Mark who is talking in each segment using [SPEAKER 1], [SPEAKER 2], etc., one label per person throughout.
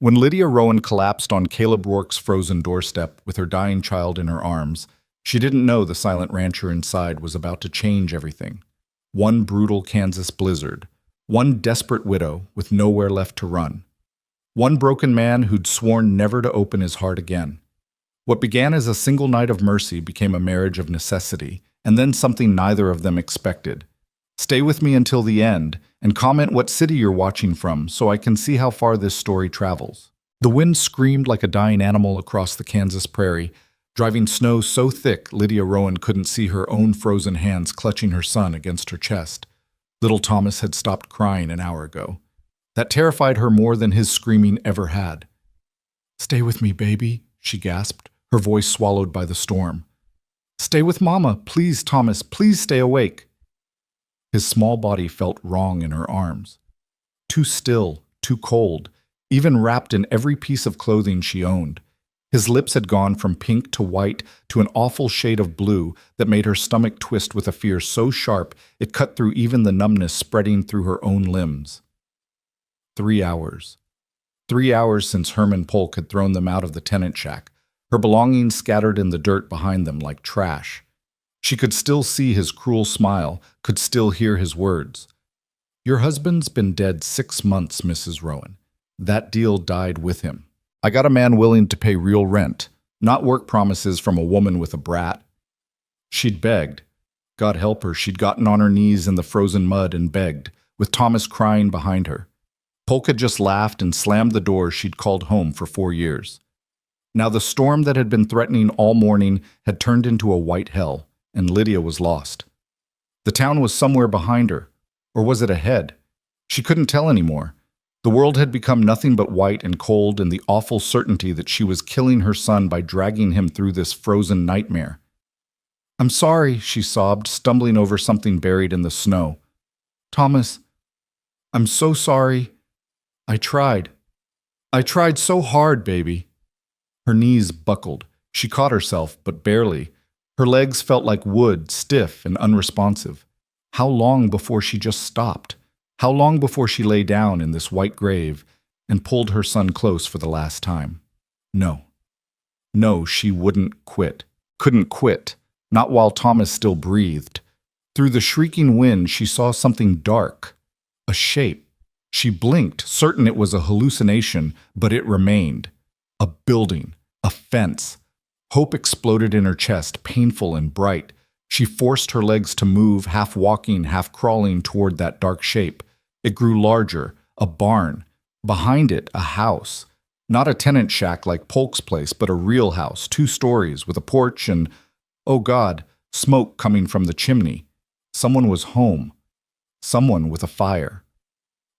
[SPEAKER 1] When Lydia Rowan collapsed on Caleb Rourke's frozen doorstep with her dying child in her arms, she didn't know the silent rancher inside was about to change everything. One brutal Kansas blizzard, one desperate widow with nowhere left to run, one broken man who'd sworn never to open his heart again. What began as a single night of mercy became a marriage of necessity, and then something neither of them expected. Stay with me until the end, and comment what city you're watching from so I can see how far this story travels. The wind screamed like a dying animal across the Kansas prairie, driving snow so thick Lydia Rowan couldn't see her own frozen hands clutching her son against her chest. Little Thomas had stopped crying an hour ago. That terrified her more than his screaming ever had. "Stay with me, baby," she gasped, her voice swallowed by the storm. "Stay with Mama, please, Thomas, please stay awake." His small body felt wrong in her arms. Too still, too cold, even wrapped in every piece of clothing she owned. His lips had gone from pink to white to an awful shade of blue that made her stomach twist with a fear so sharp it cut through even the numbness spreading through her own limbs. 3 hours. 3 hours since Herman Polk had thrown them out of the tenant shack, her belongings scattered in the dirt behind them like trash. She could still see his cruel smile, could still hear his words. "Your husband's been dead 6 months, Mrs. Rowan. That deal died with him. I got a man willing to pay real rent, not work promises from a woman with a brat." She'd begged. God help her, she'd gotten on her knees in the frozen mud and begged, with Thomas crying behind her. Polk had just laughed and slammed the door she'd called home for 4 years. Now the storm that had been threatening all morning had turned into a white hell, and Lydia was lost. The town was somewhere behind her, or was it ahead? She couldn't tell anymore. The world had become nothing but white and cold and the awful certainty that she was killing her son by dragging him through this frozen nightmare. "I'm sorry," she sobbed, stumbling over something buried in the snow. "Thomas, I'm so sorry. I tried. I tried so hard, baby." Her knees buckled. She caught herself, but barely. Her legs felt like wood, stiff and unresponsive. How long before she just stopped? How long before she lay down in this white grave and pulled her son close for the last time? No. No, she wouldn't quit. Couldn't quit. Not while Thomas still breathed. Through the shrieking wind, she saw something dark. A shape. She blinked, certain it was a hallucination, but it remained. A building. A fence. Hope exploded in her chest, painful and bright. She forced her legs to move, half walking, half crawling toward that dark shape. It grew larger, a barn. Behind it, a house. Not a tenant shack like Polk's place, but a real house, 2 stories, with a porch and, oh God, smoke coming from the chimney. Someone was home. Someone with a fire.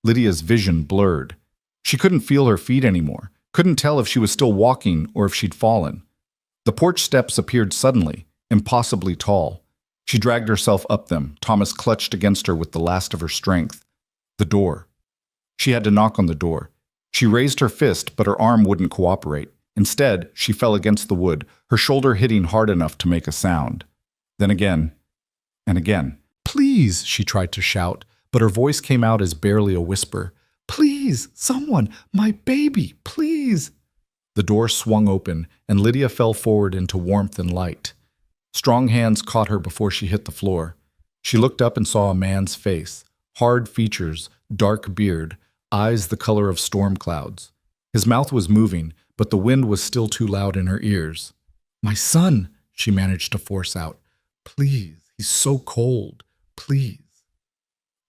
[SPEAKER 1] Lydia's vision blurred. She couldn't feel her feet anymore, couldn't tell if she was still walking or if she'd fallen. The porch steps appeared suddenly, impossibly tall. She dragged herself up them, Thomas clutched against her with the last of her strength. The door. She had to knock on the door. She raised her fist, but her arm wouldn't cooperate. Instead, she fell against the wood, her shoulder hitting hard enough to make a sound. Then again, and again. "Please," she tried to shout, but her voice came out as barely a whisper. "Please, someone, my baby, please." The door swung open, and Lydia fell forward into warmth and light. Strong hands caught her before she hit the floor. She looked up and saw a man's face. Hard features, dark beard, eyes the color of storm clouds. His mouth was moving, but the wind was still too loud in her ears. "My son," she managed to force out. "Please, he's so cold. Please."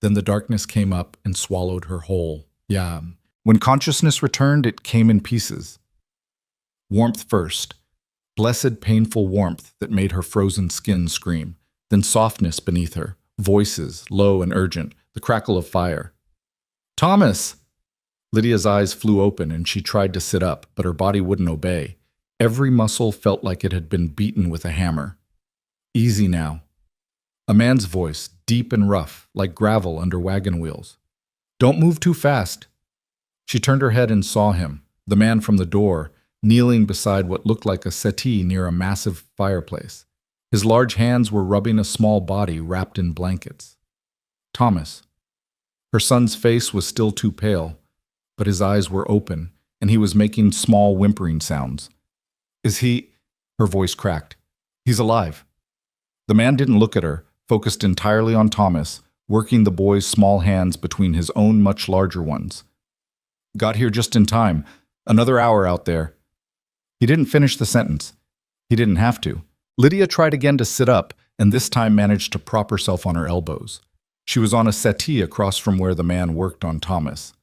[SPEAKER 1] Then the darkness came up and swallowed her whole. Yeah. When consciousness returned, it came in pieces. Warmth first. Blessed, painful warmth that made her frozen skin scream. Then softness beneath her. Voices, low and urgent. The crackle of fire. "Thomas!" Lydia's eyes flew open and she tried to sit up, but her body wouldn't obey. Every muscle felt like it had been beaten with a hammer. "Easy now." A man's voice, deep and rough, like gravel under wagon wheels. "Don't move too fast." She turned her head and saw him, the man from the door, kneeling beside what looked like a settee near a massive fireplace. His large hands were rubbing a small body wrapped in blankets. Thomas. Her son's face was still too pale, but his eyes were open, and he was making small whimpering sounds. Is he? Her voice cracked. He's alive. The man didn't look at her, focused entirely on Thomas, working the boy's small hands between his own much larger ones. Got here just in time. Another hour out there. He didn't finish the sentence. He didn't have to. Lydia tried again to sit up, and this time managed to prop herself on her elbows. She was on a settee across from where the man worked on Thomas.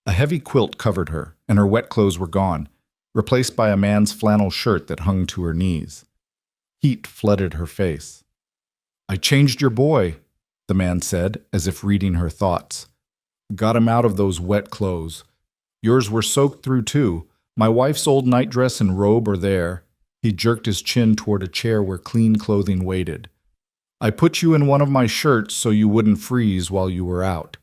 [SPEAKER 1] A heavy quilt covered her, and her wet clothes were gone, replaced by a man's flannel shirt that hung to her knees. Heat flooded her face. I changed your boy, the man said, as if reading her thoughts. Got him out of those wet clothes. Yours were soaked through too. My wife's old nightdress and robe are there. He jerked his chin toward a chair where clean clothing waited. I put you in one of my shirts so you wouldn't freeze while you were out.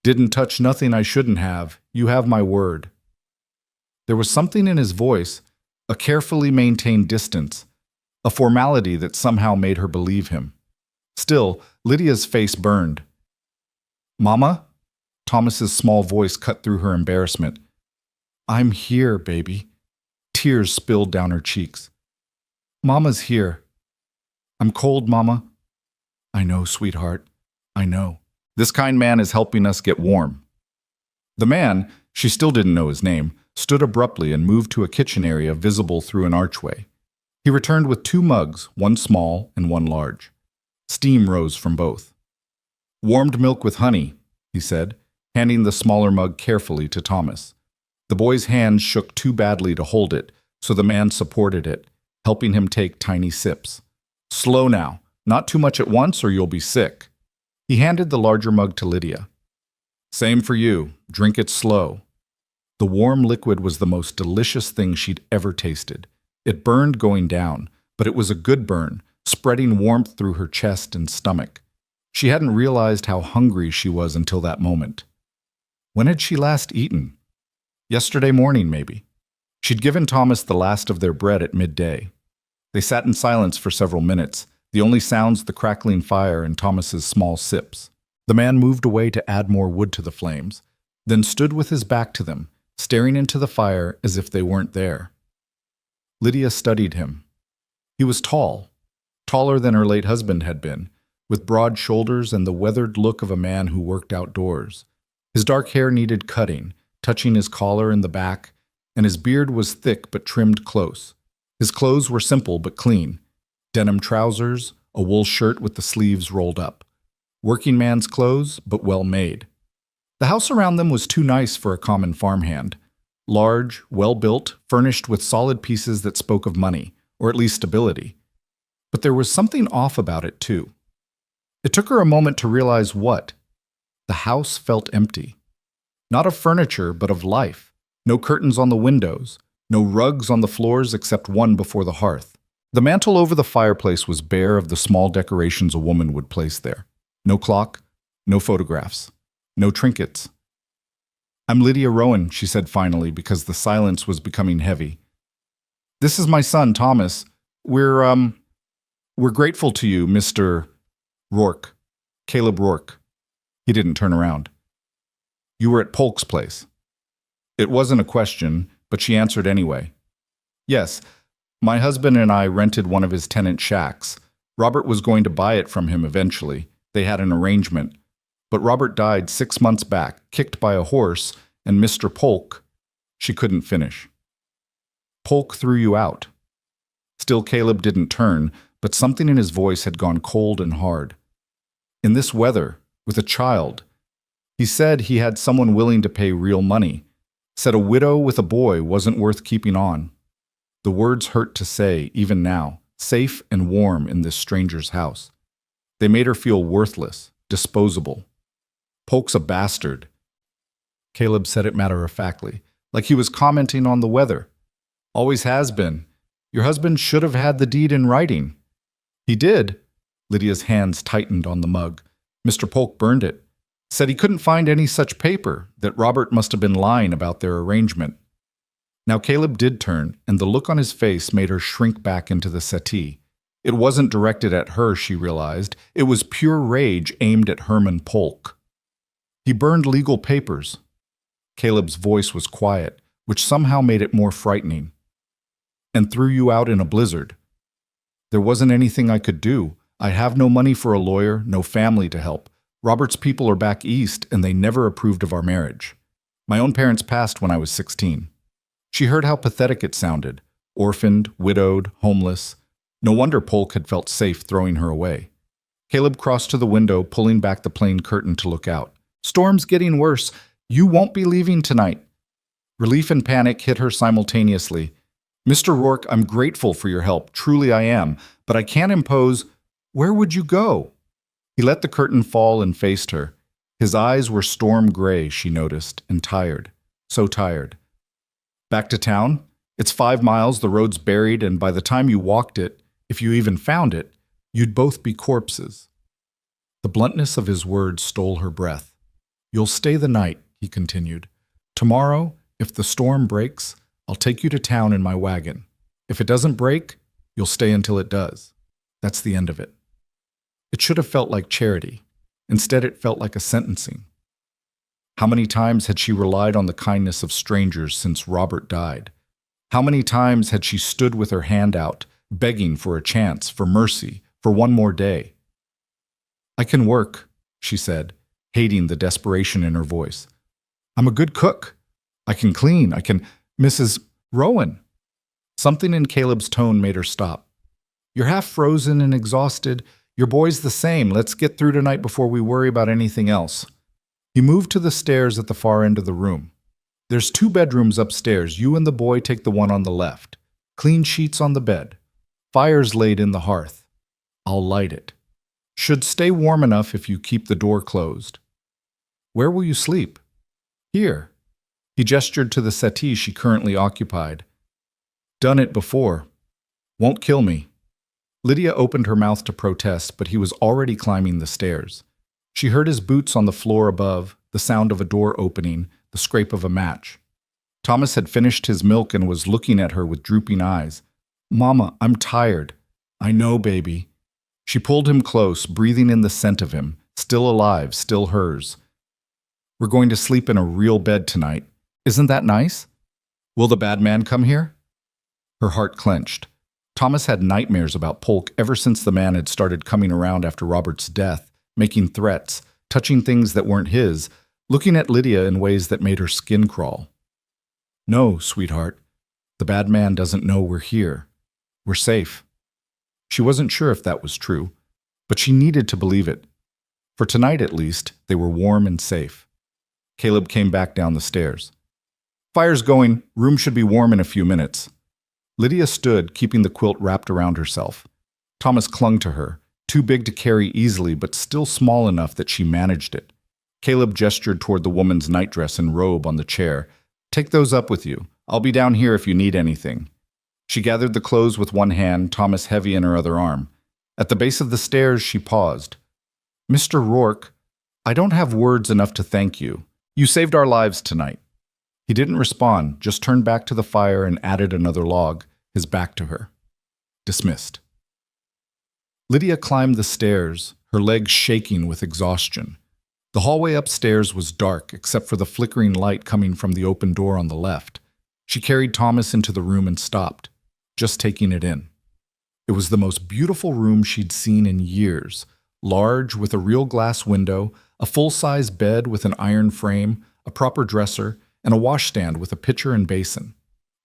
[SPEAKER 1] Didn't touch nothing I shouldn't have. You have my word. There was something in his voice, a carefully maintained distance, a formality that somehow made her believe him. Still, Lydia's face burned. Mama? Thomas's small voice cut through her embarrassment. I'm here, baby. Tears spilled down her cheeks. Mama's here. I'm cold, Mama. I know, sweetheart. I know. This kind man is helping us get warm. The man, she still didn't know his name, stood abruptly and moved to a kitchen area visible through an archway. He returned with 2 mugs, one small and one large. Steam rose from both. Warmed milk with honey, he said, handing the smaller mug carefully to Thomas. The boy's hands shook too badly to hold it, so the man supported it, helping him take tiny sips. Slow now, not too much at once or you'll be sick. He handed the larger mug to Lydia. Same for you, drink it slow. The warm liquid was the most delicious thing she'd ever tasted. It burned going down, but it was a good burn, spreading warmth through her chest and stomach. She hadn't realized how hungry she was until that moment. When had she last eaten? Yesterday morning, maybe. She'd given Thomas the last of their bread at midday. They sat in silence for several minutes, the only sounds the crackling fire and Thomas's small sips. The man moved away to add more wood to the flames, then stood with his back to them, staring into the fire as if they weren't there. Lydia studied him. He was tall, taller than her late husband had been, with broad shoulders and the weathered look of a man who worked outdoors. His dark hair needed cutting, touching his collar and the back, and his beard was thick but trimmed close. His clothes were simple but clean. Denim trousers, a wool shirt with the sleeves rolled up. Working man's clothes, but well made. The house around them was too nice for a common farmhand. Large, well-built, furnished with solid pieces that spoke of money, or at least stability. But there was something off about it, too. It took her a moment to realize what. The house felt empty. Not of furniture, but of life. No curtains on the windows, no rugs on the floors except one before the hearth. The mantel over the fireplace was bare of the small decorations a woman would place there. No clock, no photographs, no trinkets. I'm Lydia Rowan, she said finally, because the silence was becoming heavy. This is my son, Thomas. We're grateful to you, Mr. Rourke. Caleb Rourke. He didn't turn around. You were at Polk's place. It wasn't a question, but she answered anyway. Yes, my husband and I rented one of his tenant shacks. Robert was going to buy it from him eventually. They had an arrangement. But Robert died 6 months back, kicked by a horse, and Mr. Polk, she couldn't finish. Polk threw you out. Still, Caleb didn't turn, but something in his voice had gone cold and hard. In this weather, with a child, he said he had someone willing to pay real money, said a widow with a boy wasn't worth keeping on. The words hurt to say, even now, safe and warm in this stranger's house. They made her feel worthless, disposable. Polk's a bastard. Caleb said it matter-of-factly, like he was commenting on the weather. Always has been. Your husband should have had the deed in writing. He did. Lydia's hands tightened on the mug. Mr. Polk burned it. Said he couldn't find any such paper, that Robert must have been lying about their arrangement. Now Caleb did turn, and the look on his face made her shrink back into the settee. It wasn't directed at her, she realized. It was pure rage aimed at Herman Polk. He burned legal papers. Caleb's voice was quiet, which somehow made it more frightening. And threw you out in a blizzard. There wasn't anything I could do. I have no money for a lawyer, no family to help. Robert's people are back east, and they never approved of our marriage. My own parents passed when I was 16. She heard how pathetic it sounded. Orphaned, widowed, homeless. No wonder Polk had felt safe throwing her away. Caleb crossed to the window, pulling back the plane curtain to look out. Storm's getting worse. You won't be leaving tonight. Relief and panic hit her simultaneously. Mr. Rourke, I'm grateful for your help. Truly I am. But I can't impose. Where would you go? He let the curtain fall and faced her. His eyes were storm gray, she noticed, and tired. So tired. Back to town? It's 5 miles, the road's buried, and by the time you walked it, if you even found it, you'd both be corpses. The bluntness of his words stole her breath. You'll stay the night, he continued. Tomorrow, if the storm breaks, I'll take you to town in my wagon. If it doesn't break, you'll stay until it does. That's the end of it. It should have felt like charity. Instead, it felt like a sentencing. How many times had she relied on the kindness of strangers since Robert died? How many times had she stood with her hand out, begging for a chance, for mercy, for one more day? I can work, she said, hating the desperation in her voice. I'm a good cook. I can clean. I can... Mrs. Rowan. Something in Caleb's tone made her stop. You're half frozen and exhausted. Your boy's the same. Let's get through tonight before we worry about anything else. He moved to the stairs at the far end of the room. There's 2 bedrooms upstairs. You and the boy take the one on the left. Clean sheets on the bed. Fire's laid in the hearth. I'll light it. Should stay warm enough if you keep the door closed. Where will you sleep? Here. He gestured to the settee she currently occupied. Done it before. Won't kill me. Lydia opened her mouth to protest, but he was already climbing the stairs. She heard his boots on the floor above, the sound of a door opening, the scrape of a match. Thomas had finished his milk and was looking at her with drooping eyes. Mama, I'm tired. I know, baby. She pulled him close, breathing in the scent of him, still alive, still hers. We're going to sleep in a real bed tonight. Isn't that nice? Will the bad man come here? Her heart clenched. Thomas had nightmares about Polk ever since the man had started coming around after Robert's death, making threats, touching things that weren't his, looking at Lydia in ways that made her skin crawl. No, sweetheart. The bad man doesn't know we're here. We're safe. She wasn't sure if that was true, but she needed to believe it. For tonight, at least, they were warm and safe. Caleb came back down the stairs. Fire's going. Room should be warm in a few minutes. Lydia stood, keeping the quilt wrapped around herself. Thomas clung to her, too big to carry easily but still small enough that she managed it. Caleb gestured toward the woman's nightdress and robe on the chair. Take those up with you. I'll be down here if you need anything. She gathered the clothes with one hand, Thomas heavy in her other arm. At the base of the stairs, she paused. Mr. Rourke, I don't have words enough to thank you. You saved our lives tonight. He didn't respond, just turned back to the fire and added another log, his back to her. Dismissed. Lydia climbed the stairs, her legs shaking with exhaustion. The hallway upstairs was dark, except for the flickering light coming from the open door on the left. She carried Thomas into the room and stopped, just taking it in. It was the most beautiful room she'd seen in years, large with a real glass window, a full-size bed with an iron frame, a proper dresser, and a washstand with a pitcher and basin.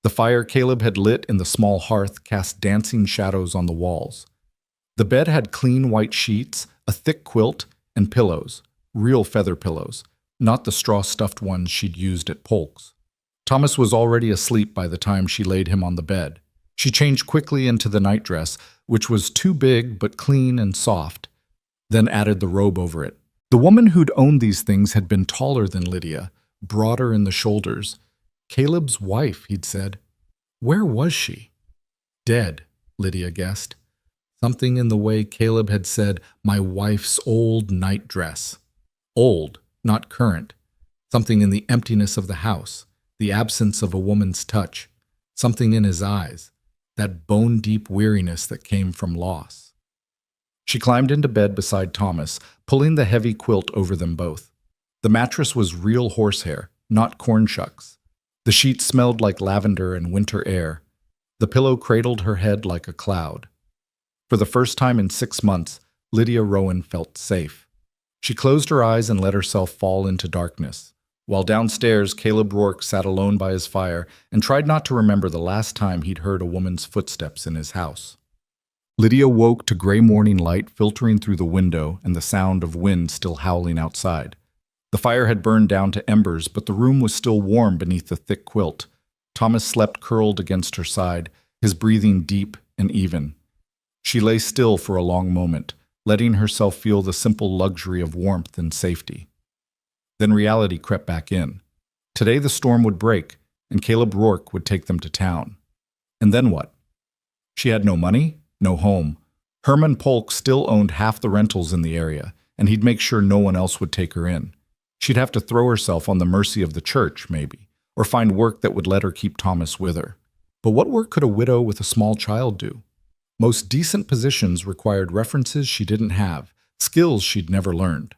[SPEAKER 1] The fire Caleb had lit in the small hearth cast dancing shadows on the walls. The bed had clean white sheets, a thick quilt, and pillows, real feather pillows, not the straw-stuffed ones she'd used at Polk's. Thomas was already asleep by the time she laid him on the bed. She changed quickly into the nightdress, which was too big but clean and soft, then added the robe over it. The woman who'd owned these things had been taller than Lydia, broader in the shoulders. Caleb's wife, he'd said. Where was she? Dead, Lydia guessed. Something in the way Caleb had said, my wife's old nightdress. Old, not current. Something in the emptiness of the house, the absence of a woman's touch. Something in his eyes, that bone-deep weariness that came from loss. She climbed into bed beside Thomas, pulling the heavy quilt over them both. The mattress was real horsehair, not corn shucks. The sheet smelled like lavender and winter air. The pillow cradled her head like a cloud. For the first time in 6 months, Lydia Rowan felt safe. She closed her eyes and let herself fall into darkness. While downstairs, Caleb Rourke sat alone by his fire and tried not to remember the last time he'd heard a woman's footsteps in his house. Lydia woke to gray morning light filtering through the window and the sound of wind still howling outside. The fire had burned down to embers, but the room was still warm beneath the thick quilt. Thomas slept curled against her side, his breathing deep and even. She lay still for a long moment, letting herself feel the simple luxury of warmth and safety. Then reality crept back in. Today the storm would break, and Caleb Rourke would take them to town. And then what? She had no money, no home. Herman Polk still owned half the rentals in the area, and he'd make sure no one else would take her in. She'd have to throw herself on the mercy of the church, maybe, or find work that would let her keep Thomas with her. But what work could a widow with a small child do? Most decent positions required references she didn't have, skills she'd never learned.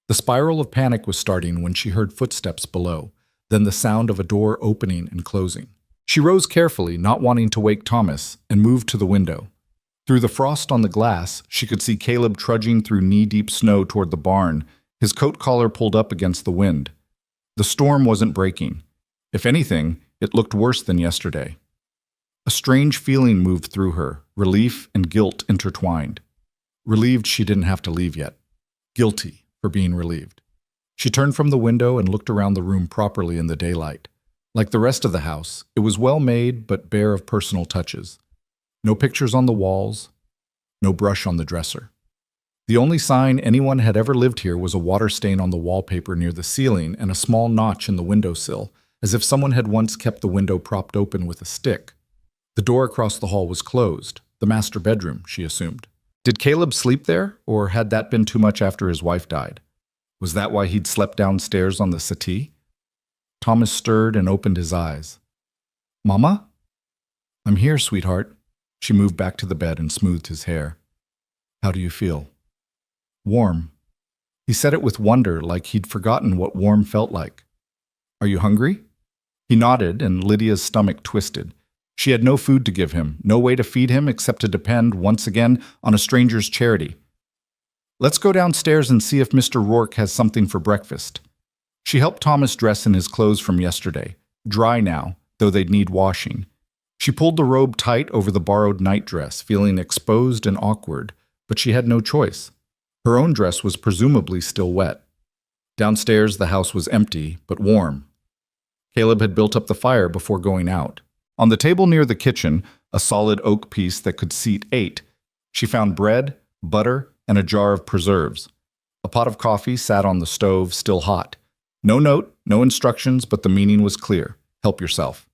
[SPEAKER 1] The spiral of panic was starting when she heard footsteps below, then the sound of a door opening and closing. She rose carefully, not wanting to wake Thomas, and moved to the window. Through the frost on the glass, she could see Caleb trudging through knee-deep snow toward the barn, his coat collar pulled up against the wind. The storm wasn't breaking. If anything, it looked worse than yesterday. A strange feeling moved through her, relief and guilt intertwined. Relieved she didn't have to leave yet. Guilty for being relieved. She turned from the window and looked around the room properly in the daylight. Like the rest of the house, it was well made but bare of personal touches. No pictures on the walls, no brush on the dresser. The only sign anyone had ever lived here was a water stain on the wallpaper near the ceiling and a small notch in the windowsill, as if someone had once kept the window propped open with a stick. The door across the hall was closed, the master bedroom, she assumed. Did Caleb sleep there, or had that been too much after his wife died? Was that why he'd slept downstairs on the settee? Thomas stirred and opened his eyes. "Mama?" "I'm here, sweetheart." She moved back to the bed and smoothed his hair. "How do you feel?" "Warm." He said it with wonder, like he'd forgotten what warm felt like. "Are you hungry?" He nodded, and Lydia's stomach twisted. She had no food to give him, no way to feed him except to depend, once again, on a stranger's charity. "Let's go downstairs and see if Mr. Rourke has something for breakfast." She helped Thomas dress in his clothes from yesterday, dry now, though they'd need washing. She pulled the robe tight over the borrowed nightdress, feeling exposed and awkward, but she had no choice. Her own dress was presumably still wet. Downstairs, the house was empty, but warm. Caleb had built up the fire before going out. On the table near the kitchen, a solid oak piece that could seat 8, she found bread, butter, and a jar of preserves. A pot of coffee sat on the stove, still hot. No note, no instructions, but the meaning was clear. Help yourself.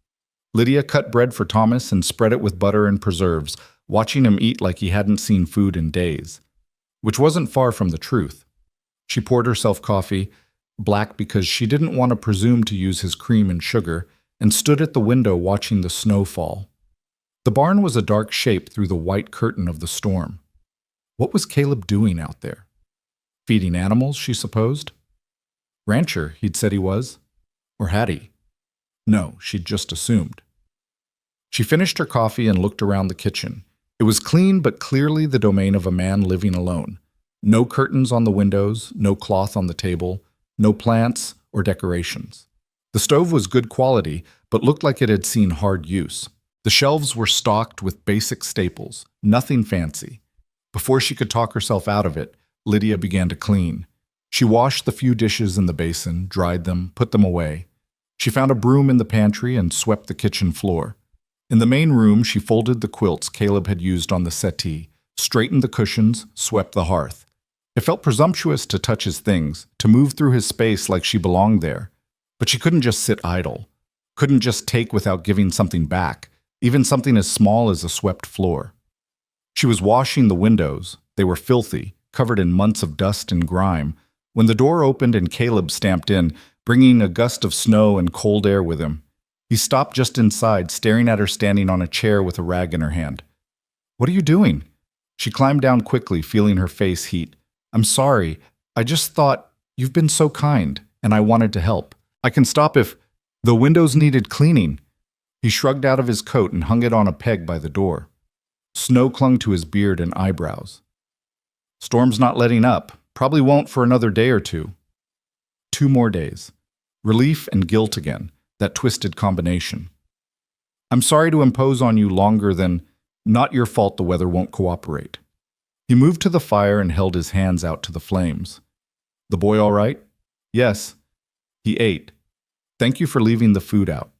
[SPEAKER 1] Lydia cut bread for Thomas and spread it with butter and preserves, watching him eat like he hadn't seen food in days. Which wasn't far from the truth. She poured herself coffee, black because she didn't want to presume to use his cream and sugar, and stood at the window watching the snow fall. The barn was a dark shape through the white curtain of the storm. What was Caleb doing out there? Feeding animals, she supposed? Rancher, he'd said he was. Or had he? No, she'd just assumed. She finished her coffee and looked around the kitchen. It was clean but clearly the domain of a man living alone. No curtains on the windows, no cloth on the table, no plants or decorations. The stove was good quality, but looked like it had seen hard use. The shelves were stocked with basic staples, nothing fancy. Before she could talk herself out of it, Lydia began to clean. She washed the few dishes in the basin, dried them, put them away. She found a broom in the pantry and swept the kitchen floor. In the main room, she folded the quilts Caleb had used on the settee, straightened the cushions, swept the hearth. It felt presumptuous to touch his things, to move through his space like she belonged there. But she couldn't just sit idle, couldn't just take without giving something back, even something as small as a swept floor. She was washing the windows. They were filthy, covered in months of dust and grime, when the door opened and Caleb stamped in, bringing a gust of snow and cold air with him. He stopped just inside, staring at her standing on a chair with a rag in her hand. "What are you doing?" She climbed down quickly, feeling her face heat. "I'm sorry. I just thought, you've been so kind, and I wanted to help. I can stop if..." The windows needed cleaning. He shrugged out of his coat and hung it on a peg by the door. Snow clung to his beard and eyebrows. Storm's not letting up. Probably won't for another day or two. 2 more days. Relief and guilt again, that twisted combination. I'm sorry to impose on you longer than, not your fault the weather won't cooperate. He moved to the fire and held his hands out to the flames. The boy all right? Yes. He ate. Thank you for leaving the food out.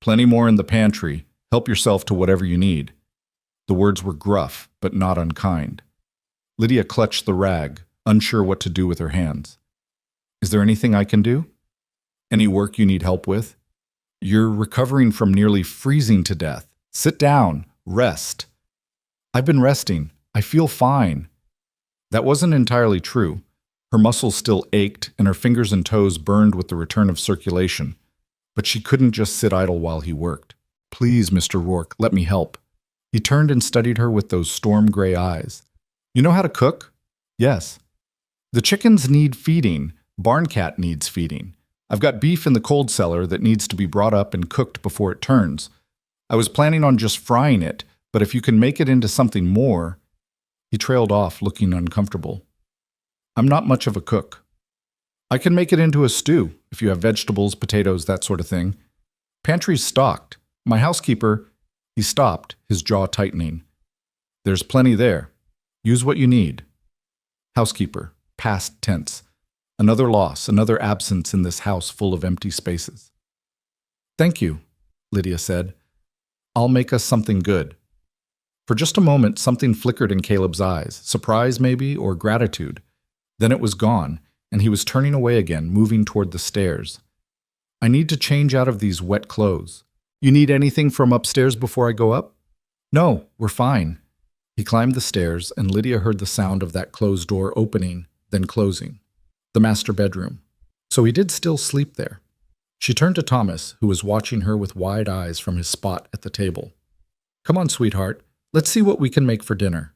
[SPEAKER 1] Plenty more in the pantry. Help yourself to whatever you need. The words were gruff, but not unkind. Lydia clutched the rag, unsure what to do with her hands. Is there anything I can do? Any work you need help with? You're recovering from nearly freezing to death. Sit down. Rest. I've been resting. I feel fine. That wasn't entirely true. Her muscles still ached, and her fingers and toes burned with the return of circulation. But she couldn't just sit idle while he worked. Please, Mr. Rourke, let me help. He turned and studied her with those storm-gray eyes. You know how to cook? Yes. The chickens need feeding. Barn cat needs feeding. I've got beef in the cold cellar that needs to be brought up and cooked before it turns. I was planning on just frying it, but if you can make it into something more... He trailed off, looking uncomfortable. I'm not much of a cook. I can make it into a stew, if you have vegetables, potatoes, that sort of thing. Pantry's stocked. My housekeeper... He stopped, his jaw tightening. There's plenty there. Use what you need. Housekeeper, past tense. Another loss, another absence in this house full of empty spaces. Thank you, Lydia said. I'll make us something good. For just a moment, something flickered in Caleb's eyes, surprise maybe, or gratitude. Then it was gone, and he was turning away again, moving toward the stairs. I need to change out of these wet clothes. You need anything from upstairs before I go up? No, we're fine. He climbed the stairs, and Lydia heard the sound of that closed door opening, then closing. The master bedroom. So he did still sleep there. She turned to Thomas, who was watching her with wide eyes from his spot at the table. Come on, sweetheart. Let's see what we can make for dinner.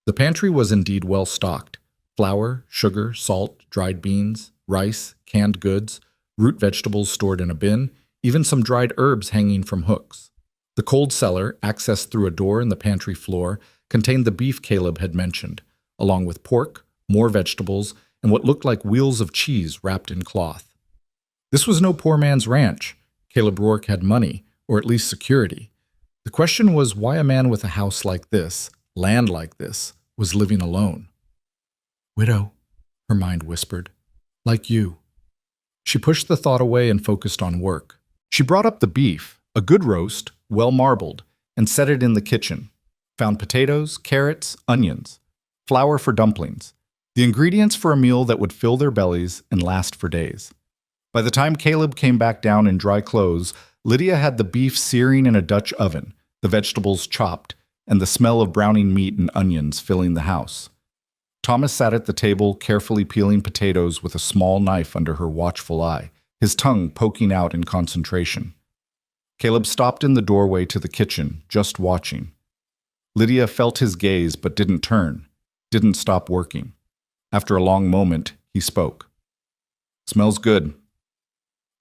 [SPEAKER 1] The pantry was indeed well stocked. Flour, sugar, salt, dried beans, rice, canned goods, root vegetables stored in a bin, even some dried herbs hanging from hooks. The cold cellar, accessed through a door in the pantry floor, contained the beef Caleb had mentioned, along with pork, more vegetables, and what looked like wheels of cheese wrapped in cloth. This was no poor man's ranch. Caleb Rourke had money, or at least security. The question was why a man with a house like this, land like this, was living alone. Widow, her mind whispered. Like you. She pushed the thought away and focused on work. She brought up the beef, a good roast, well marbled, and set it in the kitchen. Found potatoes, carrots, onions, flour for dumplings, the ingredients for a meal that would fill their bellies and last for days. By the time Caleb came back down in dry clothes, Lydia had the beef searing in a Dutch oven, the vegetables chopped, and the smell of browning meat and onions filling the house. Thomas sat at the table, carefully peeling potatoes with a small knife under her watchful eye, his tongue poking out in concentration. Caleb stopped in the doorway to the kitchen, just watching. Lydia felt his gaze but didn't turn, didn't stop working. After a long moment, he spoke. Smells good.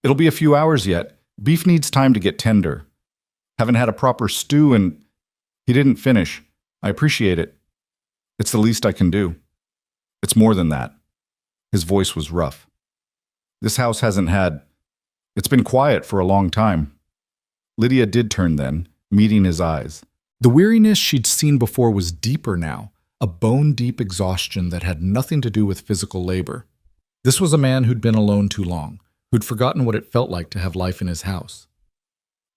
[SPEAKER 1] It'll be a few hours yet. Beef needs time to get tender. Haven't had a proper stew and... He didn't finish. I appreciate it. It's the least I can do. It's more than that. His voice was rough. This house hasn't had... It's been quiet for a long time. Lydia did turn then, meeting his eyes. The weariness she'd seen before was deeper now, a bone-deep exhaustion that had nothing to do with physical labor. This was a man who'd been alone too long, who'd forgotten what it felt like to have life in his house.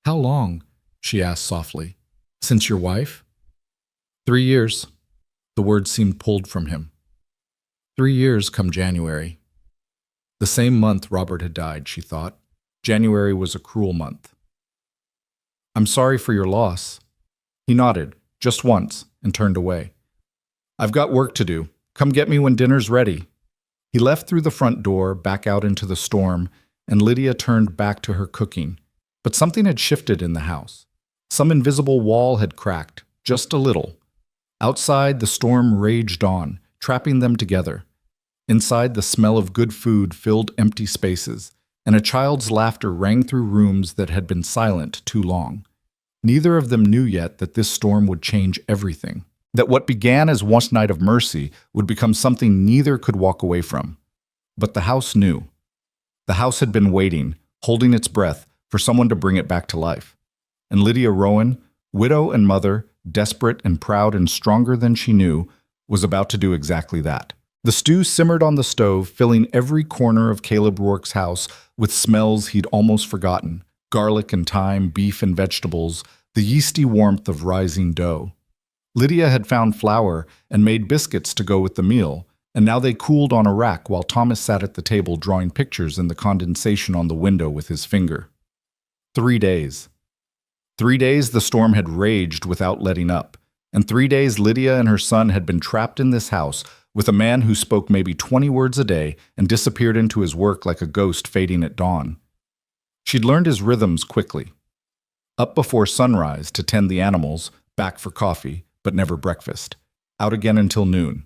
[SPEAKER 1] How long? She asked softly. Since your wife? 3 years. The words seemed pulled from him. 3 years come January. The same month Robert had died, she thought. January was a cruel month. I'm sorry for your loss. He nodded, just once, and turned away. I've got work to do. Come get me when dinner's ready. He left through the front door, back out into the storm, and Lydia turned back to her cooking. But something had shifted in the house. Some invisible wall had cracked, just a little. Outside, the storm raged on, trapping them together. Inside, the smell of good food filled empty spaces, and a child's laughter rang through rooms that had been silent too long. Neither of them knew yet that this storm would change everything, that what began as one night of mercy would become something neither could walk away from. But the house knew. The house had been waiting, holding its breath, for someone to bring it back to life. And Lydia Rowan, widow and mother, desperate and proud and stronger than she knew, was about to do exactly that. The stew simmered on the stove, filling every corner of Caleb Rourke's house with smells he'd almost forgotten: garlic and thyme, beef and vegetables, the yeasty warmth of rising dough. Lydia had found flour and made biscuits to go with the meal, and now they cooled on a rack while Thomas sat at the table drawing pictures in the condensation on the window with his finger. 3 days. 3 days the storm had raged without letting up, and 3 days Lydia and her son had been trapped in this house with a man who spoke maybe 20 words a day and disappeared into his work like a ghost fading at dawn. She'd learned his rhythms quickly. Up before sunrise to tend the animals, back for coffee, but never breakfast. Out again until noon.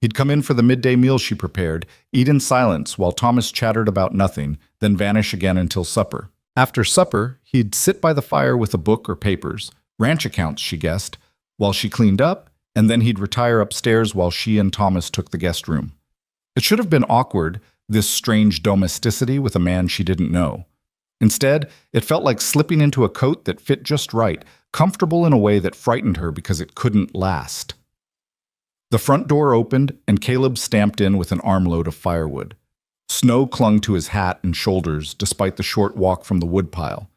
[SPEAKER 1] He'd come in for the midday meal she prepared, eat in silence while Thomas chattered about nothing, then vanish again until supper. After supper, he'd sit by the fire with a book or papers, ranch accounts, she guessed, while she cleaned up, and then he'd retire upstairs while she and Thomas took the guest room. It should have been awkward, this strange domesticity with a man she didn't know. Instead, it felt like slipping into a coat that fit just right, comfortable in a way that frightened her because it couldn't last. The front door opened, and Caleb stamped in with an armload of firewood. Snow clung to his hat and shoulders despite the short walk from the woodpile.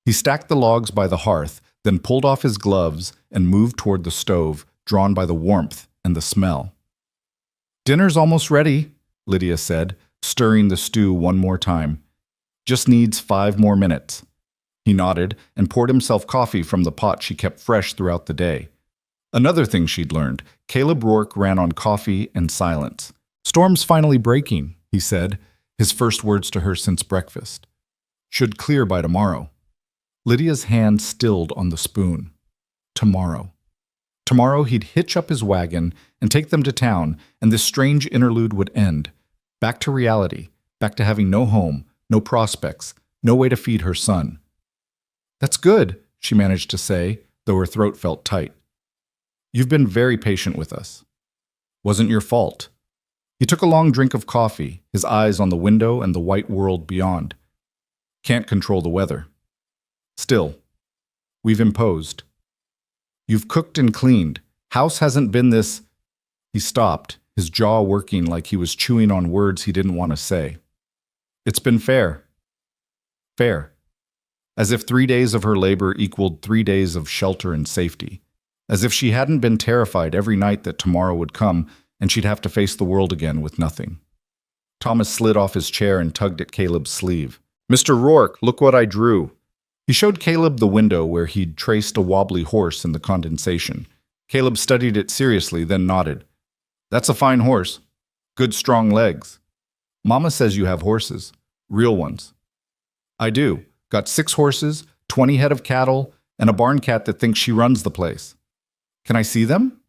[SPEAKER 1] He stacked the logs by the hearth, then pulled off his gloves and moved toward the stove, drawn by the warmth and the smell. "Dinner's almost ready," Lydia said, stirring the stew one more time. "Just needs 5 more minutes." He nodded and poured himself coffee from the pot she kept fresh throughout the day. Another thing she'd learned, Caleb Rourke ran on coffee and silence. "Storm's finally breaking," he said, his first words to her since breakfast. "Should clear by tomorrow." Lydia's hand stilled on the spoon. Tomorrow. Tomorrow he'd hitch up his wagon and take them to town, and this strange interlude would end. Back to reality, back to having no home, no prospects, no way to feed her son. "That's good," she managed to say, though her throat felt tight. "You've been very patient with us." "Wasn't your fault." He took a long drink of coffee, his eyes on the window and the white world beyond. "Can't control the weather. Still, we've imposed. You've cooked and cleaned. House hasn't been this—" He stopped, his jaw working like he was chewing on words he didn't want to say. "It's been fair." Fair. As if 3 days of her labor equaled 3 days of shelter and safety. As if she hadn't been terrified every night that tomorrow would come and she'd have to face the world again with nothing. Thomas slid off his chair and tugged at Caleb's sleeve. "Mr. Rourke, look what I drew." He showed Caleb the window where he'd traced a wobbly horse in the condensation. Caleb studied it seriously, then nodded. "That's a fine horse. Good strong legs. Mama says you have horses. Real ones." "I do. Got 6 horses, 20 head of cattle, and a barn cat that thinks she runs the place." "Can I see them?"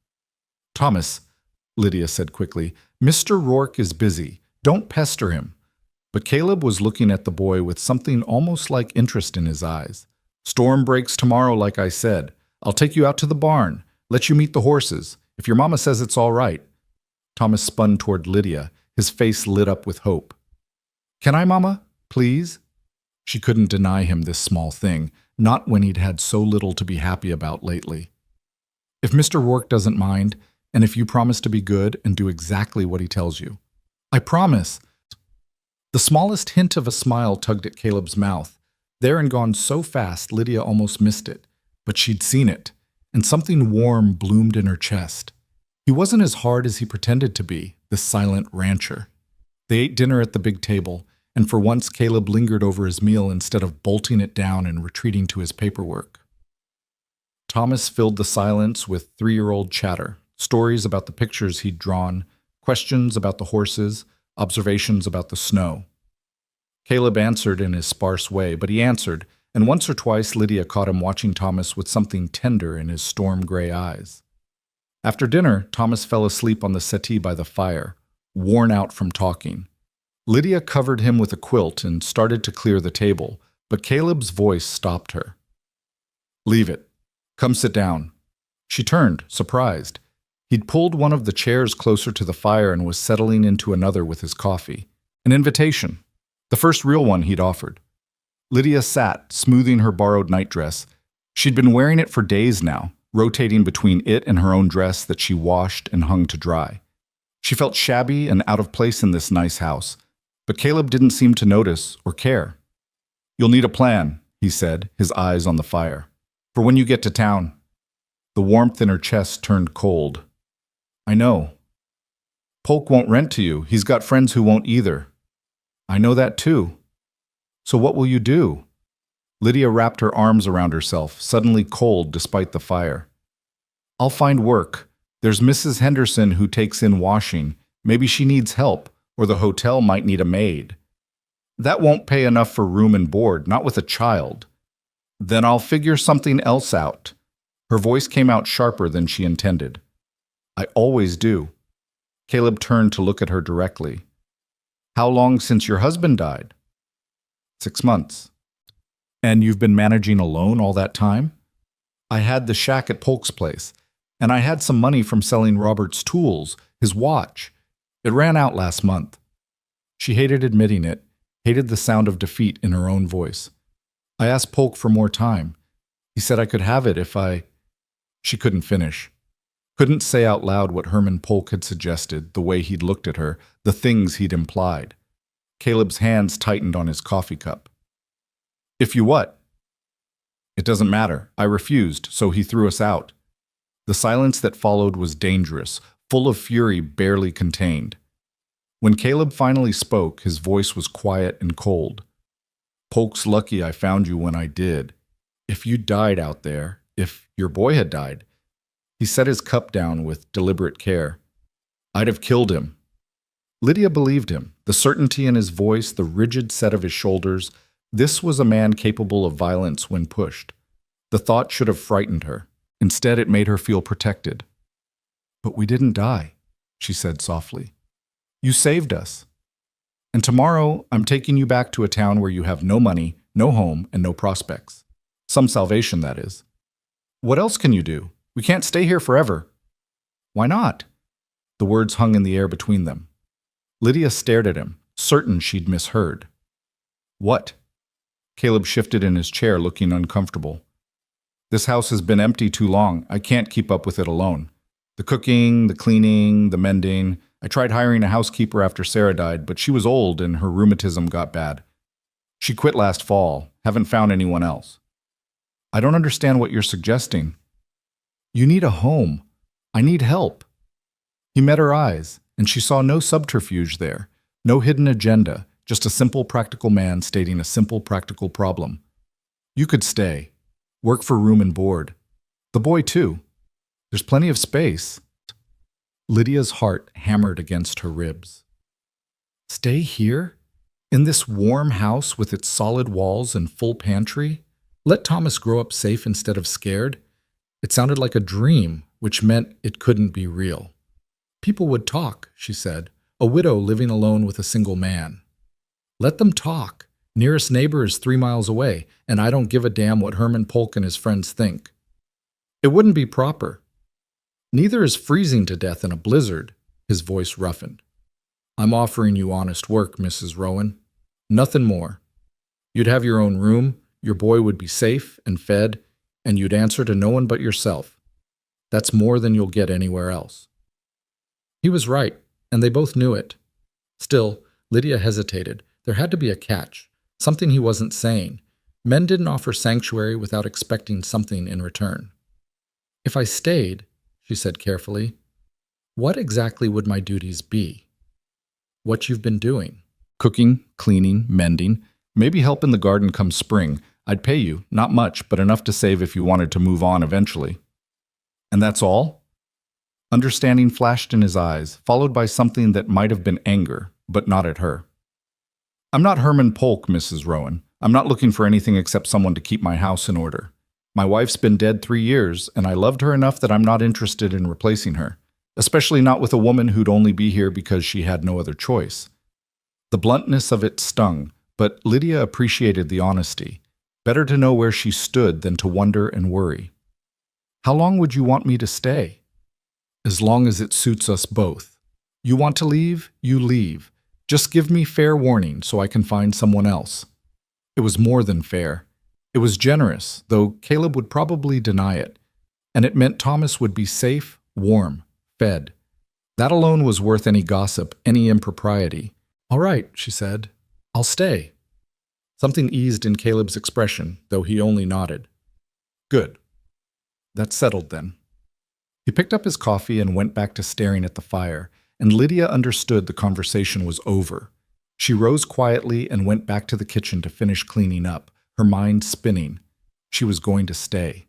[SPEAKER 1] "Thomas," Lydia said quickly, "Mr. Rourke is busy. Don't pester him." But Caleb was looking at the boy with something almost like interest in his eyes. "Storm breaks tomorrow, like I said. I'll take you out to the barn, let you meet the horses, if your mama says it's all right." Thomas spun toward Lydia, his face lit up with hope. "Can I, Mama? Please?" She couldn't deny him this small thing, not when he'd had so little to be happy about lately. "If Mr. Rourke doesn't mind, and if you promise to be good and do exactly what he tells you." "I promise." The smallest hint of a smile tugged at Caleb's mouth, there and gone so fast Lydia almost missed it, but she'd seen it, and something warm bloomed in her chest. He wasn't as hard as he pretended to be, this silent rancher. They ate dinner at the big table, and for once Caleb lingered over his meal instead of bolting it down and retreating to his paperwork. Thomas filled the silence with 3-year-old chatter, stories about the pictures he'd drawn, questions about the horses, observations about the snow. Caleb answered in his sparse way, but he answered, and once or twice Lydia caught him watching Thomas with something tender in his storm-gray eyes. After dinner, Thomas fell asleep on the settee by the fire, worn out from talking. Lydia covered him with a quilt and started to clear the table, but Caleb's voice stopped her. "Leave it. Come sit down." She turned, surprised. He'd pulled one of the chairs closer to the fire and was settling into another with his coffee. An invitation. The first real one he'd offered. Lydia sat, smoothing her borrowed nightdress. She'd been wearing it for days now, rotating between it and her own dress that she washed and hung to dry. She felt shabby and out of place in this nice house, but Caleb didn't seem to notice or care. "You'll need a plan," he said, his eyes on the fire, "for when you get to town." The warmth in her chest turned cold. "I know. Polk won't rent to you. He's got friends who won't either." "I know that too. So what will you do?" Lydia wrapped her arms around herself, suddenly cold despite the fire. "I'll find work. There's Mrs. Henderson who takes in washing. Maybe she needs help, or the hotel might need a maid. That won't pay enough for room and board, not with a child. Then I'll figure something else out." Her voice came out sharper than she intended. "I always do." Caleb turned to look at her directly. "How long since your husband died?" 6 months. "And you've been managing alone all that time?" "I had the shack at Polk's place, and I had some money from selling Robert's tools, his watch. It ran out last month." She hated admitting it, hated the sound of defeat in her own voice. "I asked Polk for more time. He said I could have it if I—" She couldn't finish. Couldn't say out loud what Herman Polk had suggested, the way he'd looked at her, the things he'd implied. Caleb's hands tightened on his coffee cup. "If you what?" "It doesn't matter. I refused, so he threw us out." The silence that followed was dangerous, full of fury barely contained. When Caleb finally spoke, his voice was quiet and cold. "Polk's lucky I found you when I did. If you died out there, if your boy had died—" He set his cup down with deliberate care. "I'd have killed him." Lydia believed him, the certainty in his voice, the rigid set of his shoulders. This was a man capable of violence when pushed. The thought should have frightened her. Instead, it made her feel protected. "But we didn't die," she said softly. "You saved us. And tomorrow, I'm taking you back to a town where you have no money, no home, and no prospects. Some salvation, that is. What else can you do? We can't stay here forever." "Why not?" The words hung in the air between them. Lydia stared at him, certain she'd misheard. "What?" Caleb shifted in his chair, looking uncomfortable. "This house has been empty too long. I can't keep up with it alone. The cooking, the cleaning, the mending. I tried hiring a housekeeper after Sarah died, but she was old and her rheumatism got bad. She quit last fall. Haven't found anyone else." "I don't understand what you're suggesting." "You need a home. I need help." He met her eyes, and she saw no subterfuge there, no hidden agenda, just a simple practical man stating a simple practical problem. "You could stay. Work for room and board. The boy, too. There's plenty of space." Lydia's heart hammered against her ribs. Stay here? In this warm house with its solid walls and full pantry? Let Thomas grow up safe instead of scared? It sounded like a dream, which meant it couldn't be real. "People would talk," she said, "a widow living alone with a single man." "Let them talk. Nearest neighbor is 3 miles away, and I don't give a damn what Herman Polk and his friends think." "It wouldn't be proper." "Neither is freezing to death in a blizzard," his voice roughened. "I'm offering you honest work, Mrs. Rowan. Nothing more. You'd have your own room, your boy would be safe and fed, and you'd answer to no one but yourself. That's more than you'll get anywhere else." He was right, and they both knew it. Still, Lydia hesitated. There had to be a catch, something he wasn't saying. Men didn't offer sanctuary without expecting something in return. "If I stayed," she said carefully, "what exactly would my duties be?" "What you've been doing. Cooking, cleaning, mending, maybe help in the garden come spring. I'd pay you, not much, but enough to save if you wanted to move on eventually." "And that's all?" Understanding flashed in his eyes, followed by something that might have been anger, but not at her. "I'm not Herman Polk, Mrs. Rowan. I'm not looking for anything except someone to keep my house in order. My wife's been dead 3 years, and I loved her enough that I'm not interested in replacing her, especially not with a woman who'd only be here because she had no other choice. The bluntness of it stung, but Lydia appreciated the honesty. Better to know where she stood than to wonder and worry. How long would you want me to stay? As long as it suits us both. You want to leave? You leave. Just give me fair warning so I can find someone else. It was more than fair. It was generous, though Caleb would probably deny it. And it meant Thomas would be safe, warm, fed. That alone was worth any gossip, any impropriety. All right, she said. I'll stay. Something eased in Caleb's expression, though he only nodded. Good. That's settled then. He picked up his coffee and went back to staring at the fire, and Lydia understood the conversation was over. She rose quietly and went back to the kitchen to finish cleaning up, her mind spinning. She was going to stay.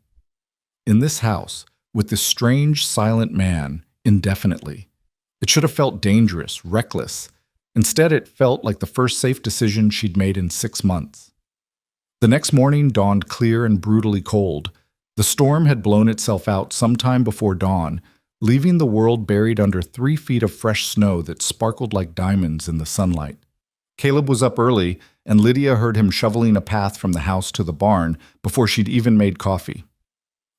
[SPEAKER 1] In this house, with this strange, silent man, indefinitely. It should have felt dangerous, reckless. Instead, it felt like the first safe decision she'd made in 6 months. The next morning dawned clear and brutally cold. The storm had blown itself out sometime before dawn, leaving the world buried under 3 feet of fresh snow that sparkled like diamonds in the sunlight. Caleb was up early, and Lydia heard him shoveling a path from the house to the barn before she'd even made coffee.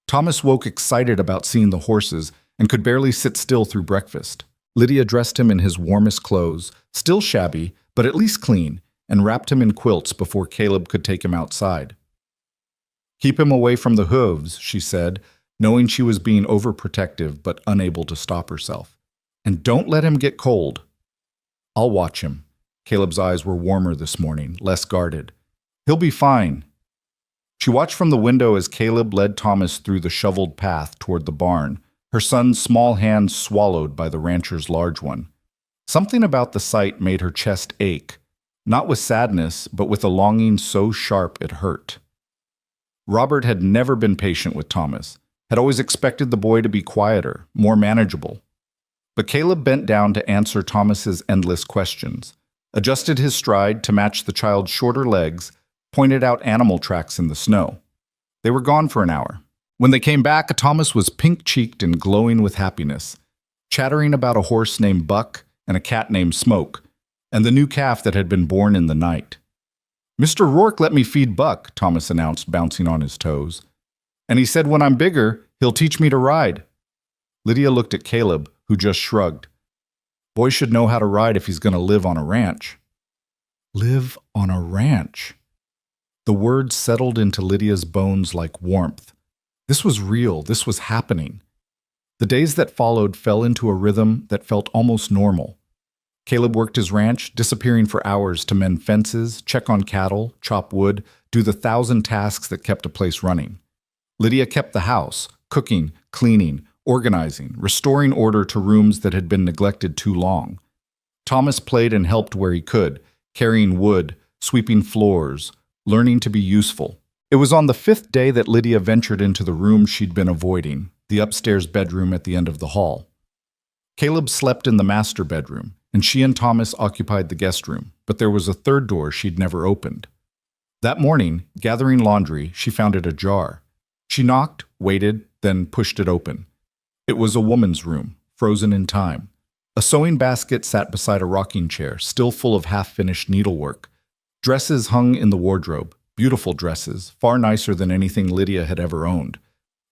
[SPEAKER 1] Thomas woke excited about seeing the horses and could barely sit still through breakfast. Lydia dressed him in his warmest clothes, still shabby, but at least clean, and wrapped him in quilts before Caleb could take him outside. Keep him away from the hooves, she said, knowing she was being overprotective but unable to stop herself. And don't let him get cold. I'll watch him. Caleb's eyes were warmer this morning, less guarded. He'll be fine. She watched from the window as Caleb led Thomas through the shoveled path toward the barn, her son's small hand swallowed by the rancher's large one. Something about the sight made her chest ache, not with sadness, but with a longing so sharp it hurt. Robert had never been patient with Thomas, had always expected the boy to be quieter, more manageable. But Caleb bent down to answer Thomas's endless questions, adjusted his stride to match the child's shorter legs, pointed out animal tracks in the snow. They were gone for an hour. When they came back, Thomas was pink-cheeked and glowing with happiness, chattering about a horse named Buck and a cat named Smoke, and the new calf that had been born in the night. Mr. Rourke let me feed Buck, Thomas announced, bouncing on his toes. And he said when I'm bigger, he'll teach me to ride. Lydia looked at Caleb, who just shrugged. Boy should know how to ride if he's going to live on a ranch. Live on a ranch. The words settled into Lydia's bones like warmth. This was real. This was happening. The days that followed fell into a rhythm that felt almost normal. Caleb worked his ranch, disappearing for hours to mend fences, check on cattle, chop wood, do the 1,000 tasks that kept a place running. Lydia kept the house, cooking, cleaning, organizing, restoring order to rooms that had been neglected too long. Thomas played and helped where he could, carrying wood, sweeping floors, learning to be useful. It was on the 5th day that Lydia ventured into the room she'd been avoiding, the upstairs bedroom at the end of the hall. Caleb slept in the master bedroom, and she and Thomas occupied the guest room, but there was a 3rd door she'd never opened. That morning, gathering laundry, she found it ajar. She knocked, waited, then pushed it open. It was a woman's room, frozen in time. A sewing basket sat beside a rocking chair, still full of half-finished needlework. Dresses hung in the wardrobe, beautiful dresses, far nicer than anything Lydia had ever owned.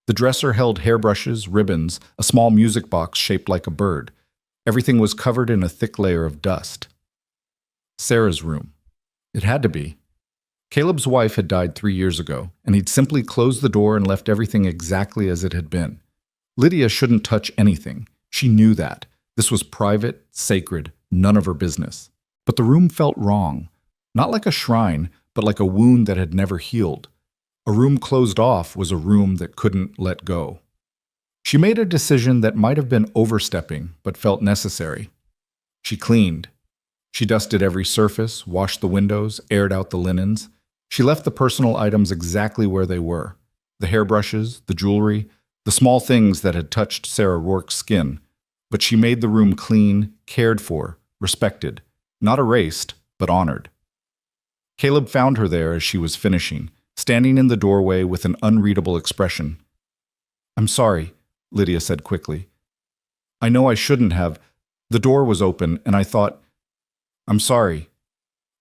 [SPEAKER 1] The dresser held hairbrushes, ribbons, a small music box shaped like a bird. Everything was covered in a thick layer of dust. Sarah's room. It had to be. Caleb's wife had died 3 years ago, and he'd simply closed the door and left everything exactly as it had been. Lydia shouldn't touch anything. She knew that. This was private, sacred, none of her business. But the room felt wrong. Not like a shrine, but like a wound that had never healed. A room closed off was a room that couldn't let go. She made a decision that might have been overstepping, but felt necessary. She cleaned. She dusted every surface, washed the windows, aired out the linens. She left the personal items exactly where they were. The hairbrushes, the jewelry, the small things that had touched Sarah Rourke's skin. But she made the room clean, cared for, respected. Not erased, but honored. Caleb found her there as she was finishing, standing in the doorway with an unreadable expression. "I'm sorry," Lydia said quickly. "I know I shouldn't have. The door was open, and I thought, I'm sorry."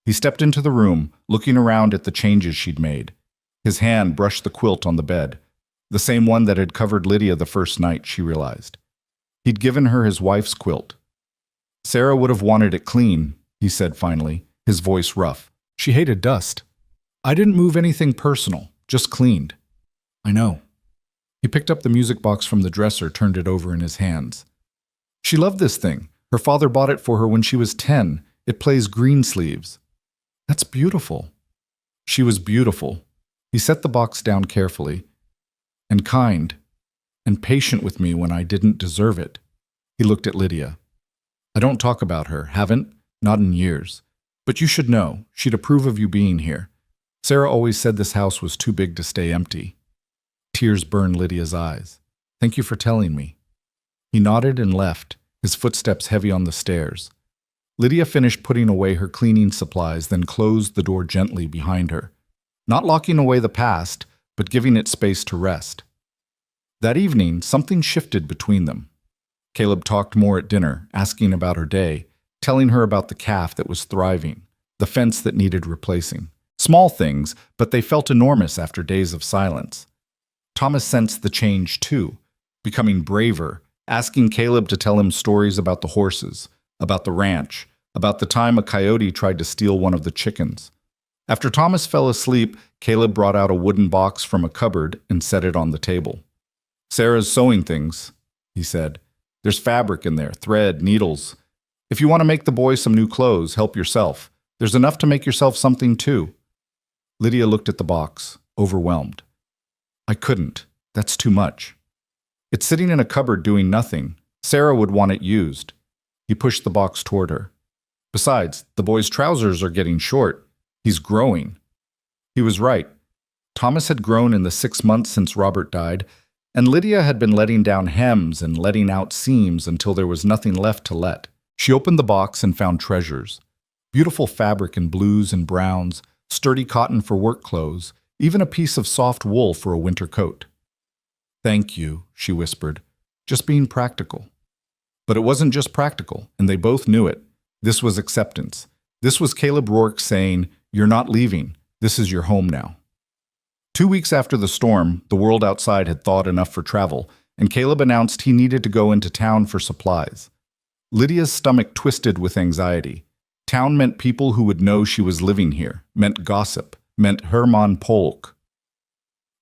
[SPEAKER 1] He stepped into the room, looking around at the changes she'd made. His hand brushed the quilt on the bed, the same one that had covered Lydia the first night, she realized. He'd given her his wife's quilt. Sarah would have wanted it clean, he said finally, his voice rough. She hated dust. I didn't move anything personal, just cleaned. I know. He picked up the music box from the dresser, turned it over in his hands. She loved this thing. Her father bought it for her when she was 10. It plays Greensleeves. That's beautiful. She was beautiful. He set the box down carefully. And kind. And patient with me when I didn't deserve it. He looked at Lydia. I don't talk about her, haven't, not in years. But you should know, she'd approve of you being here. Sarah always said this house was too big to stay empty. Tears burned Lydia's eyes. Thank you for telling me. He nodded and left, his footsteps heavy on the stairs. Lydia finished putting away her cleaning supplies, then closed the door gently behind her, not locking away the past, but giving it space to rest. That evening, something shifted between them. Caleb talked more at dinner, asking about her day, telling her about the calf that was thriving, the fence that needed replacing. Small things, but they felt enormous after days of silence. Thomas sensed the change too, becoming braver, asking Caleb to tell him stories about the horses, about the ranch, about the time a coyote tried to steal one of the chickens. After Thomas fell asleep, Caleb brought out a wooden box from a cupboard and set it on the table. Sarah's sewing things, he said. There's fabric in there, thread, needles. If you want to make the boys some new clothes, help yourself. There's enough to make yourself something too. Lydia looked at the box, overwhelmed. I couldn't. That's too much. It's sitting in a cupboard doing nothing. Sarah would want it used. He pushed the box toward her. Besides, the boy's trousers are getting short. He's growing. He was right. Thomas had grown in the 6 months since Robert died, and Lydia had been letting down hems and letting out seams until there was nothing left to let. She opened the box and found treasures. Beautiful fabric in blues and browns, sturdy cotton for work clothes, even a piece of soft wool for a winter coat. Thank you, she whispered, just being practical. But it wasn't just practical, and they both knew it. This was acceptance. This was Caleb Rourke saying, you're not leaving. This is your home now. 2 weeks after the storm, the world outside had thawed enough for travel, and Caleb announced he needed to go into town for supplies. Lydia's stomach twisted with anxiety. Town meant people who would know she was living here, meant gossip, meant Hermann Polk.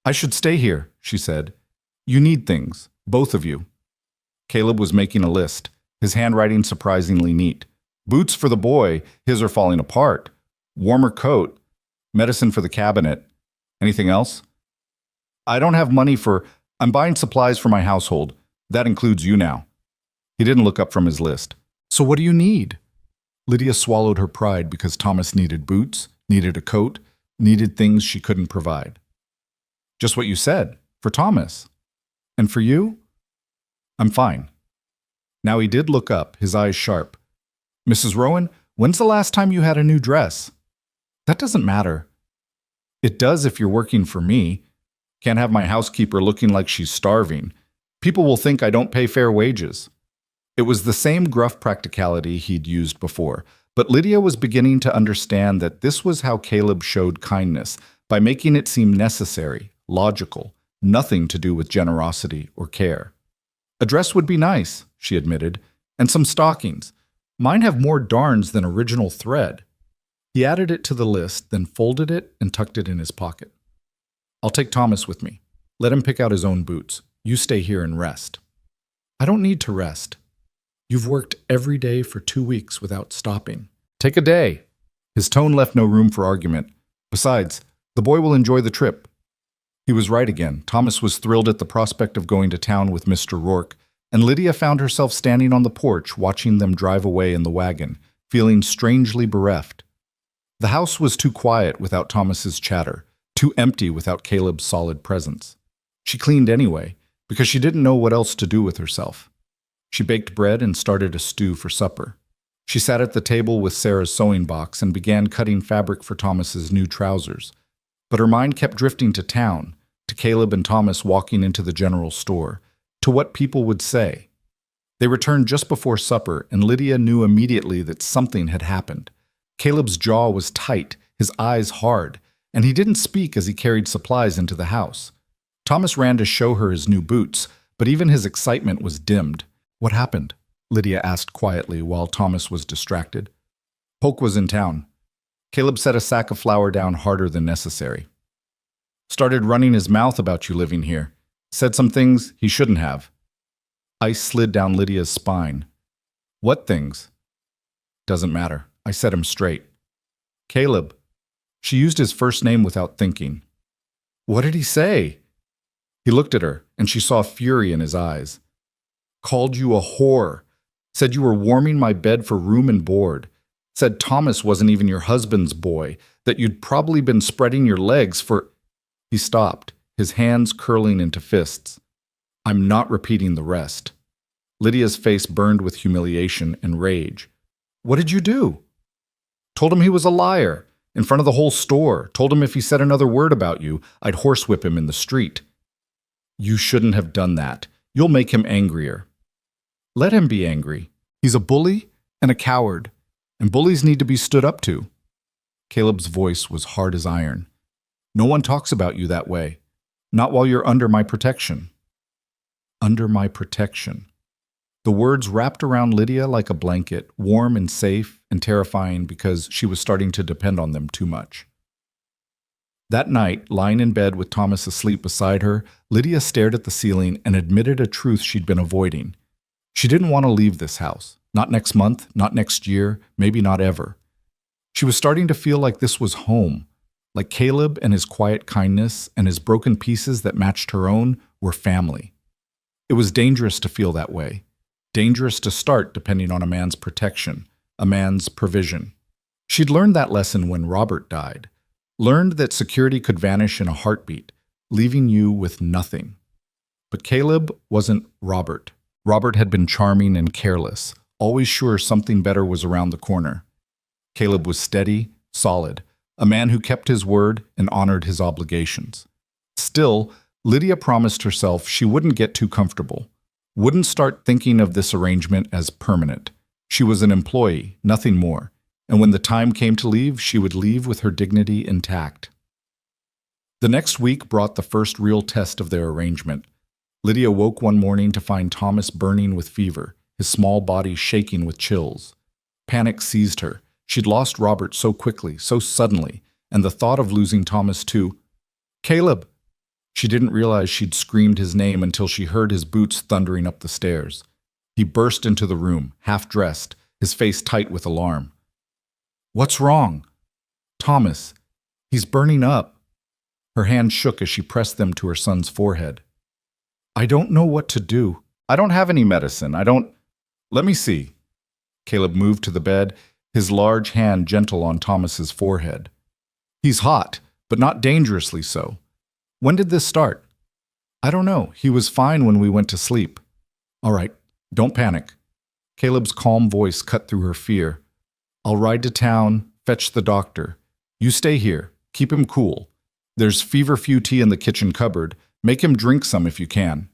[SPEAKER 1] I should stay here, she said. You need things, both of you. Caleb was making a list, his handwriting surprisingly neat. Boots for the boy, his are falling apart. Warmer coat, medicine for the cabinet. Anything else? I don't have money I'm buying supplies for my household. That includes you now. He didn't look up from his list. So what do you need? Lydia swallowed her pride because Thomas needed boots, needed a coat, needed things she couldn't provide. Just what you said, for Thomas. And for you? I'm fine. Now he did look up, his eyes sharp. Mrs. Rowan, when's the last time you had a new dress? That doesn't matter. It does if you're working for me. Can't have my housekeeper looking like she's starving. People will think I don't pay fair wages. It was the same gruff practicality he'd used before, but Lydia was beginning to understand that this was how Caleb showed kindness, by making it seem necessary, logical, nothing to do with generosity or care. A dress would be nice, she admitted, and some stockings. Mine have more darns than original thread. He added it to the list, then folded it and tucked it in his pocket. I'll take Thomas with me. Let him pick out his own boots. You stay here and rest. I don't need to rest. You've worked every day for 2 weeks without stopping. Take a day. His tone left no room for argument. Besides, the boy will enjoy the trip. He was right again. Thomas was thrilled at the prospect of going to town with Mr. Rourke, and Lydia found herself standing on the porch watching them drive away in the wagon, feeling strangely bereft. The house was too quiet without Thomas's chatter, too empty without Caleb's solid presence. She cleaned anyway, because she didn't know what else to do with herself. She baked bread and started a stew for supper. She sat at the table with Sarah's sewing box and began cutting fabric for Thomas's new trousers. But her mind kept drifting to town, to Caleb and Thomas walking into the general store, to what people would say. They returned just before supper, and Lydia knew immediately that something had happened. Caleb's jaw was tight, his eyes hard, and he didn't speak as he carried supplies into the house. Thomas ran to show her his new boots, but even his excitement was dimmed. "What happened?" Lydia asked quietly while Thomas was distracted. "Polk was in town. Caleb set a sack of flour down harder than necessary. Started running his mouth about you living here. Said some things he shouldn't have." Ice slid down Lydia's spine. "What things?" "Doesn't matter. I set him straight." "Caleb." She used his first name without thinking. "What did he say?" He looked at her, and she saw fury in his eyes. "Called you a whore. Said you were warming my bed for room and board. Said Thomas wasn't even your husband's boy, that you'd probably been spreading your legs for—" He stopped, his hands curling into fists. "I'm not repeating the rest." Lydia's face burned with humiliation and rage. "What did you do?" "Told him he was a liar, in front of the whole store. Told him if he said another word about you, I'd horsewhip him in the street." "You shouldn't have done that. You'll make him angrier." "Let him be angry. He's a bully and a coward, and bullies need to be stood up to." Caleb's voice was hard as iron. "No one talks about you that way. Not while you're under my protection." Under my protection. The words wrapped around Lydia like a blanket, warm and safe and terrifying because she was starting to depend on them too much. That night, lying in bed with Thomas asleep beside her, Lydia stared at the ceiling and admitted a truth she'd been avoiding. She didn't want to leave this house. Not next month, not next year, maybe not ever. She was starting to feel like this was home, like Caleb and his quiet kindness and his broken pieces that matched her own were family. It was dangerous to feel that way. Dangerous to start depending on a man's protection, a man's provision. She'd learned that lesson when Robert died. Learned that security could vanish in a heartbeat, leaving you with nothing. But Caleb wasn't Robert. Robert had been charming and careless, always sure something better was around the corner. Caleb was steady, solid, a man who kept his word and honored his obligations. Still, Lydia promised herself she wouldn't get too comfortable, wouldn't start thinking of this arrangement as permanent. She was an employee, nothing more, and when the time came to leave, she would leave with her dignity intact. The next week brought the first real test of their arrangement. Lydia woke one morning to find Thomas burning with fever, his small body shaking with chills. Panic seized her. She'd lost Robert so quickly, so suddenly, and the thought of losing Thomas too. "Caleb!" She didn't realize she'd screamed his name until she heard his boots thundering up the stairs. He burst into the room, half-dressed, his face tight with alarm. "What's wrong?" "Thomas. He's burning up." Her hands shook as she pressed them to her son's forehead. "I don't know what to do. I don't have any medicine. Let me see." Caleb moved to the bed, his large hand gentle on Thomas's forehead. "He's hot, but not dangerously so. When did this start?" "I don't know. He was fine when we went to sleep." "All right, don't panic." Caleb's calm voice cut through her fear. "I'll ride to town, fetch the doctor. You stay here. Keep him cool. There's feverfew tea in the kitchen cupboard. Make him drink some if you can."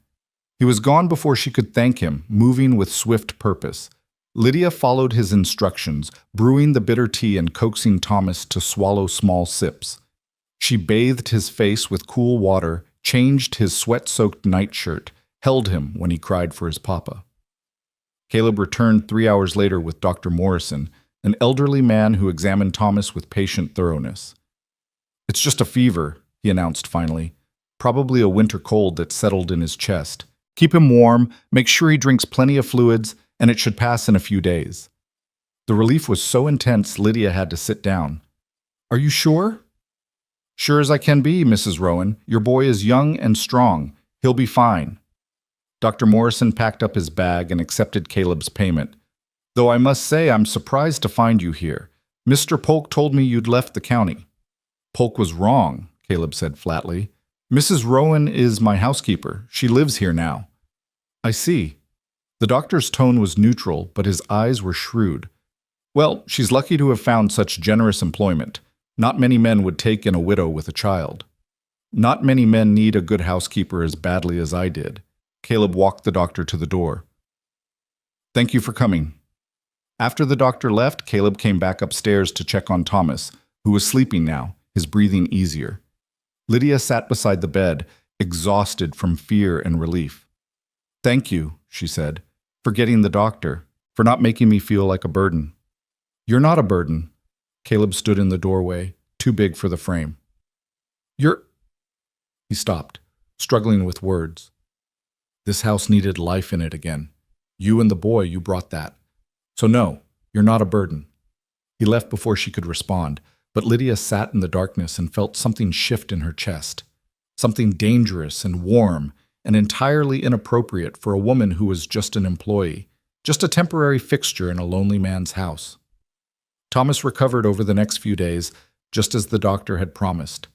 [SPEAKER 1] He was gone before she could thank him, moving with swift purpose. Lydia followed his instructions, brewing the bitter tea and coaxing Thomas to swallow small sips. She bathed his face with cool water, changed his sweat-soaked nightshirt, held him when he cried for his papa. Caleb returned 3 hours later with Dr. Morrison, an elderly man who examined Thomas with patient thoroughness. "It's just a fever," he announced finally. "Probably a winter cold that settled in his chest. Keep him warm, make sure he drinks plenty of fluids, and it should pass in a few days." The relief was so intense Lydia had to sit down. "Are you sure?" "Sure as I can be, Mrs. Rowan. Your boy is young and strong. He'll be fine." Dr. Morrison packed up his bag and accepted Caleb's payment. "Though I must say I'm surprised to find you here. Mr. Polk told me you'd left the county." "Polk was wrong," Caleb said flatly. "Mrs. Rowan is my housekeeper. She lives here now." "I see." The doctor's tone was neutral, but his eyes were shrewd. "Well, she's lucky to have found such generous employment. Not many men would take in a widow with a child. Not many men need a good housekeeper as badly as I did." Caleb walked the doctor to the door. "Thank you for coming." After the doctor left, Caleb came back upstairs to check on Thomas, who was sleeping now, his breathing easier. Lydia sat beside the bed, exhausted from fear and relief. "Thank you," she said, "for getting the doctor, for not making me feel like a burden." "You're not a burden." Caleb stood in the doorway, too big for the frame. "You're—" He stopped, struggling with words. This house needed life in it again. You and the boy, you brought that. So no, you're not a burden. He left before she could respond, but Lydia sat in the darkness and felt something shift in her chest. Something dangerous and warm and entirely inappropriate for a woman who was just an employee, just a temporary fixture in a lonely man's house. Thomas recovered over the next few days, just as the doctor had promised.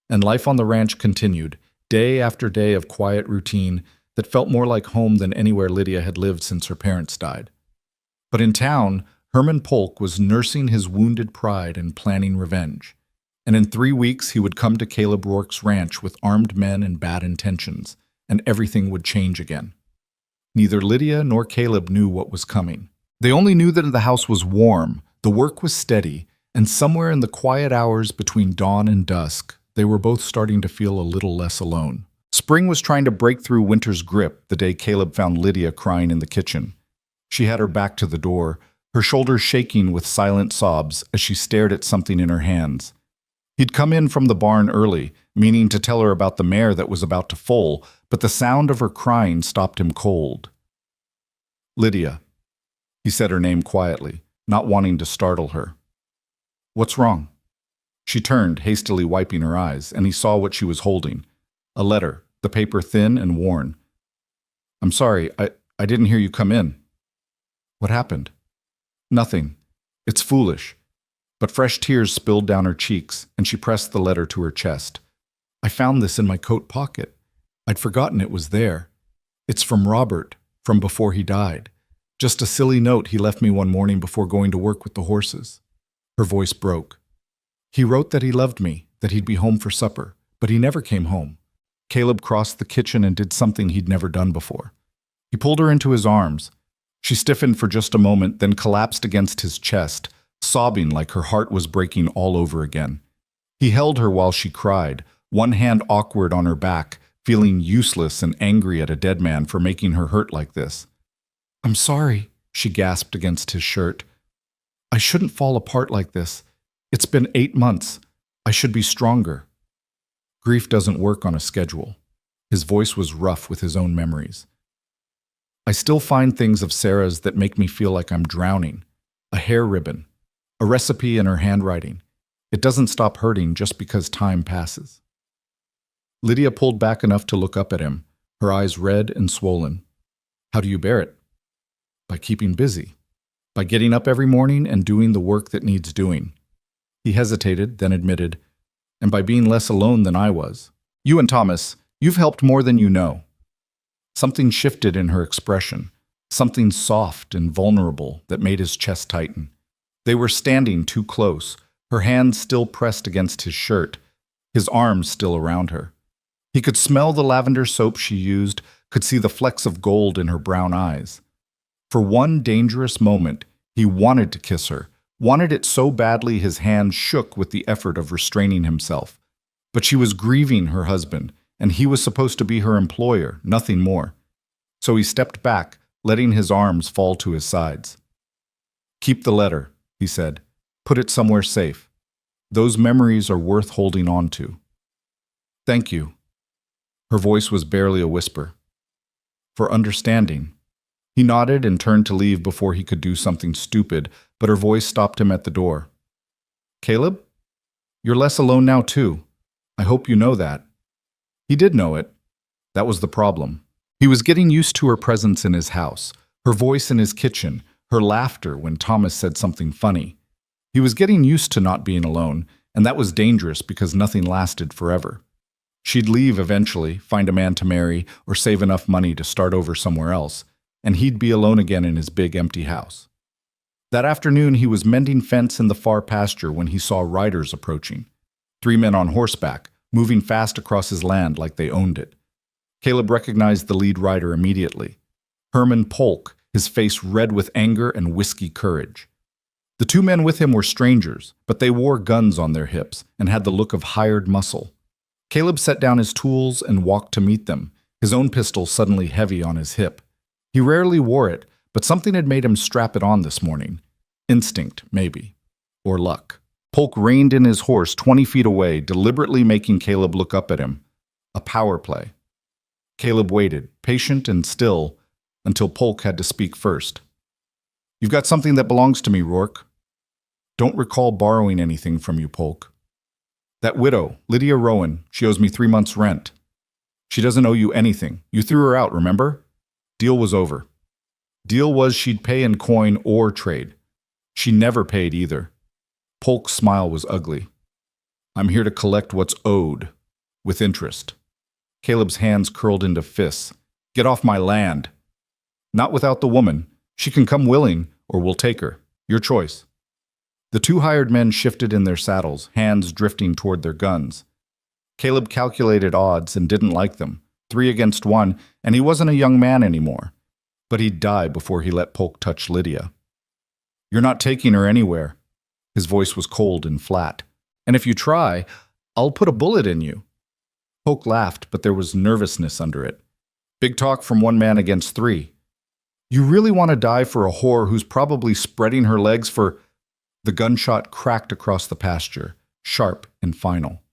[SPEAKER 1] And life on the ranch continued, day after day of quiet routine that felt more like home than anywhere Lydia had lived since her parents died. But in town, Herman Polk was nursing his wounded pride and planning revenge. And in 3 weeks, he would come to Caleb Rourke's ranch with armed men and bad intentions, and everything would change again. Neither Lydia nor Caleb knew what was coming. They only knew that the house was warm, the work was steady, and somewhere in the quiet hours between dawn and dusk, they were both starting to feel a little less alone. Spring was trying to break through winter's grip the day Caleb found Lydia crying in the kitchen. She had her back to the door, her shoulders shaking with silent sobs as she stared at something in her hands. He'd come in from the barn early, meaning to tell her about the mare that was about to foal, but the sound of her crying stopped him cold. "Lydia." He said her name quietly, not wanting to startle her. "What's wrong?" She turned, hastily wiping her eyes, and he saw what she was holding. A letter, the paper thin and worn. "I'm sorry, I didn't hear you come in." "What happened?" "Nothing. It's foolish." But fresh tears spilled down her cheeks, and she pressed the letter to her chest. "I found this in my coat pocket. I'd forgotten it was there. It's from Robert, from before he died. Just a silly note he left me one morning before going to work with the horses." Her voice broke. "He wrote that he loved me, that he'd be home for supper, but he never came home." Caleb crossed the kitchen and did something he'd never done before. He pulled her into his arms. She stiffened for just a moment, then collapsed against his chest, sobbing like her heart was breaking all over again. He held her while she cried, one hand awkward on her back, feeling useless and angry at a dead man for making her hurt like this. "I'm sorry," she gasped against his shirt. "I shouldn't fall apart like this. It's been 8 months. I should be stronger." Grief doesn't work on a schedule. His voice was rough with his own memories. "I still find things of Sarah's that make me feel like I'm drowning. A hair ribbon, a recipe in her handwriting. It doesn't stop hurting just because time passes." Lydia pulled back enough to look up at him, her eyes red and swollen. "How do you bear it?" "By keeping busy. By getting up every morning and doing the work that needs doing." He hesitated, then admitted, "And by being less alone than I was. You and Thomas, you've helped more than you know." Something shifted in her expression, something soft and vulnerable that made his chest tighten. They were standing too close, her hands still pressed against his shirt, his arms still around her. He could smell the lavender soap she used, could see the flecks of gold in her brown eyes. For one dangerous moment, he wanted to kiss her, wanted it so badly his hand shook with the effort of restraining himself. But she was grieving her husband, and he was supposed to be her employer, nothing more. So he stepped back, letting his arms fall to his sides. "Keep the letter," he said. "Put it somewhere safe. Those memories are worth holding on to." "Thank you." Her voice was barely a whisper. "For understanding." He nodded and turned to leave before he could do something stupid, but her voice stopped him at the door. "Caleb? You're less alone now, too. I hope you know that." He did know it. That was the problem. He was getting used to her presence in his house, her voice in his kitchen, her laughter when Thomas said something funny. He was getting used to not being alone, and that was dangerous because nothing lasted forever. She'd leave eventually, find a man to marry, or save enough money to start over somewhere else, and he'd be alone again in his big empty house. That afternoon he was mending fence in the far pasture when he saw riders approaching. 3 men on horseback, moving fast across his land like they owned it. Caleb recognized the lead rider immediately. Herman Polk, his face red with anger and whiskey courage. The two men with him were strangers, but they wore guns on their hips and had the look of hired muscle. Caleb set down his tools and walked to meet them, his own pistol suddenly heavy on his hip. He rarely wore it, but something had made him strap it on this morning. Instinct, maybe. Or luck. Polk reined in his horse 20 feet away, deliberately making Caleb look up at him. A power play. Caleb waited, patient and still, until Polk had to speak first. "You've got something that belongs to me, Rourke." "Don't recall borrowing anything from you, Polk." "That widow, Lydia Rowan, she owes me 3 months' rent." "She doesn't owe you anything. You threw her out, remember?" "Deal was over." "Deal was she'd pay in coin or trade." "She never paid either." Polk's smile was ugly. "I'm here to collect what's owed, with interest." Caleb's hands curled into fists. "Get off my land." "Not without the woman. She can come willing, or we'll take her. Your choice." The two hired men shifted in their saddles, hands drifting toward their guns. Caleb calculated odds and didn't like them. 3 against 1, and he wasn't a young man anymore. But he'd die before he let Polk touch Lydia. "You're not taking her anywhere." His voice was cold and flat. "And if you try, I'll put a bullet in you." Polk laughed, but there was nervousness under it. "Big talk from one man against 3. You really want to die for a whore who's probably spreading her legs for—" The gunshot cracked across the pasture, sharp and final.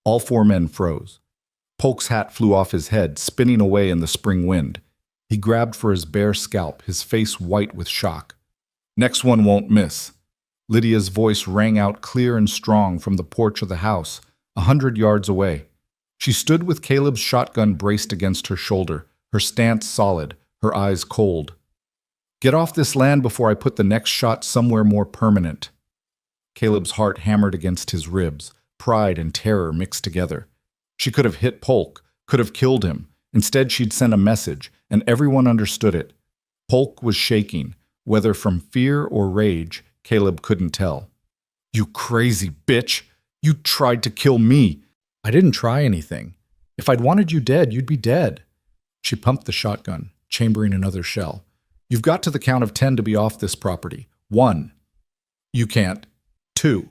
[SPEAKER 1] All 4 men froze. Polk's hat flew off his head, spinning away in the spring wind. He grabbed for his bare scalp, his face white with shock. "Next one won't miss." Lydia's voice rang out clear and strong from the porch of the house, 100 yards away. She stood with Caleb's shotgun braced against her shoulder, her stance solid, her eyes cold. "Get off this land before I put the next shot somewhere more permanent." Caleb's heart hammered against his ribs, pride and terror mixed together. She could have hit Polk, could have killed him. Instead, she'd sent a message, and everyone understood it. Polk was shaking, whether from fear or rage, Caleb couldn't tell. "You crazy bitch! You tried to kill me!" "I didn't try anything. If I'd wanted you dead, you'd be dead." She pumped the shotgun, chambering another shell. "You've got to the count of 10 to be off this property. 1. You can't. 2.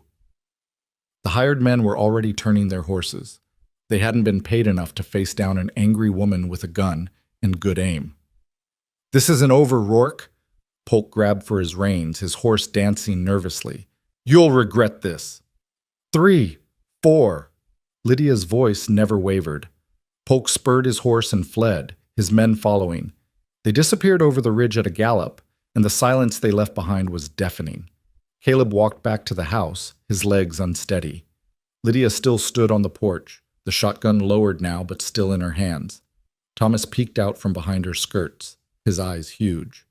[SPEAKER 1] The hired men were already turning their horses. They hadn't been paid enough to face down an angry woman with a gun and good aim. "This isn't over, Rourke." Polk grabbed for his reins, his horse dancing nervously. "You'll regret this." 3, 4. Lydia's voice never wavered. Polk spurred his horse and fled, his men following. They disappeared over the ridge at a gallop, and the silence they left behind was deafening. Caleb walked back to the house, his legs unsteady. Lydia still stood on the porch, the shotgun lowered now but still in her hands. Thomas peeked out from behind her skirts, his eyes huge.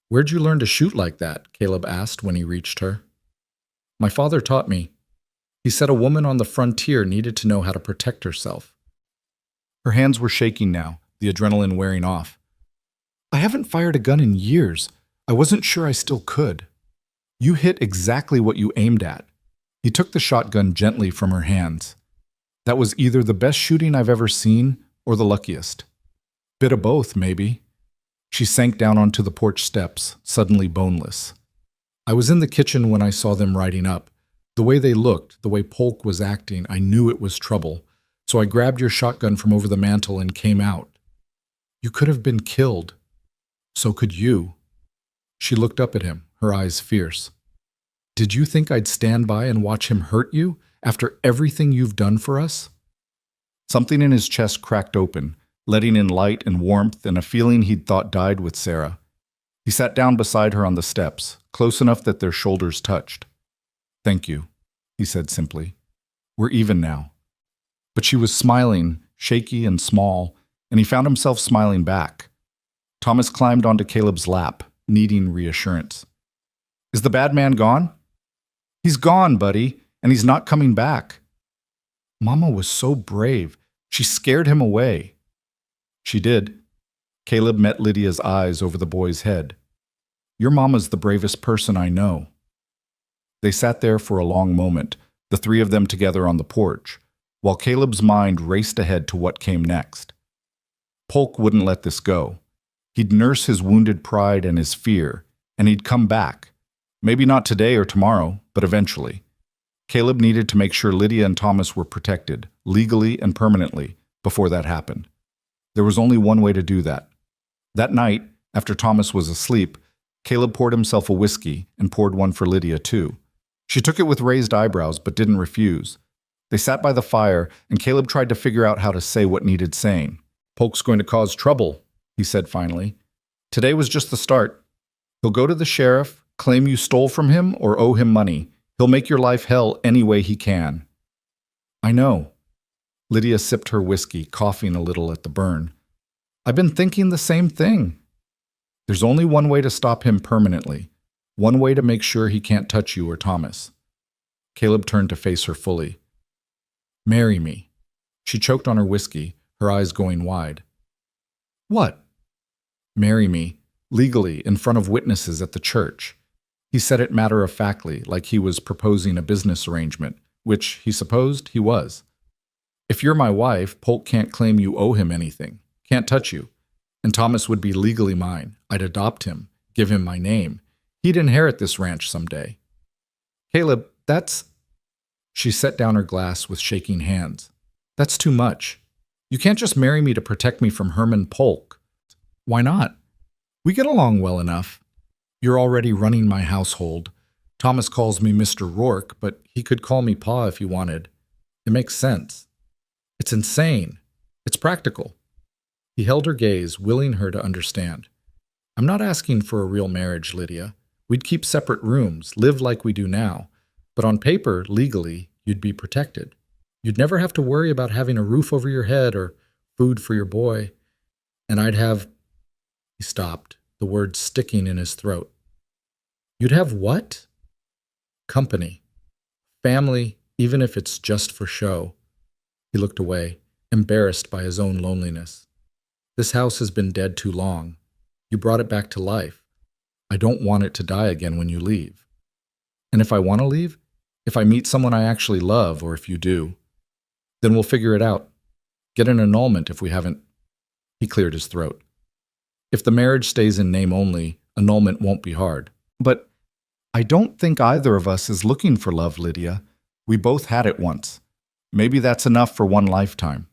[SPEAKER 1] "Where'd you learn to shoot like that?" Caleb asked when he reached her. "My father taught me. He said a woman on the frontier needed to know how to protect herself." Her hands were shaking now, the adrenaline wearing off. "I haven't fired a gun in years. I wasn't sure I still could." "You hit exactly what you aimed at." He took the shotgun gently from her hands. "That was either the best shooting I've ever seen or the luckiest. Bit of both, maybe." She sank down onto the porch steps, suddenly boneless. "I was in the kitchen when I saw them riding up. The way they looked, the way Polk was acting, I knew it was trouble. So I grabbed your shotgun from over the mantel and came out. You could have been killed. So could you." She looked up at him, her eyes fierce. "Did you think I'd stand by and watch him hurt you after everything you've done for us?" Something in his chest cracked open, letting in light and warmth and a feeling he'd thought died with Sarah. He sat down beside her on the steps, close enough that their shoulders touched. "Thank you," he said simply. "We're even now." But she was smiling, shaky and small, and he found himself smiling back. Thomas climbed onto Caleb's lap, needing reassurance. "Is the bad man gone?" "He's gone, buddy, and he's not coming back." Mama was so brave. She scared him away. She did. Caleb met Lydia's eyes over the boy's head. "Your mama's the bravest person I know." They sat there for a long moment, the 3 of them together on the porch, while Caleb's mind raced ahead to what came next. Polk wouldn't let this go. He'd nurse his wounded pride and his fear, and he'd come back. Maybe not today or tomorrow, but eventually. Caleb needed to make sure Lydia and Thomas were protected, legally and permanently, before that happened. There was only one way to do that. That night, after Thomas was asleep, Caleb poured himself a whiskey and poured one for Lydia, too. She took it with raised eyebrows, but didn't refuse. They sat by the fire, and Caleb tried to figure out how to say what needed saying. "Polk's going to cause trouble," he said finally. "Today was just the start. He'll go to the sheriff, claim you stole from him or owe him money. He'll make your life hell any way he can." "I know." Lydia sipped her whiskey, coughing a little at the burn. "I've been thinking the same thing. There's only one way to stop him permanently. One way to make sure he can't touch you or Thomas." Caleb turned to face her fully. "Marry me." She choked on her whiskey, her eyes going wide. "What?" "Marry me, legally, in front of witnesses at the church." He said it matter-of-factly, like he was proposing a business arrangement, which, he supposed, he was. "If you're my wife, Polk can't claim you owe him anything, can't touch you. And Thomas would be legally mine. I'd adopt him, give him my name. He'd inherit this ranch someday." "Caleb, that's—" She set down her glass with shaking hands. "That's too much. You can't just marry me to protect me from Herman Polk." "Why not? We get along well enough. You're already running my household. Thomas calls me Mr. Rourke, but he could call me Pa if he wanted. It makes sense. It's insane. It's practical." He held her gaze, willing her to understand. "I'm not asking for a real marriage, Lydia. We'd keep separate rooms, live like we do now. But on paper, legally, you'd be protected. You'd never have to worry about having a roof over your head or food for your boy. And I'd have—" He stopped, the words sticking in his throat. "You'd have what?" "Company. Family, even if it's just for show." He looked away, embarrassed by his own loneliness. "This house has been dead too long. You brought it back to life. I don't want it to die again when you leave. And if I want to leave, if I meet someone I actually love, or if you do, then we'll figure it out. Get an annulment if we haven't—" He cleared his throat. "If the marriage stays in name only, annulment won't be hard. But I don't think either of us is looking for love, Lydia. We both had it once. Maybe that's enough for one lifetime."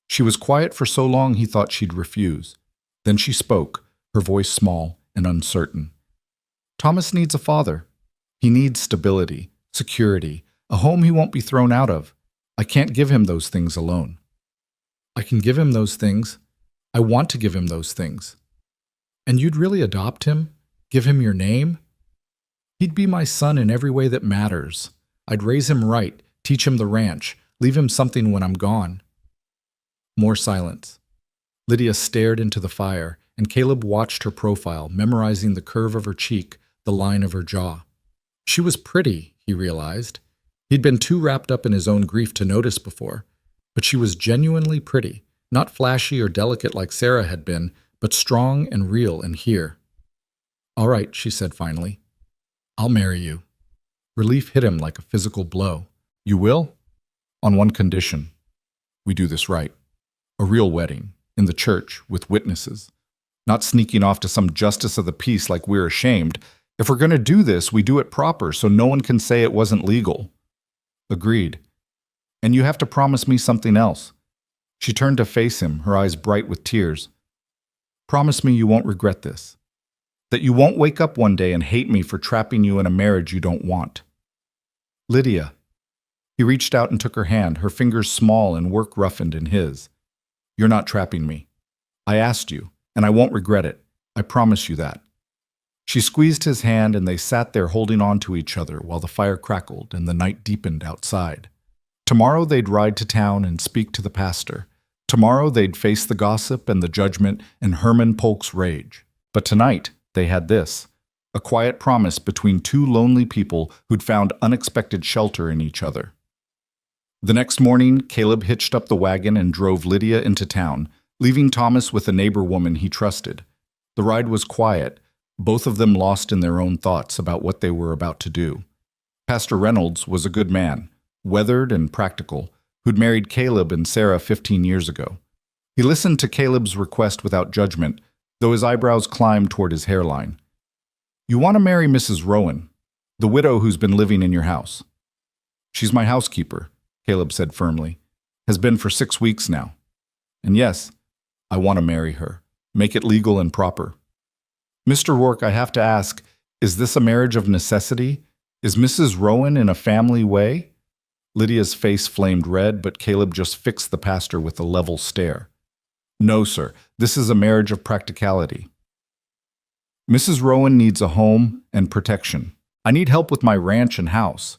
[SPEAKER 1] She was quiet for so long he thought she'd refuse. Then she spoke, her voice small and uncertain. "Thomas needs a father. He needs stability, security, a home he won't be thrown out of. I can't give him those things alone." "I can give him those things. I want to give him those things." "And you'd really adopt him? Give him your name?" "He'd be my son in every way that matters. I'd raise him right, teach him the ranch, leave him something when I'm gone." More silence. Lydia stared into the fire, and Caleb watched her profile, memorizing the curve of her cheek, the line of her jaw. She was pretty, he realized. He'd been too wrapped up in his own grief to notice before, but she was genuinely pretty, not flashy or delicate like Sarah had been, but strong and real and here. "All right," she said finally. "I'll marry you." Relief hit him like a physical blow. "You will?" "On one condition. We do this right. A real wedding, in the church, with witnesses. Not sneaking off to some justice of the peace like we're ashamed. If we're going to do this, we do it proper so no one can say it wasn't legal." "Agreed. And you have to promise me something else." She turned to face him, her eyes bright with tears. "Promise me you won't regret this. That you won't wake up one day and hate me for trapping you in a marriage you don't want." "Lydia." He reached out and took her hand, her fingers small and work-roughened in his. "You're not trapping me. I asked you, and I won't regret it. I promise you that." She squeezed his hand, and they sat there holding on to each other while the fire crackled and the night deepened outside. Tomorrow they'd ride to town and speak to the pastor. Tomorrow they'd face the gossip and the judgment and Herman Polk's rage. But tonight they had this, a quiet promise between two lonely people who'd found unexpected shelter in each other. The next morning, Caleb hitched up the wagon and drove Lydia into town, leaving Thomas with a neighbor woman he trusted. The ride was quiet, both of them lost in their own thoughts about what they were about to do. Pastor Reynolds was a good man, weathered and practical, who'd married Caleb and Sarah 15 years ago. He listened to Caleb's request without judgment, though his eyebrows climbed toward his hairline. You want to marry Mrs. Rowan, the widow who's been living in your house. She's my housekeeper, Caleb said firmly. Has been for 6 weeks now. And yes, I want to marry her. Make it legal and proper. Mr. Rourke, I have to ask, is this a marriage of necessity? Is Mrs. Rowan in a family way? Lydia's face flamed red, but Caleb just fixed the pastor with a level stare. No, sir. This is a marriage of practicality. Mrs. Rowan needs a home and protection. I need help with my ranch and house.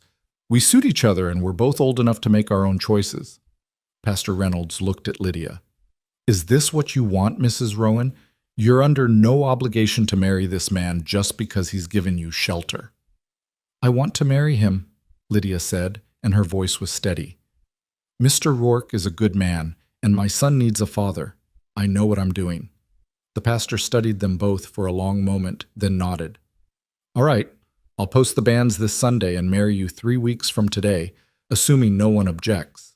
[SPEAKER 1] We suit each other and we're both old enough to make our own choices. Pastor Reynolds looked at Lydia. Is this what you want, Mrs. Rowan? You're under no obligation to marry this man just because he's given you shelter. I want to marry him, Lydia said, and her voice was steady. Mr. Rourke is a good man, and my son needs a father. I know what I'm doing. The pastor studied them both for a long moment, then nodded. All right, I'll post the banns this Sunday and marry you 3 weeks from today, assuming no one objects.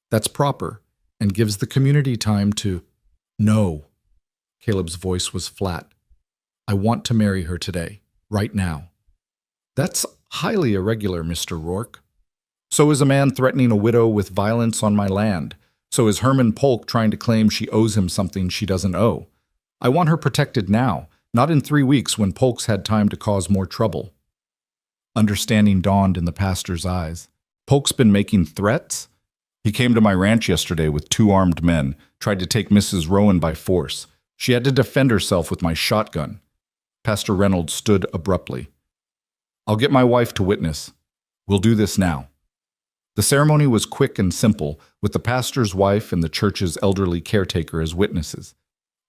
[SPEAKER 1] That's proper, and gives the community time to— No. Caleb's voice was flat. I want to marry her today, right now. That's highly irregular, Mr. Rourke. So is a man threatening a widow with violence on my land. So is Herman Polk trying to claim she owes him something she doesn't owe. I want her protected now, not in 3 weeks when Polk's had time to cause more trouble. Understanding dawned in the pastor's eyes. Polk's been making threats? He came to my ranch yesterday with 2 armed men, tried to take Mrs. Rowan by force. She had to defend herself with my shotgun. Pastor Reynolds stood abruptly. I'll get my wife to witness. We'll do this now. The ceremony was quick and simple, with the pastor's wife and the church's elderly caretaker as witnesses.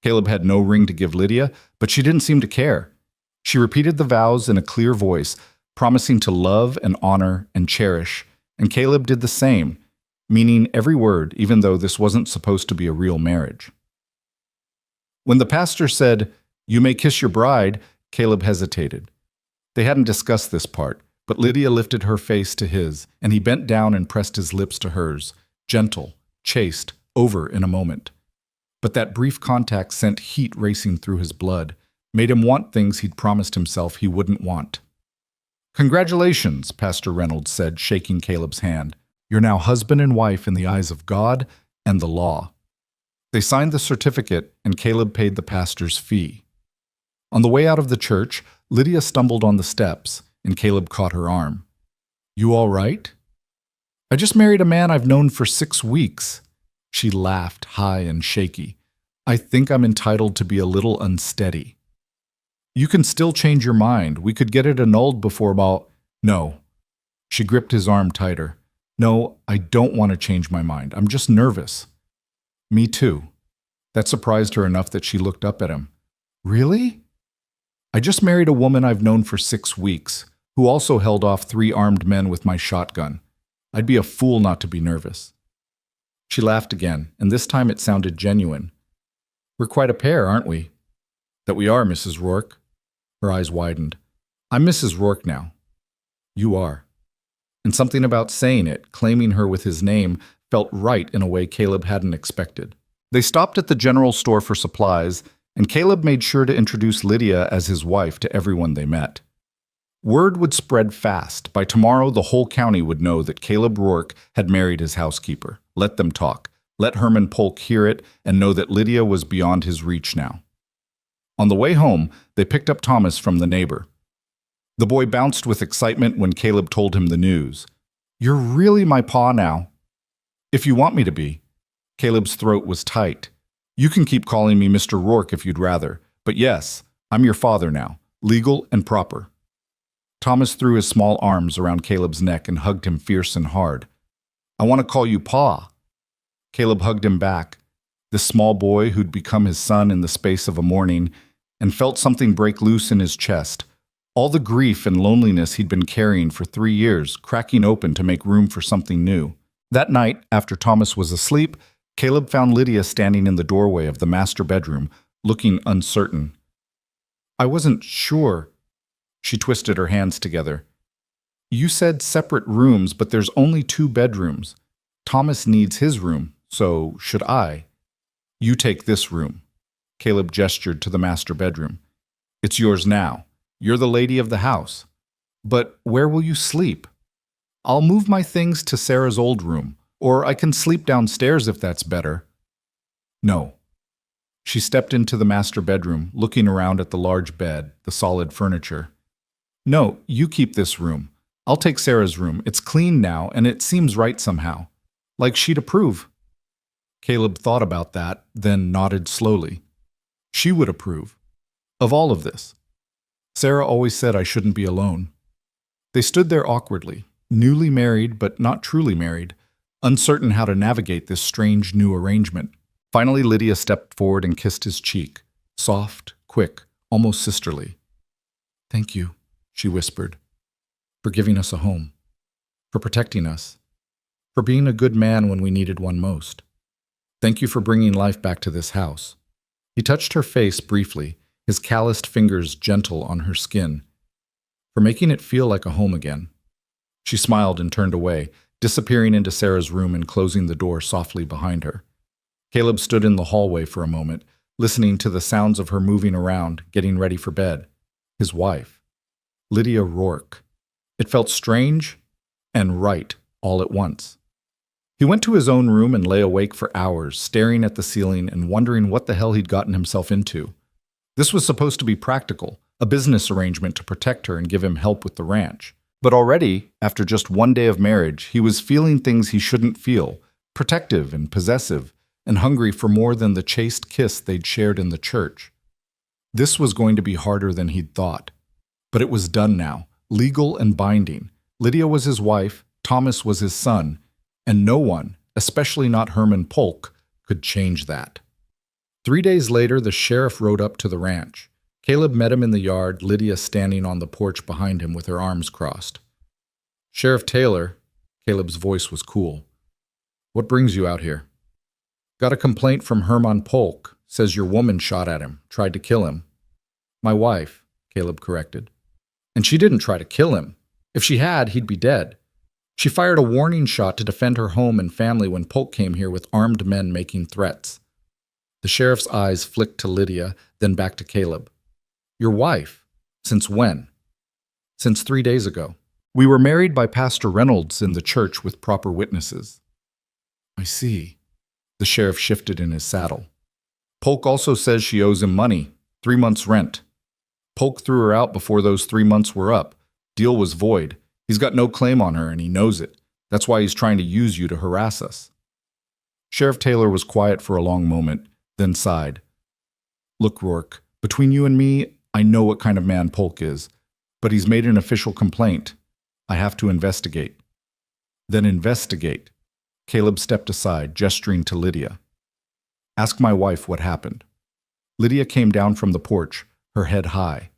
[SPEAKER 1] Caleb had no ring to give Lydia, but she didn't seem to care. She repeated the vows in a clear voice, promising to love and honor and cherish, and Caleb did the same, meaning every word, even though this wasn't supposed to be a real marriage. When the pastor said, "You may kiss your bride," Caleb hesitated. They hadn't discussed this part, but Lydia lifted her face to his, and he bent down and pressed his lips to hers, gentle, chaste, over in a moment. But that brief contact sent heat racing through his blood, made him want things he'd promised himself he wouldn't want. Congratulations, Pastor Reynolds said, shaking Caleb's hand. You're now husband and wife in the eyes of God and the law. They signed the certificate, and Caleb paid the pastor's fee. On the way out of the church, Lydia stumbled on the steps, and Caleb caught her arm. You all right? I just married a man I've known for 6 weeks. She laughed, high and shaky. I think I'm entitled to be a little unsteady. You can still change your mind. We could get it annulled before about— No. She gripped his arm tighter. No, I don't want to change my mind. I'm just nervous. Me too. That surprised her enough that she looked up at him. Really? I just married a woman I've known for 6 weeks, who also held off 3 armed men with my shotgun. I'd be a fool not to be nervous. She laughed again, and this time it sounded genuine. We're quite a pair, aren't we? That we are, Mrs. Rourke. Her eyes widened. I'm Mrs. Rourke now. You are. And something about saying it, claiming her with his name, felt right in a way Caleb hadn't expected. They stopped at the general store for supplies, and Caleb made sure to introduce Lydia as his wife to everyone they met. Word would spread fast. By tomorrow, the whole county would know that Caleb Rourke had married his housekeeper. Let them talk. Let Herman Polk hear it and know that Lydia was beyond his reach now. On the way home, they picked up Thomas from the neighbor. The boy bounced with excitement when Caleb told him the news. You're really my pa now. If you want me to be. Caleb's throat was tight. You can keep calling me Mr. Rourke if you'd rather, but yes, I'm your father now, legal and proper. Thomas threw his small arms around Caleb's neck and hugged him fierce and hard. I want to call you Pa. Caleb hugged him back, this small boy who'd become his son in the space of a morning, and felt something break loose in his chest. All the grief and loneliness he'd been carrying for 3 years, cracking open to make room for something new. That night, after Thomas was asleep, Caleb found Lydia standing in the doorway of the master bedroom, looking uncertain. I wasn't sure. She twisted her hands together. You said separate rooms, but there's only 2 bedrooms. Thomas needs his room, so should I? You take this room. Caleb gestured to the master bedroom. It's yours now. You're the lady of the house. But where will you sleep? I'll move my things to Sarah's old room, or I can sleep downstairs if that's better. No. She stepped into the master bedroom, looking around at the large bed, the solid furniture. No, you keep this room. I'll take Sarah's room. It's clean now, and it seems right somehow. Like she'd approve. Caleb thought about that, then nodded slowly. She would approve. Of all of this. Sarah always said I shouldn't be alone. They stood there awkwardly, newly married but not truly married, uncertain how to navigate this strange new arrangement. Finally, Lydia stepped forward and kissed his cheek, soft, quick, almost sisterly. Thank you, she whispered, for giving us a home, for protecting us, for being a good man when we needed one most. Thank you for bringing life back to this house. He touched her face briefly, his calloused fingers gentle on her skin, for making it feel like a home again. She smiled and turned away, disappearing into Sarah's room and closing the door softly behind her. Caleb stood in the hallway for a moment, listening to the sounds of her moving around, getting ready for bed. His wife, Lydia Rourke. It felt strange and right all at once. He went to his own room and lay awake for hours, staring at the ceiling and wondering what the hell he'd gotten himself into. This was supposed to be practical, a business arrangement to protect her and give him help with the ranch. But already, after just one day of marriage, he was feeling things he shouldn't feel, protective and possessive, and hungry for more than the chaste kiss they'd shared in the church. This was going to be harder than he'd thought. But it was done now, legal and binding. Lydia was his wife, Thomas was his son, and no one, especially not Herman Polk, could change that. 3 days later, the sheriff rode up to the ranch. Caleb met him in the yard, Lydia standing on the porch behind him with her arms crossed. Sheriff Taylor, Caleb's voice was cool. What brings you out here? Got a complaint from Herman Polk. Says your woman shot at him, tried to kill him. My wife, Caleb corrected. And she didn't try to kill him. If she had, he'd be dead. She fired a warning shot to defend her home and family when Polk came here with armed men making threats. The sheriff's eyes flicked to Lydia, then back to Caleb. Your wife? Since when? Since 3 days ago. We were married by Pastor Reynolds in the church with proper witnesses. I see. The sheriff shifted in his saddle. Polk also says she owes him money, 3 months' rent. Polk threw her out before those 3 months were up. Deal was void. He's got no claim on her, and he knows it. That's why he's trying to use you to harass us. Sheriff Taylor was quiet for a long moment, then sighed. Look, Rourke, between you and me, I know what kind of man Polk is, but he's made an official complaint. I have to investigate. Then investigate. Caleb stepped aside, gesturing to Lydia. Ask my wife what happened. Lydia came down from the porch, her head high.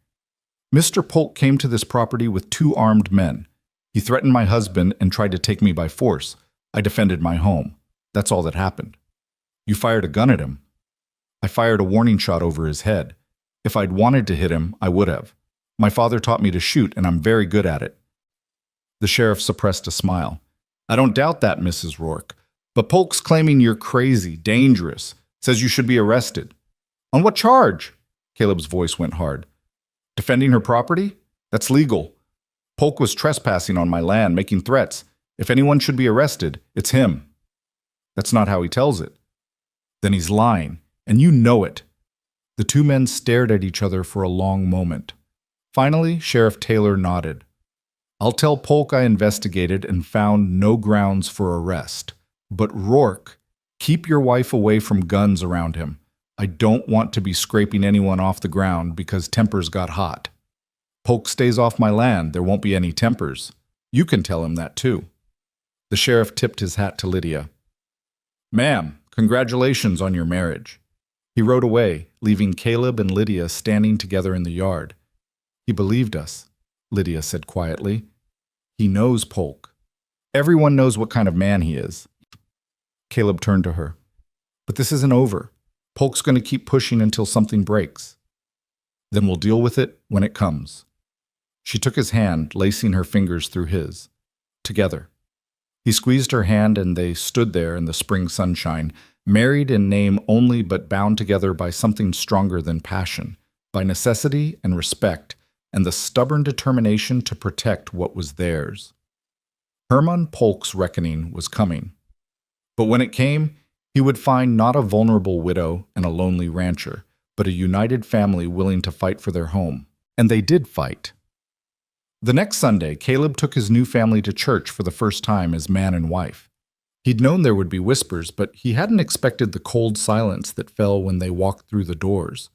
[SPEAKER 1] Mr. Polk came to this property with 2 armed men. He threatened my husband and tried to take me by force. I defended my home. That's all that happened. You fired a gun at him. I fired a warning shot over his head. If I'd wanted to hit him, I would have. My father taught me to shoot, and I'm very good at it. The sheriff suppressed a smile. I don't doubt that, Mrs. Rourke. But Polk's claiming you're crazy, dangerous, says you should be arrested. On what charge? Caleb's voice went hard. Defending her property? That's legal. Polk was trespassing on my land, making threats. If anyone should be arrested, it's him. That's not how he tells it. Then he's lying, and you know it. The 2 men stared at each other for a long moment. Finally, Sheriff Taylor nodded. I'll tell Polk I investigated and found no grounds for arrest. But Rourke, keep your wife away from guns around him. I don't want to be scraping anyone off the ground because tempers got hot. Polk stays off my land, there won't be any tempers. You can tell him that too. The sheriff tipped his hat to Lydia. Ma'am, congratulations on your marriage. He rode away, leaving Caleb and Lydia standing together in the yard. He believed us, Lydia said quietly. He knows Polk. Everyone knows what kind of man he is. Caleb turned to her. But this isn't over. Polk's going to keep pushing until something breaks. Then we'll deal with it when it comes. She took his hand, lacing her fingers through his. Together. He squeezed her hand and they stood there in the spring sunshine, married in name only but bound together by something stronger than passion, by necessity and respect, and the stubborn determination to protect what was theirs. Herman Polk's reckoning was coming. But when it came, he would find not a vulnerable widow and a lonely rancher, but a united family willing to fight for their home. And they did fight. The next Sunday, Caleb took his new family to church for the first time as man and wife. He'd known there would be whispers, but he hadn't expected the cold silence that fell when they walked through the doors.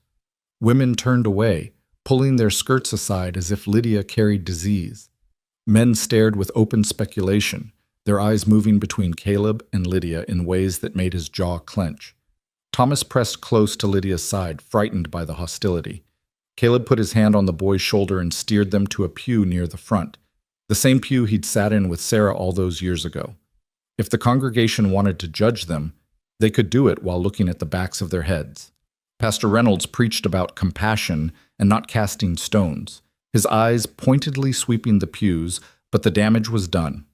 [SPEAKER 1] Women turned away, pulling their skirts aside as if Lydia carried disease. Men stared with open speculation, their eyes moving between Caleb and Lydia in ways that made his jaw clench. Thomas pressed close to Lydia's side, frightened by the hostility. Caleb put his hand on the boy's shoulder and steered them to a pew near the front, the same pew he'd sat in with Sarah all those years ago. If the congregation wanted to judge them, they could do it while looking at the backs of their heads. Pastor Reynolds preached about compassion and not casting stones, his eyes pointedly sweeping the pews, but the damage was done.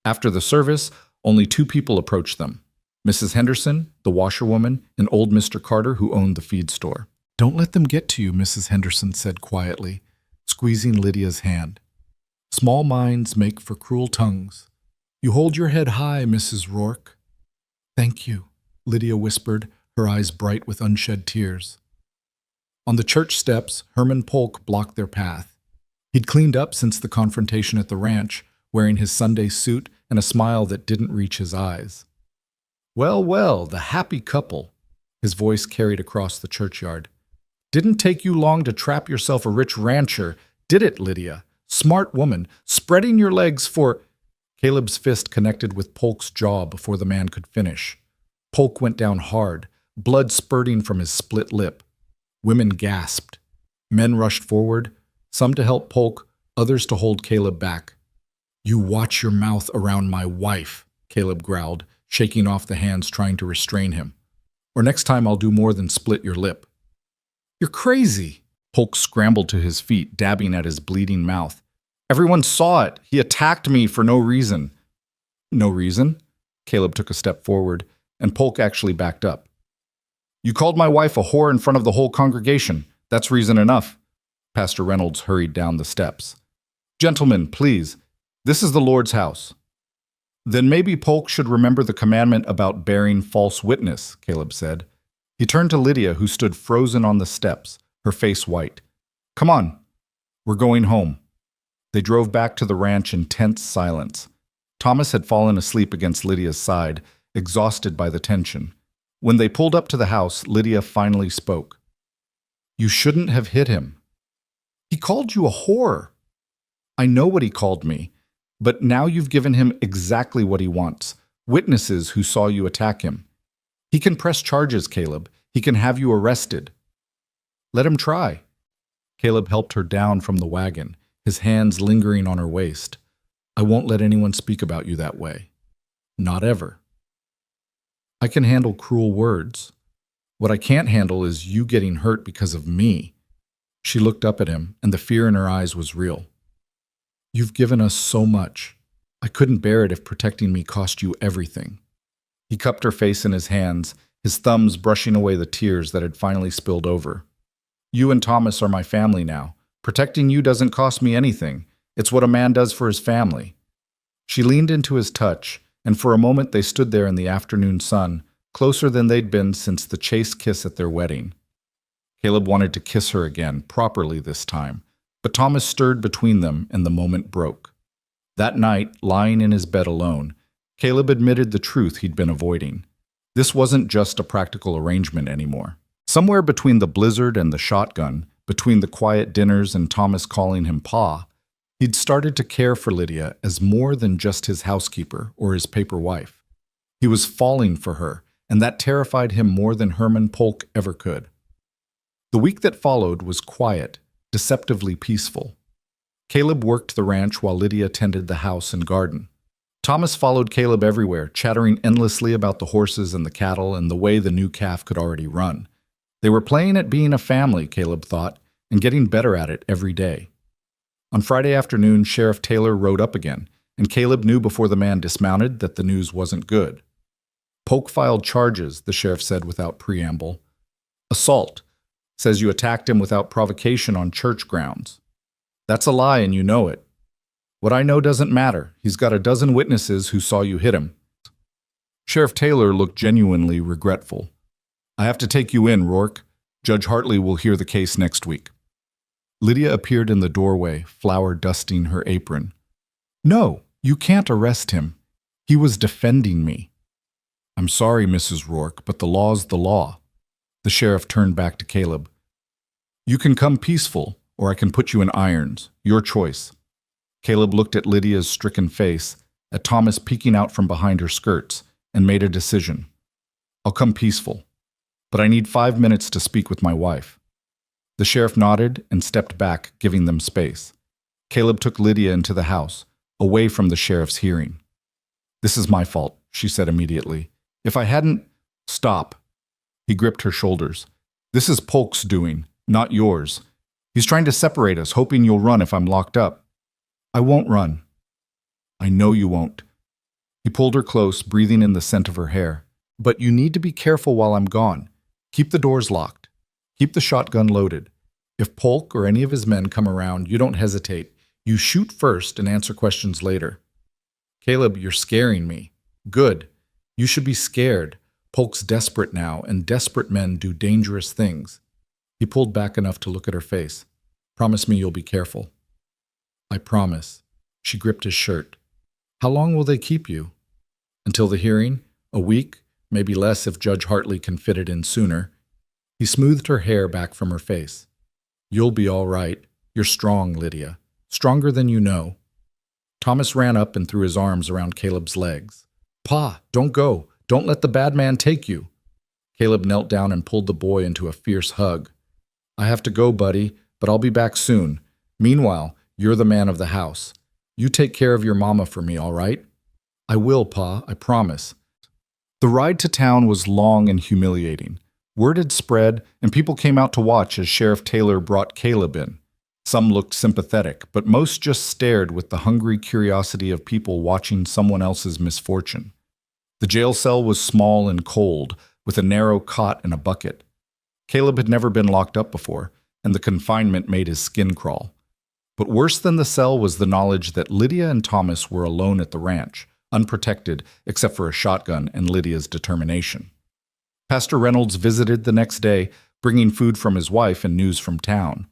[SPEAKER 1] After the service, only 2 people approached them: Mrs. Henderson, the washerwoman, and old Mr. Carter, who owned the feed store. "Don't let them get to you," Mrs. Henderson said quietly, squeezing Lydia's hand. "Small minds make for cruel tongues. You hold your head high, Mrs. Rourke." "Thank you," Lydia whispered, her eyes bright with unshed tears. On the church steps, Herman Polk blocked their path. He'd cleaned up since the confrontation at the ranch, wearing his Sunday suit and a smile that didn't reach his eyes. "Well, well, the happy couple," his voice carried across the churchyard. "Didn't take you long to trap yourself a rich rancher, did it, Lydia? Smart woman, spreading your legs for—" Caleb's fist connected with Polk's jaw before the man could finish. Polk went down hard, blood spurting from his split lip. Women gasped. Men rushed forward, some to help Polk, others to hold Caleb back. "You watch your mouth around my wife," Caleb growled, shaking off the hands trying to restrain him. "Or next time I'll do more than split your lip." "You're crazy." Polk scrambled to his feet, dabbing at his bleeding mouth. "Everyone saw it. He attacked me for no reason." "No reason?" Caleb took a step forward, and Polk actually backed up. "You called my wife a whore in front of the whole congregation. That's reason enough." Pastor Reynolds hurried down the steps. "Gentlemen, please. This is the Lord's house." "Then maybe Polk should remember the commandment about bearing false witness," Caleb said. He turned to Lydia, who stood frozen on the steps, her face white. "Come on. We're going home." They drove back to the ranch in tense silence. Thomas had fallen asleep against Lydia's side, exhausted by the tension. When they pulled up to the house, Lydia finally spoke. "You shouldn't have hit him." "He called you a whore." "I know what he called me, but now you've given him exactly what he wants, witnesses who saw you attack him. He can press charges, Caleb. He can have you arrested." "Let him try." Caleb helped her down from the wagon, his hands lingering on her waist. "I won't let anyone speak about you that way. Not ever. I can handle cruel words. What I can't handle is you getting hurt because of me." She looked up at him, and the fear in her eyes was real. "You've given us so much. I couldn't bear it if protecting me cost you everything." He cupped her face in his hands, his thumbs brushing away the tears that had finally spilled over. "You and Thomas are my family now. Protecting you doesn't cost me anything. It's what a man does for his family." She leaned into his touch, and for a moment they stood there in the afternoon sun, closer than they'd been since the chaste kiss at their wedding. Caleb wanted to kiss her again, properly this time, but Thomas stirred between them and the moment broke. That night, lying in his bed alone, Caleb admitted the truth he'd been avoiding. This wasn't just a practical arrangement anymore. Somewhere between the blizzard and the shotgun, between the quiet dinners and Thomas calling him Pa, he'd started to care for Lydia as more than just his housekeeper or his paper wife. He was falling for her, and that terrified him more than Herman Polk ever could. The week that followed was quiet, deceptively peaceful. Caleb worked the ranch while Lydia tended the house and garden. Thomas followed Caleb everywhere, chattering endlessly about the horses and the cattle and the way the new calf could already run. They were playing at being a family, Caleb thought, and getting better at it every day. On Friday afternoon, Sheriff Taylor rode up again, and Caleb knew before the man dismounted that the news wasn't good. Polk filed charges, the sheriff said without preamble. Assault. Says you attacked him without provocation on church grounds. That's a lie and you know it. What I know doesn't matter. He's got a dozen witnesses who saw you hit him. Sheriff Taylor looked genuinely regretful. I have to take you in, Rourke. Judge Hartley will hear the case next week. Lydia appeared in the doorway, flour dusting her apron. No, you can't arrest him. He was defending me. I'm sorry, Mrs. Rourke, but the law's the law. The sheriff turned back to Caleb. You can come peaceful, or I can put you in irons. Your choice. Caleb looked at Lydia's stricken face, at Thomas peeking out from behind her skirts, and made a decision. I'll come peaceful, but I need 5 minutes to speak with my wife. The sheriff nodded and stepped back, giving them space. Caleb took Lydia into the house, away from the sheriff's hearing. This is my fault, she said immediately. If I hadn't... Stop. He gripped her shoulders. This is Polk's doing, not yours. He's trying to separate us, hoping you'll run if I'm locked up. I won't run. I know you won't. He pulled her close, breathing in the scent of her hair. But you need to be careful while I'm gone. Keep the doors locked. Keep the shotgun loaded. If Polk or any of his men come around, you don't hesitate. You shoot first and answer questions later. Caleb, you're scaring me. Good. You should be scared. Polk's desperate now, and desperate men do dangerous things. He pulled back enough to look at her face. Promise me you'll be careful. I promise. She gripped his shirt. How long will they keep you? Until the hearing? A week? Maybe less if Judge Hartley can fit it in sooner. He smoothed her hair back from her face. You'll be all right. You're strong, Lydia. Stronger than you know. Thomas ran up and threw his arms around Caleb's legs. Pa, don't go. Don't let the bad man take you. Caleb knelt down and pulled the boy into a fierce hug. I have to go, buddy, but I'll be back soon. Meanwhile, you're the man of the house. You take care of your mama for me, all right? I will, Pa, I promise. The ride to town was long and humiliating. Word had spread, and people came out to watch as Sheriff Taylor brought Caleb in. Some looked sympathetic, but most just stared with the hungry curiosity of people watching someone else's misfortune. The jail cell was small and cold, with a narrow cot and a bucket. Caleb had never been locked up before, and the confinement made his skin crawl. But worse than the cell was the knowledge that Lydia and Thomas were alone at the ranch, unprotected except for a shotgun and Lydia's determination. Pastor Reynolds visited the next day, bringing food from his wife and news from town.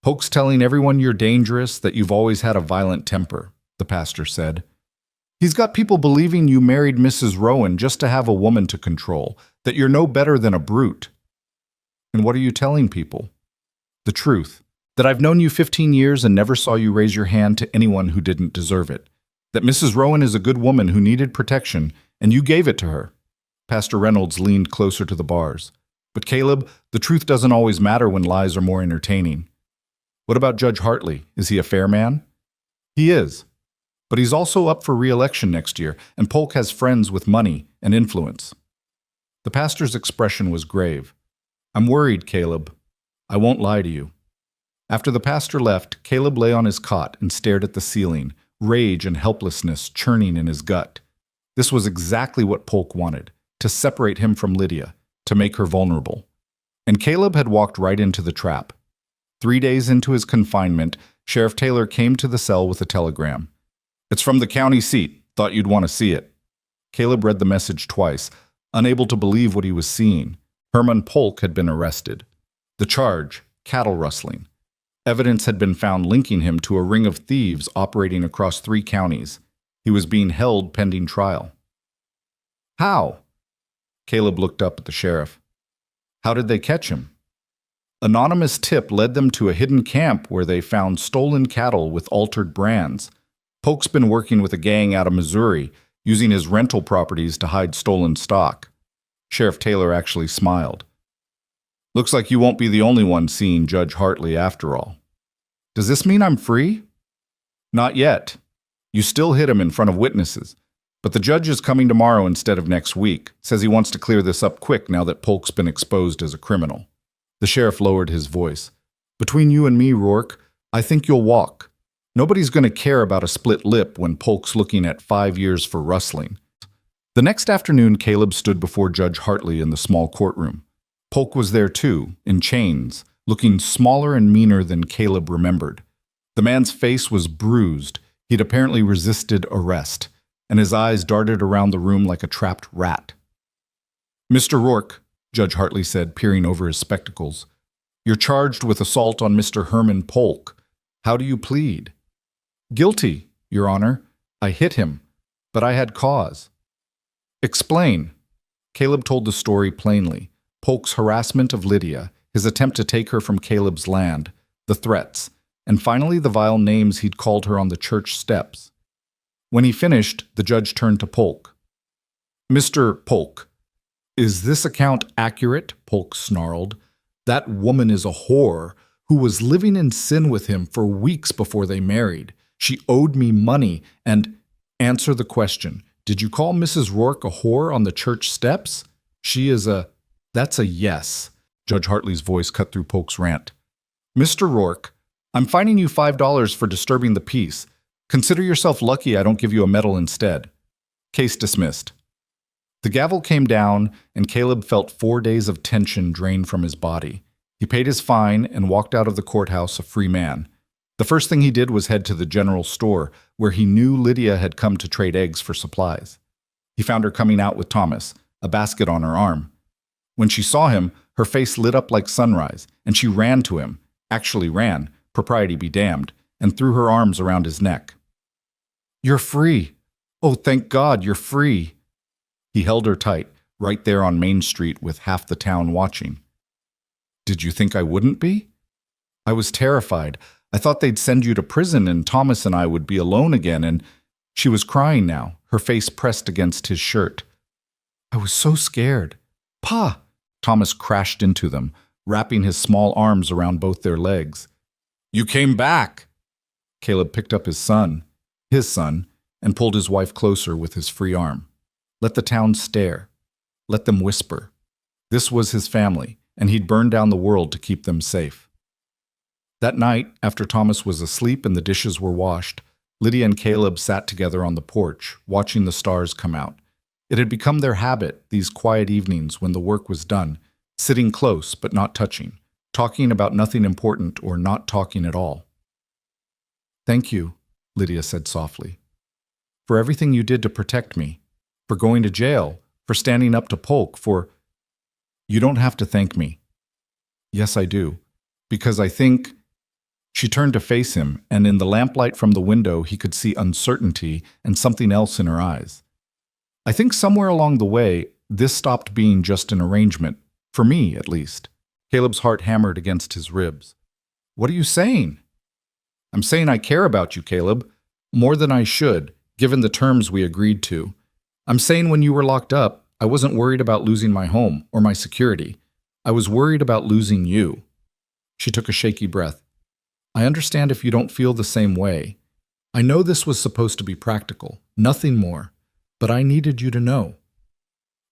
[SPEAKER 1] Polk's telling everyone you're dangerous, that you've always had a violent temper, the pastor said. He's got people believing you married Mrs. Rowan just to have a woman to control, that you're no better than a brute. And what are you telling people? The truth, that I've known you 15 years and never saw you raise your hand to anyone who didn't deserve it. That Mrs. Rowan is a good woman who needed protection, and you gave it to her. Pastor Reynolds leaned closer to the bars. But Caleb, the truth doesn't always matter when lies are more entertaining. What about Judge Hartley? Is he a fair man? He is. But he's also up for re-election next year, and Polk has friends with money and influence. The pastor's expression was grave. I'm worried, Caleb. I won't lie to you. After the pastor left, Caleb lay on his cot and stared at the ceiling, rage and helplessness churning in his gut. This was exactly what Polk wanted, to separate him from Lydia, to make her vulnerable. And Caleb had walked right into the trap. 3 days into his confinement, Sheriff Taylor came to the cell with a telegram. It's from the county seat. Thought you'd want to see it. Caleb read the message twice, unable to believe what he was seeing. Herman Polk had been arrested. The charge, cattle rustling. Evidence had been found linking him to a ring of thieves operating across 3 counties. He was being held pending trial. How? Caleb looked up at the sheriff. How did they catch him? Anonymous tip led them to a hidden camp where they found stolen cattle with altered brands. Polk's been working with a gang out of Missouri, using his rental properties to hide stolen stock. Sheriff Taylor actually smiled. Looks like you won't be the only one seeing Judge Hartley after all. Does this mean I'm free? Not yet. You still hit him in front of witnesses. But the judge is coming tomorrow instead of next week. Says he wants to clear this up quick now that Polk's been exposed as a criminal. The sheriff lowered his voice. Between you and me, Rourke, I think you'll walk. Nobody's going to care about a split lip when Polk's looking at 5 years for rustling. The next afternoon, Caleb stood before Judge Hartley in the small courtroom. Polk was there too, in chains, looking smaller and meaner than Caleb remembered. The man's face was bruised. He'd apparently resisted arrest, and his eyes darted around the room like a trapped rat. "Mr. Rourke," Judge Hartley said, peering over his spectacles, "you're charged with assault on Mr. Herman Polk. How do you plead?" "Guilty, Your Honor. I hit him, but I had cause." "Explain." Caleb told the story plainly. Polk's harassment of Lydia, his attempt to take her from Caleb's land, the threats, and finally the vile names he'd called her on the church steps. When he finished, the judge turned to Polk. "Mr. Polk, is this account accurate?" Polk snarled. "That woman is a whore who was living in sin with him for weeks before they married. She owed me money and—" "Answer the question. Did you call Mrs. Rourke a whore on the church steps?" "She is a—" "That's a yes." Judge Hartley's voice cut through Polk's rant. "Mr. Rourke, I'm fining you $5 for disturbing the peace. Consider yourself lucky I don't give you a medal instead. Case dismissed." The gavel came down, and Caleb felt 4 days of tension drain from his body. He paid his fine and walked out of the courthouse a free man. The first thing he did was head to the general store, where he knew Lydia had come to trade eggs for supplies. He found her coming out with Thomas, a basket on her arm. When she saw him, her face lit up like sunrise, and she ran to him, actually ran, propriety be damned, and threw her arms around his neck. "You're free. Oh, thank God, you're free." He held her tight, right there on Main Street with half the town watching. "Did you think I wouldn't be?" "I was terrified. I thought they'd send you to prison and Thomas and I would be alone again, and—" She was crying now, her face pressed against his shirt. "I was so scared. Pa!" Thomas crashed into them, wrapping his small arms around both their legs. "You came back!" Caleb picked up his son, and pulled his wife closer with his free arm. Let the town stare. Let them whisper. This was his family, and he'd burn down the world to keep them safe. That night, after Thomas was asleep and the dishes were washed, Lydia and Caleb sat together on the porch, watching the stars come out. It had become their habit, these quiet evenings when the work was done, sitting close but not touching, talking about nothing important or not talking at all. "Thank you," Lydia said softly, "for everything you did to protect me, for going to jail, for standing up to Polk, for—" "You don't have to thank me." "Yes, I do, because I think—" She turned to face him, and in the lamplight from the window he could see uncertainty and something else in her eyes. "I think somewhere along the way, this stopped being just an arrangement, for me at least." Caleb's heart hammered against his ribs. "What are you saying?" "I'm saying I care about you, Caleb, more than I should, given the terms we agreed to. I'm saying when you were locked up, I wasn't worried about losing my home or my security. I was worried about losing you." She took a shaky breath. "I understand if you don't feel the same way. I know this was supposed to be practical, nothing more, but I needed you to know."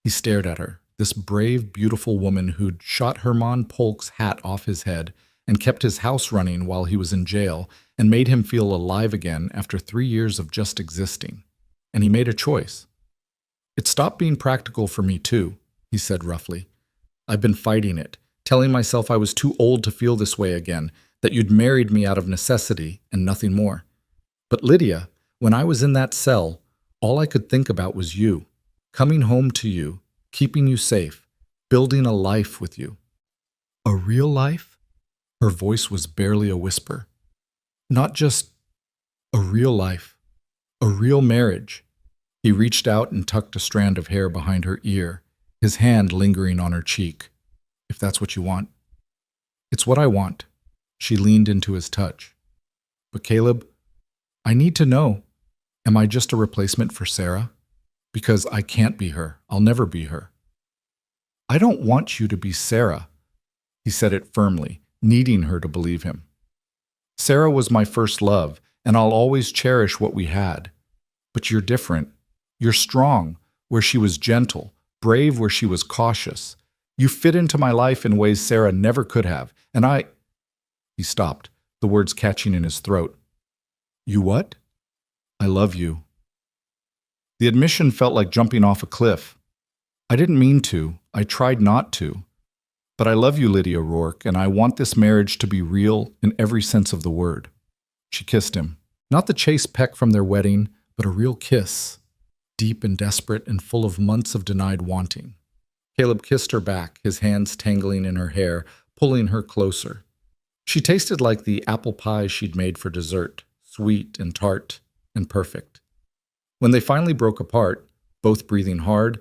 [SPEAKER 1] He stared at her, this brave, beautiful woman who'd shot Herman Polk's hat off his head and kept his house running while he was in jail and made him feel alive again after 3 years of just existing. And he made a choice. "It stopped being practical for me too," he said roughly. "I've been fighting it, telling myself I was too old to feel this way again, that you'd married me out of necessity and nothing more. But Lydia, when I was in that cell, all I could think about was you, coming home to you, keeping you safe, building a life with you." "A real life?" Her voice was barely a whisper. "Not just a real life, a real marriage." He reached out and tucked a strand of hair behind her ear, his hand lingering on her cheek. "If that's what you want." "It's what I want." She leaned into his touch. "But Caleb, I need to know, am I just a replacement for Sarah? Because I can't be her. I'll never be her." "I don't want you to be Sarah." He said it firmly, needing her to believe him. "Sarah was my first love, and I'll always cherish what we had. But you're different. You're strong, where she was gentle, brave where she was cautious. You fit into my life in ways Sarah never could have, and I—" He stopped, the words catching in his throat. "You what?" "I love you." The admission felt like jumping off a cliff. I didn't mean to. I tried not to. But I love you, Lydia Rourke, and I want this marriage to be real in every sense of the word. She kissed him. Not the chaste peck from their wedding, but a real kiss. Deep and desperate and full of months of denied wanting. Caleb kissed her back, his hands tangling in her hair, pulling her closer. She tasted like the apple pie she'd made for dessert, sweet and tart and perfect. When they finally broke apart, both breathing hard,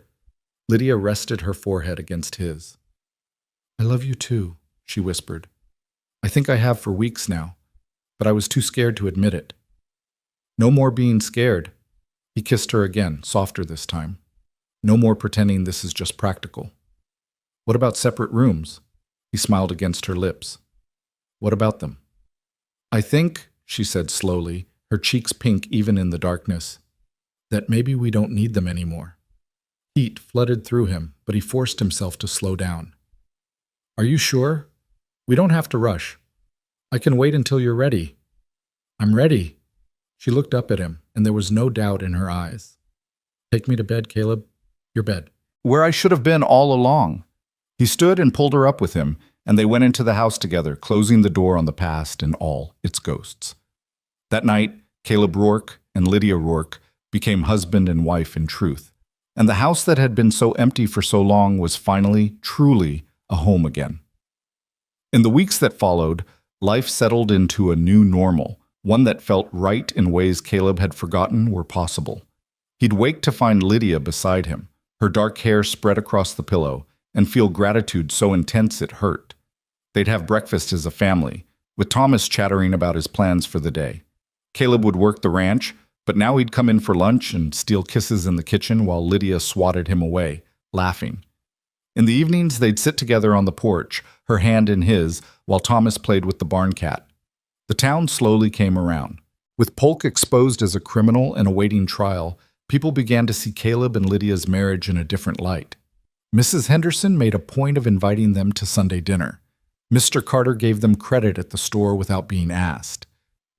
[SPEAKER 1] Lydia rested her forehead against his. I love you too, she whispered. I think I have for weeks now, but I was too scared to admit it. No more being scared. He kissed her again, softer this time. No more pretending this is just practical. What about separate rooms? He smiled against her lips. What about them? I think, she said slowly, her cheeks pink even in the darkness, that maybe we don't need them anymore. Heat flooded through him, but he forced himself to slow down. Are you sure? We don't have to rush. I can wait until you're ready. I'm ready. She looked up at him, and there was no doubt in her eyes. Take me to bed, Caleb. Your bed. Where I should have been all along. He stood and pulled her up with him, and they went into the house together, closing the door on the past and all its ghosts. That night, Caleb Rourke and Lydia Rourke became husband and wife in truth, and the house that had been so empty for so long was finally, truly, a home again. In the weeks that followed, life settled into a new normal, one that felt right in ways Caleb had forgotten were possible. He'd wake to find Lydia beside him, her dark hair spread across the pillow, and feel gratitude so intense it hurt. They'd have breakfast as a family, with Thomas chattering about his plans for the day. Caleb would work the ranch, but now he'd come in for lunch and steal kisses in the kitchen while Lydia swatted him away, laughing. In the evenings, they'd sit together on the porch, her hand in his, while Thomas played with the barn cat. The town slowly came around. With Polk exposed as a criminal and awaiting trial, people began to see Caleb and Lydia's marriage in a different light. Mrs. Henderson made a point of inviting them to Sunday dinner. Mr. Carter gave them credit at the store without being asked.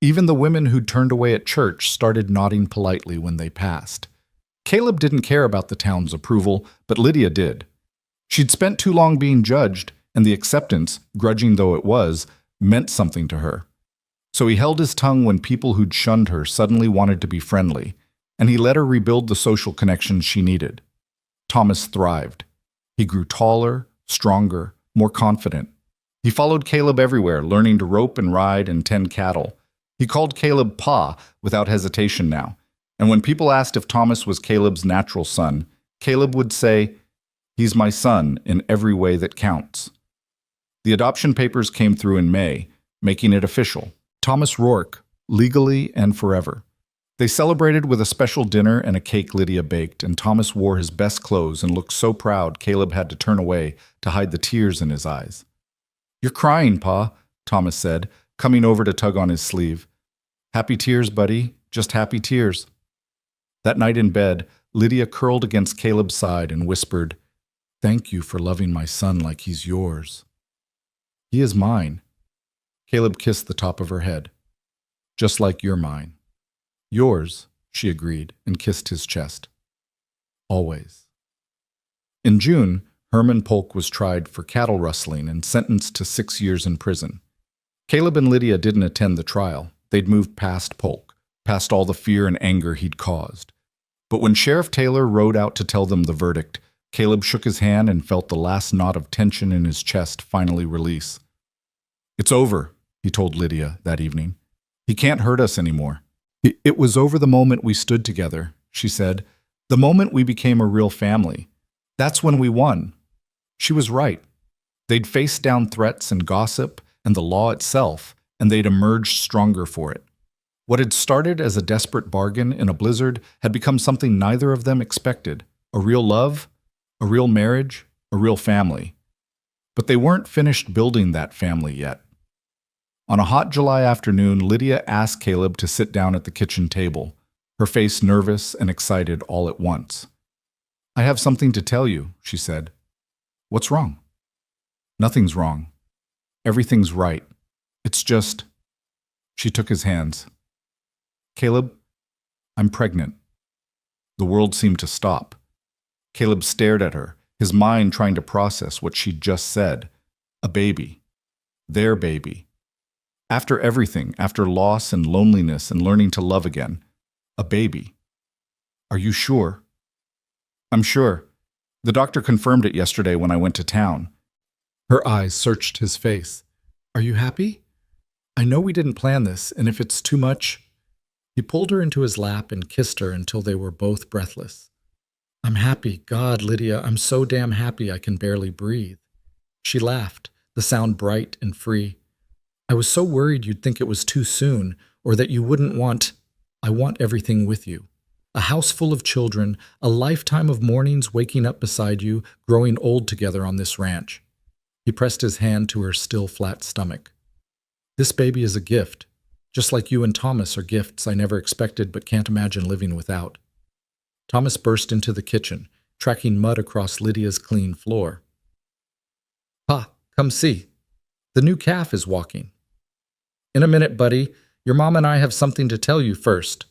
[SPEAKER 1] Even the women who'd turned away at church started nodding politely when they passed. Caleb didn't care about the town's approval, but Lydia did. She'd spent too long being judged, and the acceptance, grudging though it was, meant something to her. So he held his tongue when people who'd shunned her suddenly wanted to be friendly, and he let her rebuild the social connections she needed. Thomas thrived. He grew taller, stronger, more confident. He followed Caleb everywhere, learning to rope and ride and tend cattle. He called Caleb Pa without hesitation now, and when people asked if Thomas was Caleb's natural son, Caleb would say, "He's my son in every way that counts." The adoption papers came through in May, making it official. Thomas Rourke, legally and forever. They celebrated with a special dinner and a cake Lydia baked, and Thomas wore his best clothes and looked so proud Caleb had to turn away to hide the tears in his eyes. "You're crying, Pa," Thomas said, coming over to tug on his sleeve. "Happy tears, buddy, just happy tears." That night in bed, Lydia curled against Caleb's side and whispered, "Thank you for loving my son like he's yours." "He is mine." Caleb kissed the top of her head. "Just like you're mine." "Yours," she agreed and kissed his chest. "Always." In June, Herman Polk was tried for cattle rustling and sentenced to 6 years in prison. Caleb and Lydia didn't attend the trial. They'd moved past Polk, past all the fear and anger he'd caused. But when Sheriff Taylor rode out to tell them the verdict, Caleb shook his hand and felt the last knot of tension in his chest finally release. "It's over," he told Lydia that evening. "He can't hurt us anymore." "It was over the moment we stood together," she said. "The moment we became a real family. That's when we won." She was right. They'd faced down threats and gossip and the law itself, and they'd emerged stronger for it. What had started as a desperate bargain in a blizzard had become something neither of them expected: a real love, a real marriage, a real family. But they weren't finished building that family yet. On a hot July afternoon, Lydia asked Caleb to sit down at the kitchen table, her face nervous and excited all at once. "I have something to tell you," she said. "What's wrong?" "Nothing's wrong. Everything's right. It's just—" She took his hands. "Caleb, I'm pregnant." The world seemed to stop. Caleb stared at her, his mind trying to process what she'd just said. A baby. Their baby. After everything, after loss and loneliness and learning to love again. A baby. Are you sure? I'm sure. The doctor confirmed it yesterday when I went to town. Her eyes searched his face. Are you happy? I know we didn't plan this, and if it's too much... He pulled her into his lap and kissed her until they were both breathless. I'm happy. God, Lydia, I'm so damn happy I can barely breathe. She laughed, the sound bright and free. I was so worried you'd think it was too soon, or that you wouldn't want... I want everything with you. A house full of children, a lifetime of mornings waking up beside you, growing old together on this ranch. He pressed his hand to her still flat stomach. This baby is a gift, just like you and Thomas are gifts I never expected but can't imagine living without. Thomas burst into the kitchen, tracking mud across Lydia's clean floor. Pa, come see. The new calf is walking. In a minute, buddy. Your mom and I have something to tell you first.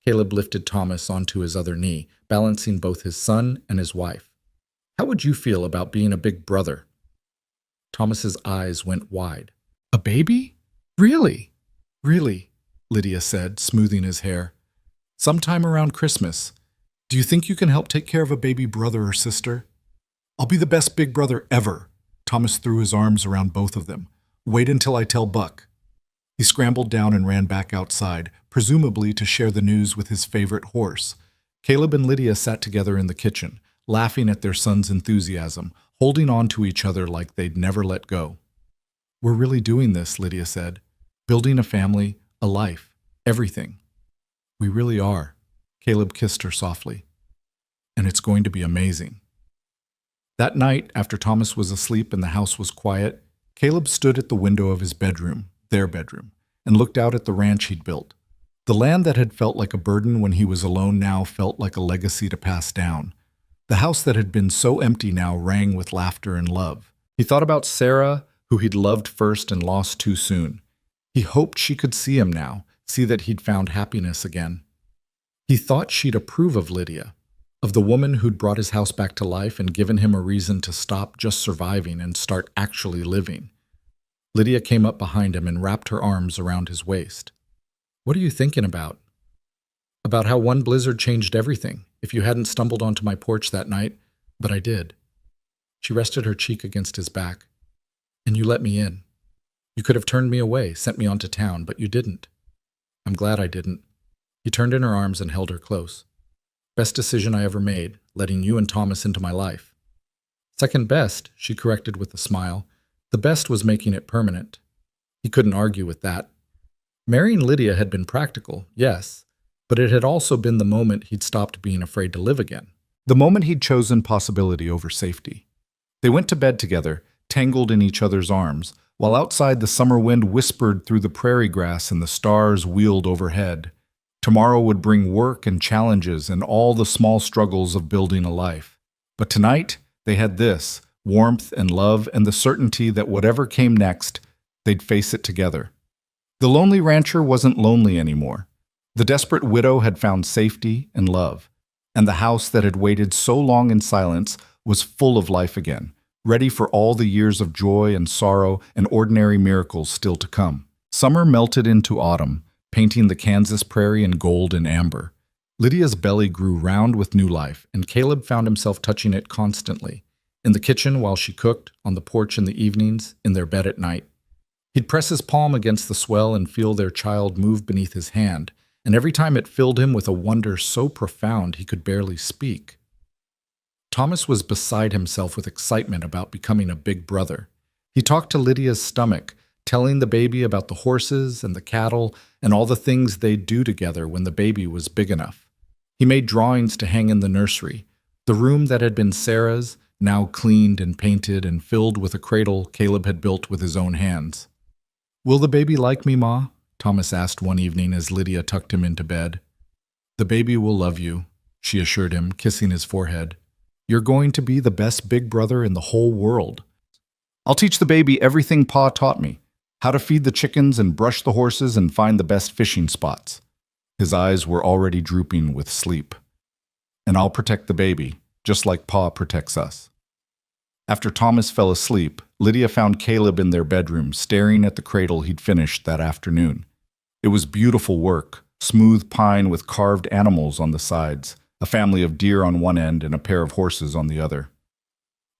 [SPEAKER 1] Caleb lifted Thomas onto his other knee, balancing both his son and his wife. How would you feel about being a big brother? Thomas's eyes went wide. A baby? Really? Really, Lydia said, smoothing his hair. Sometime around Christmas. Do you think you can help take care of a baby brother or sister? I'll be the best big brother ever. Thomas threw his arms around both of them. Wait until I tell Buck. He scrambled down and ran back outside, presumably to share the news with his favorite horse. Caleb and Lydia sat together in the kitchen, laughing at their son's enthusiasm, holding on to each other like they'd never let go. We're really doing this, Lydia said. Building a family, a life, everything. We really are. Caleb kissed her softly. And it's going to be amazing. That night, after Thomas was asleep and the house was quiet, Caleb stood at the window of his bedroom, their bedroom, and looked out at the ranch he'd built. The land that had felt like a burden when he was alone now felt like a legacy to pass down. The house that had been so empty now rang with laughter and love. He thought about Sarah, who he'd loved first and lost too soon. He hoped she could see him now, see that he'd found happiness again. He thought she'd approve of Lydia, of the woman who'd brought his house back to life and given him a reason to stop just surviving and start actually living. Lydia came up behind him and wrapped her arms around his waist. What are you thinking about? About how one blizzard changed everything, if you hadn't stumbled onto my porch that night, but I did. She rested her cheek against his back. And you let me in. You could have turned me away, sent me on to town, but you didn't. I'm glad I didn't. He turned in her arms and held her close. Best decision I ever made, letting you and Thomas into my life. Second best, she corrected with a smile. The best was making it permanent. He couldn't argue with that. Marrying Lydia had been practical, yes, but it had also been the moment he'd stopped being afraid to live again. The moment he'd chosen possibility over safety. They went to bed together, tangled in each other's arms, while outside the summer wind whispered through the prairie grass and the stars wheeled overhead. Tomorrow would bring work and challenges and all the small struggles of building a life. But tonight, they had this, warmth and love and the certainty that whatever came next, they'd face it together. The lonely rancher wasn't lonely anymore. The desperate widow had found safety and love, and the house that had waited so long in silence was full of life again, ready for all the years of joy and sorrow and ordinary miracles still to come. Summer melted into autumn, painting the Kansas prairie in gold and amber. Lydia's belly grew round with new life, and Caleb found himself touching it constantly. In the kitchen while she cooked, on the porch in the evenings, in their bed at night. He'd press his palm against the swell and feel their child move beneath his hand, and every time it filled him with a wonder so profound he could barely speak. Thomas was beside himself with excitement about becoming a big brother. He talked to Lydia's stomach, telling the baby about the horses and the cattle and all the things they'd do together when the baby was big enough. He made drawings to hang in the nursery, the room that had been Sarah's, now cleaned and painted and filled with a cradle Caleb had built with his own hands. Will the baby like me, Ma? Thomas asked one evening as Lydia tucked him into bed. The baby will love you, she assured him, kissing his forehead. You're going to be the best big brother in the whole world. I'll teach the baby everything Pa taught me, how to feed the chickens and brush the horses and find the best fishing spots. His eyes were already drooping with sleep. and I'll protect the baby, just like Pa protects us. After Thomas fell asleep, Lydia found Caleb in their bedroom, staring at the cradle he'd finished that afternoon. It was beautiful work, smooth pine with carved animals on the sides, a family of deer on one end and a pair of horses on the other.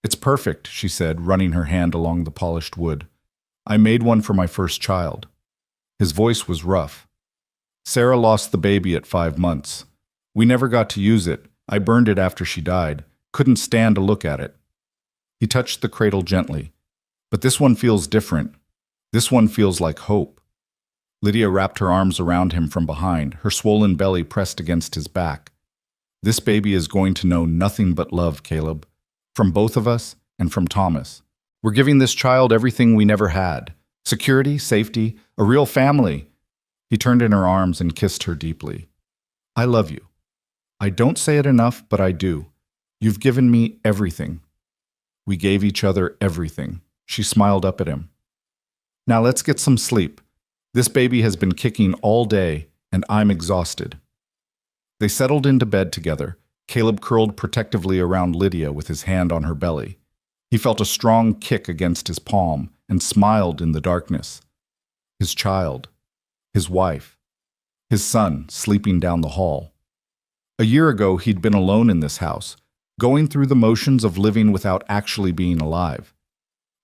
[SPEAKER 1] "It's perfect," she said, running her hand along the polished wood. "I made one for my first child." His voice was rough. "Sarah lost the baby at 5 months. We never got to use it. I burned it after she died. Couldn't stand to look at it." He touched the cradle gently. "But this one feels different. This one feels like hope." Lydia wrapped her arms around him from behind, her swollen belly pressed against his back. "This baby is going to know nothing but love, Caleb. From both of us and from Thomas. We're giving this child everything we never had. Security, safety, a real family." He turned in her arms and kissed her deeply. "I love you. I don't say it enough, but I do. You've given me everything." We gave each other everything. She smiled up at him. "Now let's get some sleep. This baby has been kicking all day, and I'm exhausted." They settled into bed together, Caleb curled protectively around Lydia with his hand on her belly. He felt a strong kick against his palm and smiled in the darkness. His child, his wife, his son sleeping down the hall. A year ago, he'd been alone in this house, going through the motions of living without actually being alive.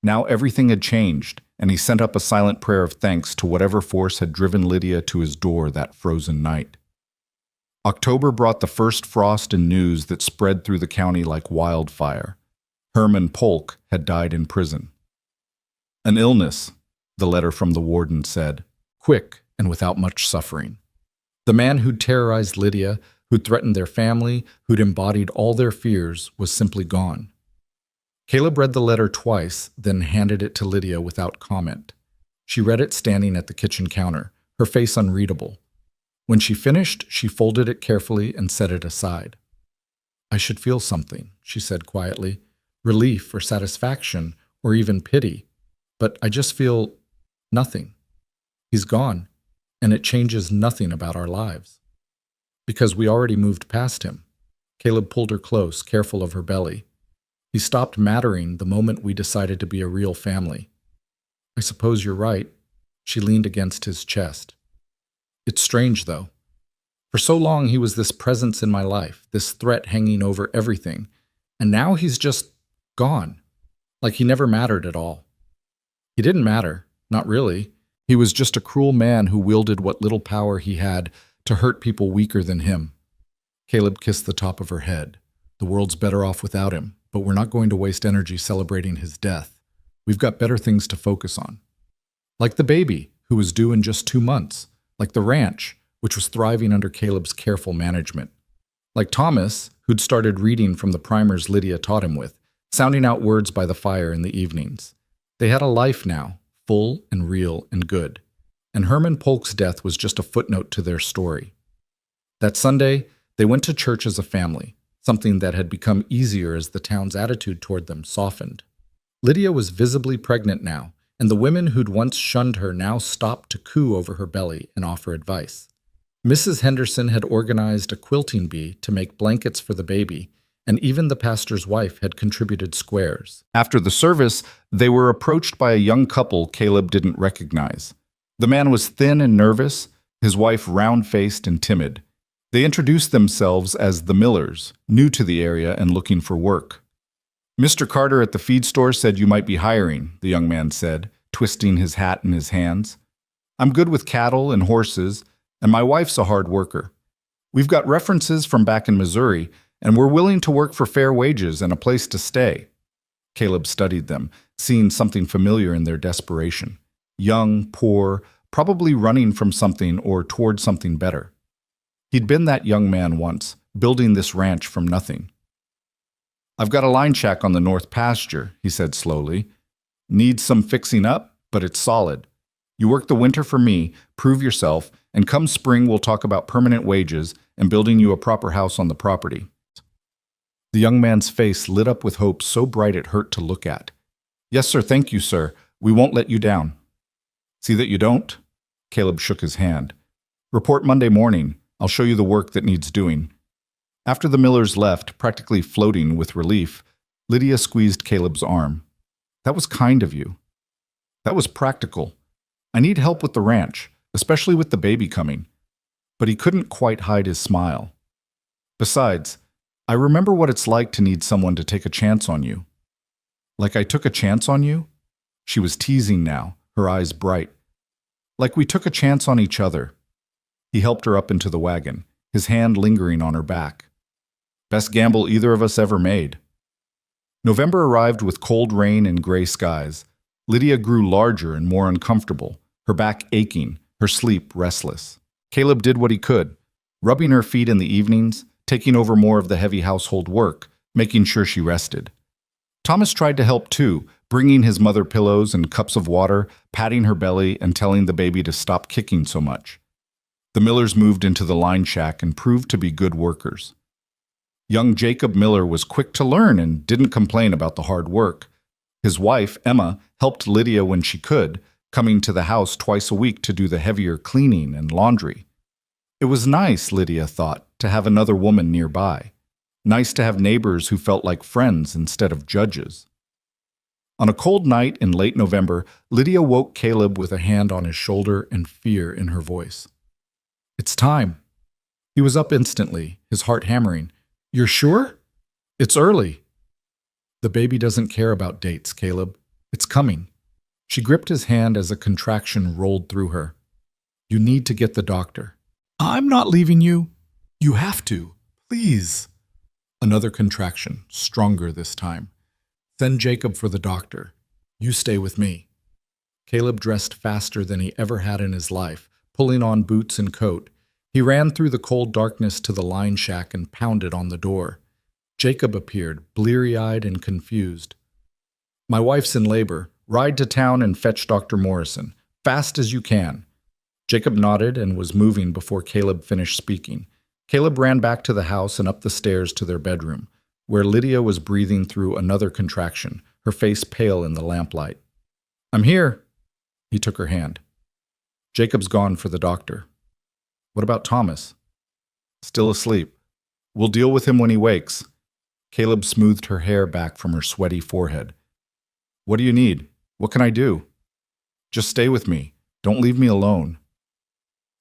[SPEAKER 1] Now everything had changed, and he sent up a silent prayer of thanks to whatever force had driven Lydia to his door that frozen night. October brought the first frost and news that spread through the county like wildfire. Herman Polk had died in prison. "An illness," the letter from the warden said, "quick and without much suffering." The man who'd terrorized Lydia, who'd threatened their family, who'd embodied all their fears, was simply gone. Caleb read the letter twice, then handed it to Lydia without comment. She read it standing at the kitchen counter, her face unreadable. When she finished, she folded it carefully and set it aside. "I should feel something," she said quietly, "relief or satisfaction or even pity, but I just feel nothing. He's gone, and it changes nothing about our lives. Because we already moved past him." Caleb pulled her close, careful of her belly. "He stopped mattering the moment we decided to be a real family." "I suppose you're right." She leaned against his chest. "It's strange, though. For so long he was this presence in my life, this threat hanging over everything, and now he's just gone, like he never mattered at all. He didn't matter, not really. He was just a cruel man who wielded what little power he had to hurt people weaker than him." Caleb kissed the top of her head. "The world's better off without him, but we're not going to waste energy celebrating his death. We've got better things to focus on. Like the baby, who was due in just 2 months. Like the ranch, which was thriving under Caleb's careful management. Like Thomas, who'd started reading from the primers Lydia taught him with, sounding out words by the fire in the evenings. They had a life now, full and real and good. And Herman Polk's death was just a footnote to their story. That Sunday, they went to church as a family, something that had become easier as the town's attitude toward them softened. Lydia was visibly pregnant now, and the women who'd once shunned her now stopped to coo over her belly and offer advice. Mrs. Henderson had organized a quilting bee to make blankets for the baby, and even the pastor's wife had contributed squares. After the service, they were approached by a young couple Caleb didn't recognize. The man was thin and nervous, his wife round-faced and timid. They introduced themselves as the Millers, new to the area and looking for work. "Mr. Carter at the feed store said you might be hiring," the young man said, twisting his hat in his hands. "I'm good with cattle and horses, and my wife's a hard worker. We've got references from back in Missouri, and we're willing to work for fair wages and a place to stay." Caleb studied them, seeing something familiar in their desperation. Young, poor, probably running from something or toward something better. He'd been that young man once, building this ranch from nothing. "I've got a line shack on the north pasture," he said slowly. "Needs some fixing up, but it's solid. You work the winter for me, prove yourself, and come spring we'll talk about permanent wages and building you a proper house on the property." The young man's face lit up with hope so bright it hurt to look at. "Yes, sir, thank you, sir. We won't let you down." "See that you don't?" Caleb shook his hand. "Report Monday morning. I'll show you the work that needs doing." After the Millers left, practically floating with relief, Lydia squeezed Caleb's arm. That was kind of you. That was practical. I need help with the ranch, especially with the baby coming. But he couldn't quite hide his smile. Besides, I remember what it's like to need someone to take a chance on you. Like I took a chance on you? She was teasing now, her eyes bright. Like we took a chance on each other. He helped her up into the wagon, his hand lingering on her back. Best gamble either of us ever made. November arrived with cold rain and gray skies. Lydia grew larger and more uncomfortable, her back aching, her sleep restless. Caleb did what he could, rubbing her feet in the evenings, taking over more of the heavy household work, making sure she rested. Thomas tried to help too, bringing his mother pillows and cups of water, patting her belly and telling the baby to stop kicking so much. The Millers moved into the line shack and proved to be good workers. Young Jacob Miller was quick to learn and didn't complain about the hard work. His wife, Emma, helped Lydia when she could, coming to the house twice a week to do the heavier cleaning and laundry. It was nice, Lydia thought, to have another woman nearby. Nice to have neighbors who felt like friends instead of judges. On a cold night in late November, Lydia woke Caleb with a hand on his shoulder and fear in her voice. It's time. He was up instantly, his heart hammering. You're sure? It's early. The baby doesn't care about dates, Caleb. It's coming. She gripped his hand as a contraction rolled through her. You need to get the doctor. I'm not leaving you. You have to. Please. Another contraction, stronger this time. Send Jacob for the doctor. You stay with me. Caleb dressed faster than he ever had in his life, pulling on boots and coat. He ran through the cold darkness to the line shack and pounded on the door. Jacob appeared, bleary-eyed and confused. My wife's in labor. Ride to town and fetch Dr. Morrison. Fast as you can. Jacob nodded and was moving before Caleb finished speaking. Caleb ran back to the house and up the stairs to their bedroom, where Lydia was breathing through another contraction, her face pale in the lamplight. I'm here. He took her hand. Jacob's gone for the doctor. What about Thomas? Still asleep. We'll deal with him when he wakes. Caleb smoothed her hair back from her sweaty forehead. What do you need? What can I do? Just stay with me. Don't leave me alone.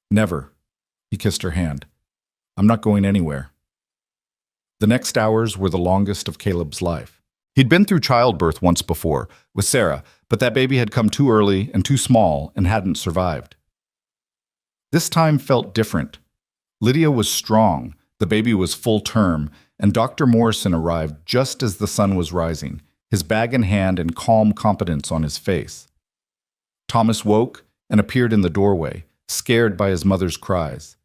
[SPEAKER 1] Never. He kissed her hand. I'm not going anywhere. The next hours were the longest of Caleb's life. He'd been through childbirth once before, with Sarah, but that baby had come too early and too small and hadn't survived. This time felt different. Lydia was strong, the baby was full term, and Dr. Morrison arrived just as the sun was rising, his bag in hand and calm competence on his face. Thomas woke and appeared in the doorway, scared by his mother's cries.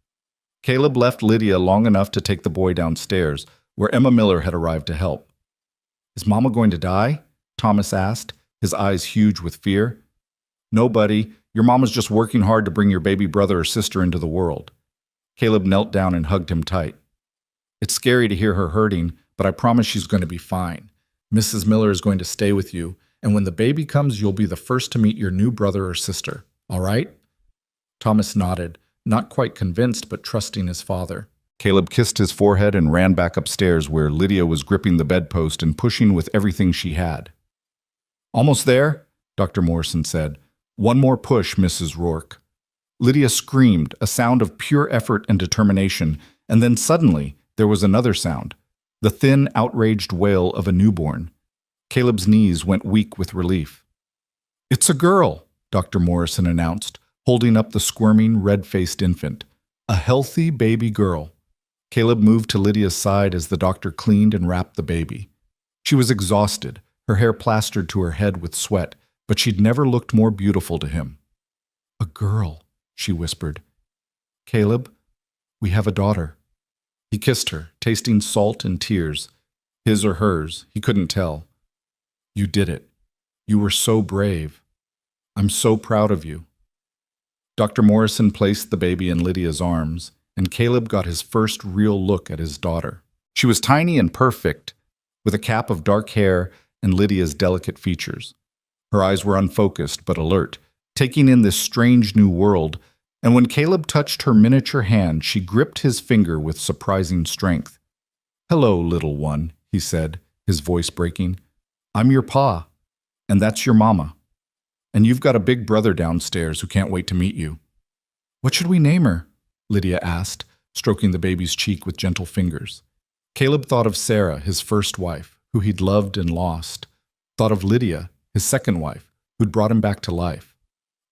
[SPEAKER 1] Caleb left Lydia long enough to take the boy downstairs, where Emma Miller had arrived to help. Is Mama going to die? Thomas asked, his eyes huge with fear. No, buddy. Your mama's just working hard to bring your baby brother or sister into the world. Caleb knelt down and hugged him tight. It's scary to hear her hurting, but I promise she's going to be fine. Mrs. Miller is going to stay with you, and when the baby comes, you'll be the first to meet your new brother or sister. All right? Thomas nodded, not quite convinced, but trusting his father. Caleb kissed his forehead and ran back upstairs where Lydia was gripping the bedpost and pushing with everything she had. Almost there, Dr. Morrison said. One more push, Mrs. Rourke. Lydia screamed, a sound of pure effort and determination, and then suddenly there was another sound, the thin, outraged wail of a newborn. Caleb's knees went weak with relief. It's a girl, Dr. Morrison announced, holding up the squirming, red-faced infant. A healthy baby girl. Caleb moved to Lydia's side as the doctor cleaned and wrapped the baby. She was exhausted, her hair plastered to her head with sweat, but she'd never looked more beautiful to him. A girl, she whispered. Caleb, we have a daughter. He kissed her, tasting salt and tears. His or hers, he couldn't tell. You did it. You were so brave. I'm so proud of you. Dr. Morrison placed the baby in Lydia's arms, and Caleb got his first real look at his daughter. She was tiny and perfect, with a cap of dark hair and Lydia's delicate features. Her eyes were unfocused but alert, taking in this strange new world, and when Caleb touched her miniature hand, she gripped his finger with surprising strength. "Hello, little one," he said, his voice breaking. "I'm your pa, and that's your mama. And you've got a big brother downstairs who can't wait to meet you." "What should we name her?" Lydia asked, stroking the baby's cheek with gentle fingers. Caleb thought of Sarah, his first wife, who he'd loved and lost. Thought of Lydia, his second wife, who'd brought him back to life.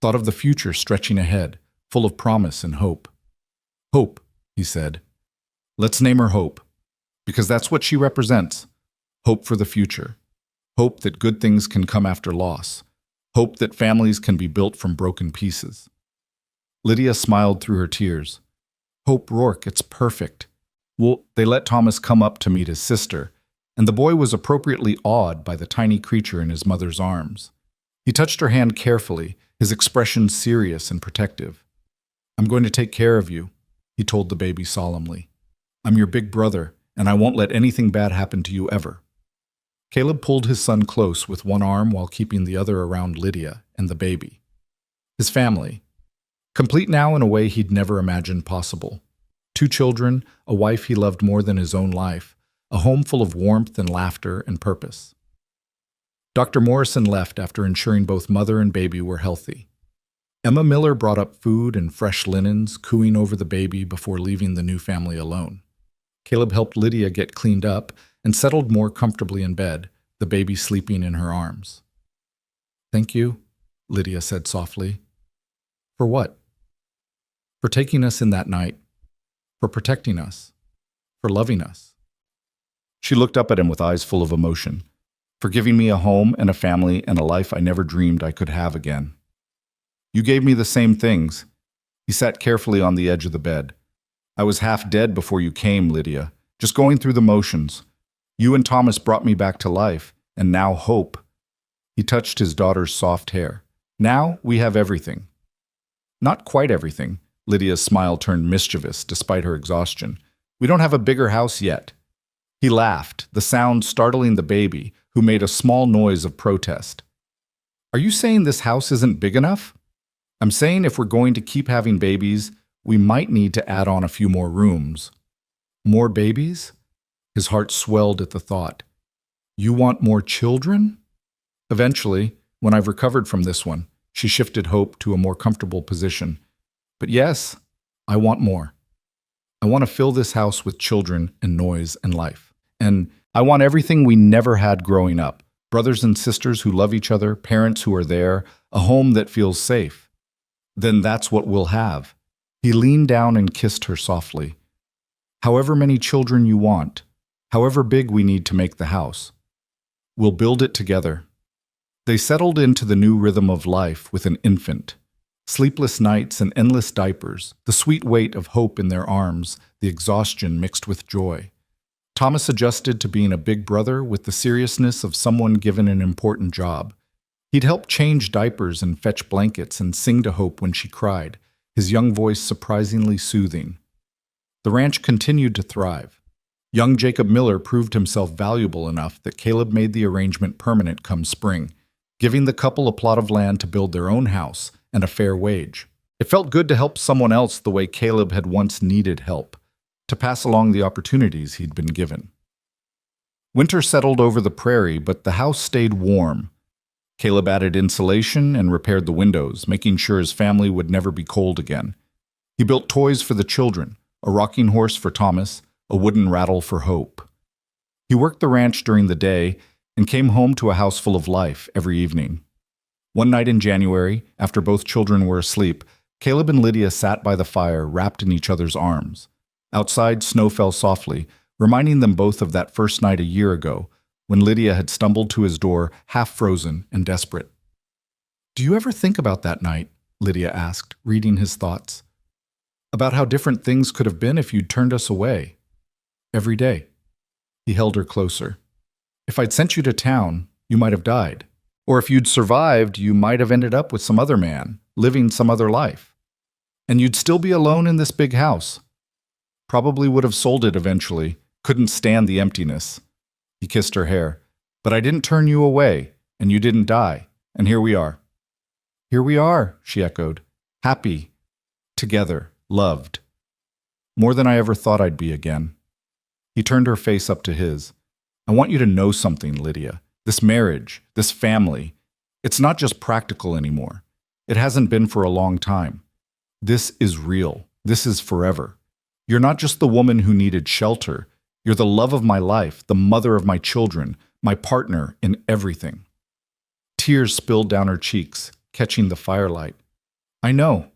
[SPEAKER 1] Thought of the future stretching ahead, full of promise and hope. "Hope," he said. "Let's name her Hope, because that's what she represents. Hope for the future. Hope that good things can come after loss. Hope that families can be built from broken pieces." Lydia smiled through her tears. "Hope Rourke, it's perfect." Well, they let Thomas come up to meet his sister, and the boy was appropriately awed by the tiny creature in his mother's arms. He touched her hand carefully, his expression serious and protective. "I'm going to take care of you," he told the baby solemnly. "I'm your big brother, and I won't let anything bad happen to you ever." Caleb pulled his son close with one arm while keeping the other around Lydia and the baby. His family, complete now in a way he'd never imagined possible. 2 children, a wife he loved more than his own life, a home full of warmth and laughter and purpose. Dr. Morrison left after ensuring both mother and baby were healthy. Emma Miller brought up food and fresh linens, cooing over the baby before leaving the new family alone. Caleb helped Lydia get cleaned up and settled more comfortably in bed, the baby sleeping in her arms. "Thank you," Lydia said softly. "For what?" "For taking us in that night. For protecting us. For loving us." She looked up at him with eyes full of emotion. "For giving me a home and a family and a life I never dreamed I could have again." "You gave me the same things." He sat carefully on the edge of the bed. "I was half dead before you came, Lydia, just going through the motions. You and Thomas brought me back to life, and now hope." He touched his daughter's soft hair. "Now we have everything." "Not quite everything." Lydia's smile turned mischievous despite her exhaustion. "We don't have a bigger house yet." He laughed, the sound startling the baby, who made a small noise of protest. "Are you saying this house isn't big enough?" "I'm saying if we're going to keep having babies, we might need to add on a few more rooms." "More babies?" His heart swelled at the thought. "You want more children?" "Eventually, when I've recovered from this one." She shifted Hope to a more comfortable position. "But yes, I want more. I want to fill this house with children and noise and life. And I want everything we never had growing up. Brothers and sisters who love each other, parents who are there, a home that feels safe. Then that's what we'll have." He leaned down and kissed her softly. "However many children you want, however big we need to make the house, we'll build it together." They settled into the new rhythm of life with an infant. Sleepless nights and endless diapers, the sweet weight of hope in their arms, the exhaustion mixed with joy. Thomas adjusted to being a big brother with the seriousness of someone given an important job. He'd help change diapers and fetch blankets and sing to Hope when she cried, his young voice surprisingly soothing. The ranch continued to thrive. Young Jacob Miller proved himself valuable enough that Caleb made the arrangement permanent come spring, giving the couple a plot of land to build their own house and a fair wage. It felt good to help someone else the way Caleb had once needed help, to pass along the opportunities he'd been given. Winter settled over the prairie, but the house stayed warm. Caleb added insulation and repaired the windows, making sure his family would never be cold again. He built toys for the children, a rocking horse for Thomas, a wooden rattle for Hope. He worked the ranch during the day and came home to a house full of life every evening. One night in January, after both children were asleep, Caleb and Lydia sat by the fire, wrapped in each other's arms. Outside, snow fell softly, reminding them both of that first night a year ago, when Lydia had stumbled to his door, half frozen and desperate. "Do you ever think about that night?" Lydia asked, reading his thoughts. "About how different things could have been if you'd turned us away?" "Every day." He held her closer. "If I'd sent you to town, you might have died. Or if you'd survived, you might have ended up with some other man, living some other life. And you'd still be alone in this big house. Probably would have sold it eventually, couldn't stand the emptiness." He kissed her hair. "But I didn't turn you away, and you didn't die, and here we are." "Here we are," she echoed. "Happy, together, loved. More than I ever thought I'd be again." He turned her face up to his. I want you to know something, Lydia. This marriage, this family, it's not just practical anymore. It hasn't been for a long time. This is real. This is forever. You're not just the woman who needed shelter. You're the love of my life, the mother of my children, my partner in everything. Tears spilled down her cheeks, catching the firelight. I know.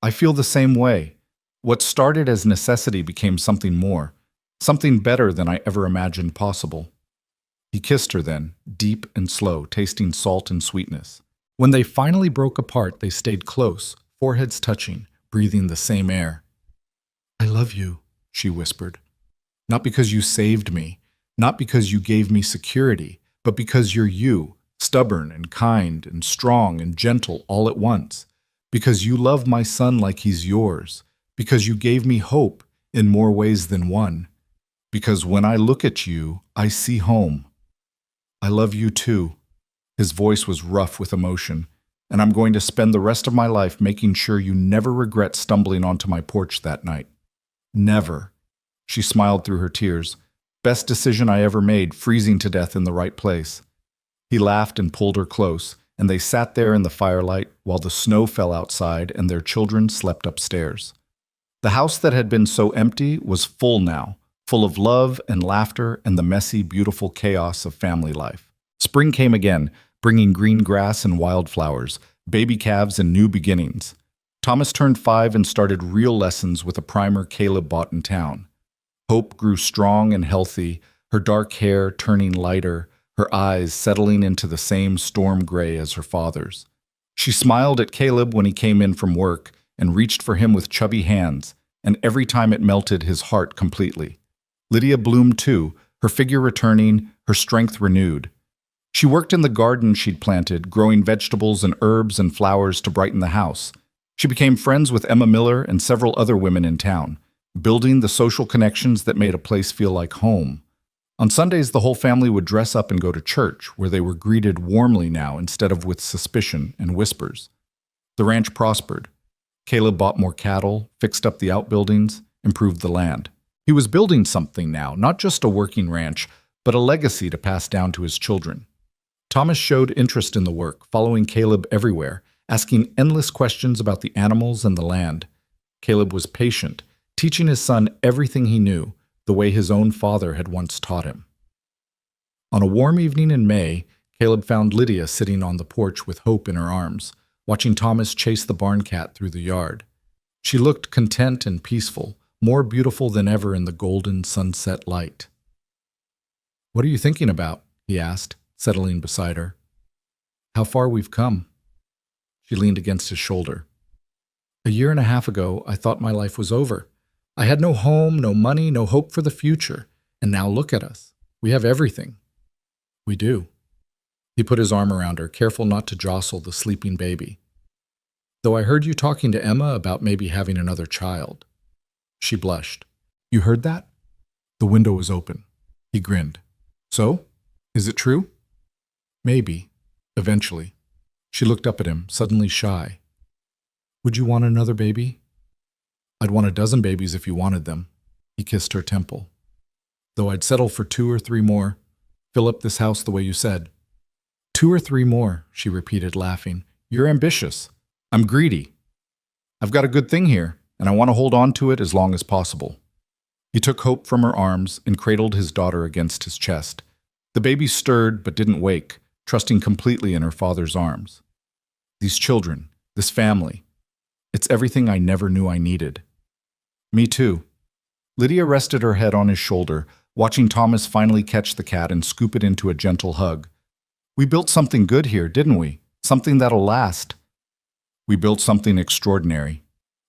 [SPEAKER 1] I feel the same way. What started as necessity became something more, something better than I ever imagined possible. He kissed her then, deep and slow, tasting salt and sweetness. When they finally broke apart, they stayed close, foreheads touching, breathing the same air. I love you, she whispered. Not because you saved me, not because you gave me security, but because you're you, stubborn and kind and strong and gentle all at once. Because you love my son like he's yours. Because you gave me hope in more ways than one. Because when I look at you, I see home. I love you too. His voice was rough with emotion, and I'm going to spend the rest of my life making sure you never regret stumbling onto my porch that night. Never. She smiled through her tears. Best decision I ever made, freezing to death in the right place. He laughed and pulled her close, and they sat there in the firelight while the snow fell outside and their children slept upstairs. The house that had been so empty was full now, full of love and laughter and the messy, beautiful chaos of family life. Spring came again, bringing green grass and wildflowers, baby calves and new beginnings. Thomas turned 5 and started real lessons with a primer Caleb bought in town. Hope grew strong and healthy, her dark hair turning lighter, her eyes settling into the same storm gray as her father's. She smiled at Caleb when he came in from work and reached for him with chubby hands, and every time it melted his heart completely. Lydia bloomed too, her figure returning, her strength renewed. She worked in the garden she'd planted, growing vegetables and herbs and flowers to brighten the house. She became friends with Emma Miller and several other women in town, building the social connections that made a place feel like home. On Sundays, the whole family would dress up and go to church, where they were greeted warmly now instead of with suspicion and whispers. The ranch prospered. Caleb bought more cattle, fixed up the outbuildings, improved the land. He was building something now, not just a working ranch, but a legacy to pass down to his children. Thomas showed interest in the work, following Caleb everywhere, asking endless questions about the animals and the land. Caleb was patient, teaching his son everything he knew, the way his own father had once taught him. On a warm evening in May, Caleb found Lydia sitting on the porch with Hope in her arms, watching Thomas chase the barn cat through the yard. She looked content and peaceful, more beautiful than ever in the golden sunset light. "What are you thinking about?" he asked, settling beside her. "How far we've come." She leaned against his shoulder. "A year and a half ago, I thought my life was over. I had no home, no money, no hope for the future. And now look at us. We have everything." "We do." He put his arm around her, careful not to jostle the sleeping baby. "Though I heard you talking to Emma about maybe having another child." She blushed. "You heard that?" The window was open. He grinned. "So? Is it true?" "Maybe. Eventually." She looked up at him, suddenly shy. "Would you want another baby?" "I'd want a dozen babies if you wanted them." He kissed her temple. "Though I'd settle for 2 or 3 more. Fill up this house the way you said." 2 or 3 more, she repeated, laughing. "You're ambitious. I'm greedy. I've got a good thing here, and I want to hold on to it as long as possible." He took Hope from her arms and cradled his daughter against his chest. The baby stirred but didn't wake, trusting completely in her father's arms. "These children, this family, it's everything I never knew I needed." "Me too." Lydia rested her head on his shoulder, watching Thomas finally catch the cat and scoop it into a gentle hug. "We built something good here, didn't we? Something that'll last." "We built something extraordinary."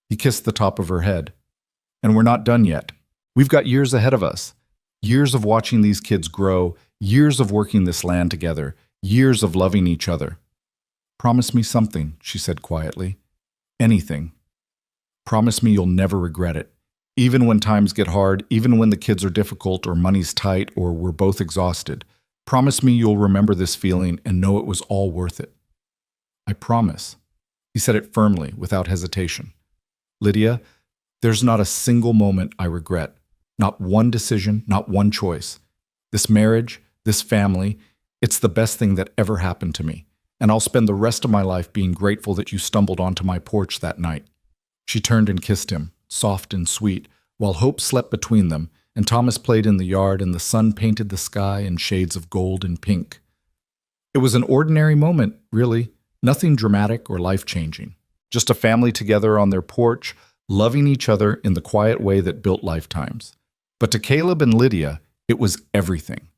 [SPEAKER 1] He kissed the top of her head. "And we're not done yet. We've got years ahead of us. Years of watching these kids grow, years of working this land together, years of loving each other." "Promise me something," she said quietly. "Anything. Promise me you'll never regret it. Even when times get hard, even when the kids are difficult or money's tight or we're both exhausted. Promise me you'll remember this feeling and know it was all worth it." "I promise." He said it firmly, without hesitation. "Lydia, there's not a single moment I regret. Not one decision, not one choice. This marriage, this family, it's the best thing that ever happened to me, and I'll spend the rest of my life being grateful that you stumbled onto my porch that night." She turned and kissed him, soft and sweet, while Hope slept between them, and Thomas played in the yard and the sun painted the sky in shades of gold and pink. It was an ordinary moment, really, nothing dramatic or life-changing. Just a family together on their porch, loving each other in the quiet way that built lifetimes. But to Caleb and Lydia, it was everything.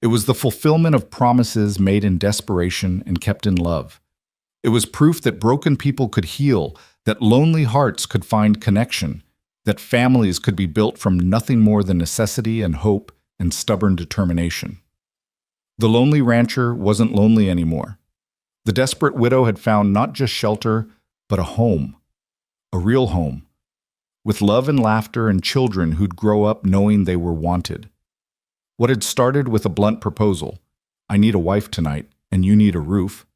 [SPEAKER 1] It was the fulfillment of promises made in desperation and kept in love. It was proof that broken people could heal, that lonely hearts could find connection, that families could be built from nothing more than necessity and hope and stubborn determination. The lonely rancher wasn't lonely anymore. The desperate widow had found not just shelter, but a home, a real home, with love and laughter and children who'd grow up knowing they were wanted. What had started with a blunt proposal, "I need a wife tonight, and you need a roof,"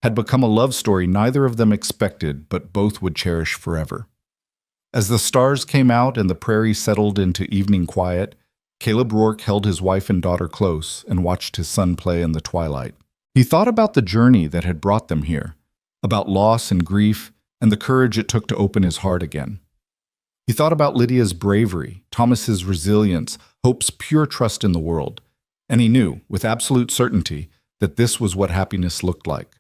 [SPEAKER 1] had become a love story neither of them expected, but both would cherish forever. As the stars came out and the prairie settled into evening quiet, Caleb Rourke held his wife and daughter close and watched his son play in the twilight. He thought about the journey that had brought them here, about loss and grief, and the courage it took to open his heart again. He thought about Lydia's bravery, Thomas's resilience, Hope's pure trust in the world, and he knew, with absolute certainty, that this was what happiness looked like.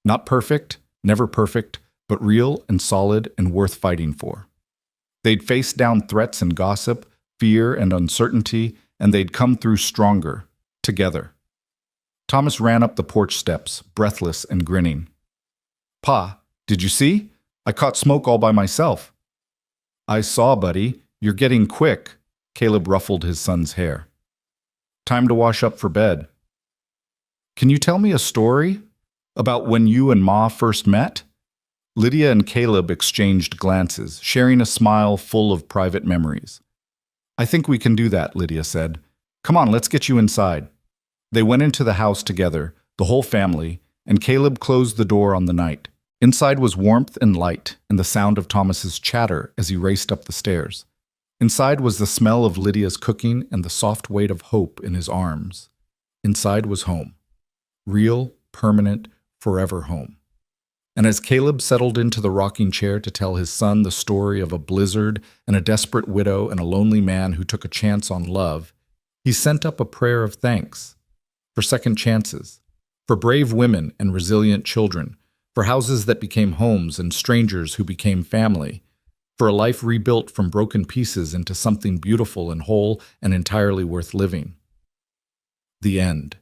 [SPEAKER 1] Not perfect, never perfect, but real and solid and worth fighting for. They'd faced down threats and gossip, fear and uncertainty, and they'd come through stronger, together. Thomas ran up the porch steps, breathless and grinning. "Pa, did you see? I caught smoke all by myself." "I saw, buddy. You're getting quick." Caleb ruffled his son's hair. "Time to wash up for bed." "Can you tell me a story about when you and Ma first met?" Lydia and Caleb exchanged glances, sharing a smile full of private memories. "I think we can do that," Lydia said. "Come on, let's get you inside." They went into the house together, the whole family, and Caleb closed the door on the night. Inside was warmth and light, and the sound of Thomas's chatter as he raced up the stairs. Inside was the smell of Lydia's cooking and the soft weight of hope in his arms. Inside was home. Real, permanent, forever home. And as Caleb settled into the rocking chair to tell his son the story of a blizzard and a desperate widow and a lonely man who took a chance on love, he sent up a prayer of thanks for second chances, for brave women and resilient children, for houses that became homes and strangers who became family, for a life rebuilt from broken pieces into something beautiful and whole and entirely worth living. The end.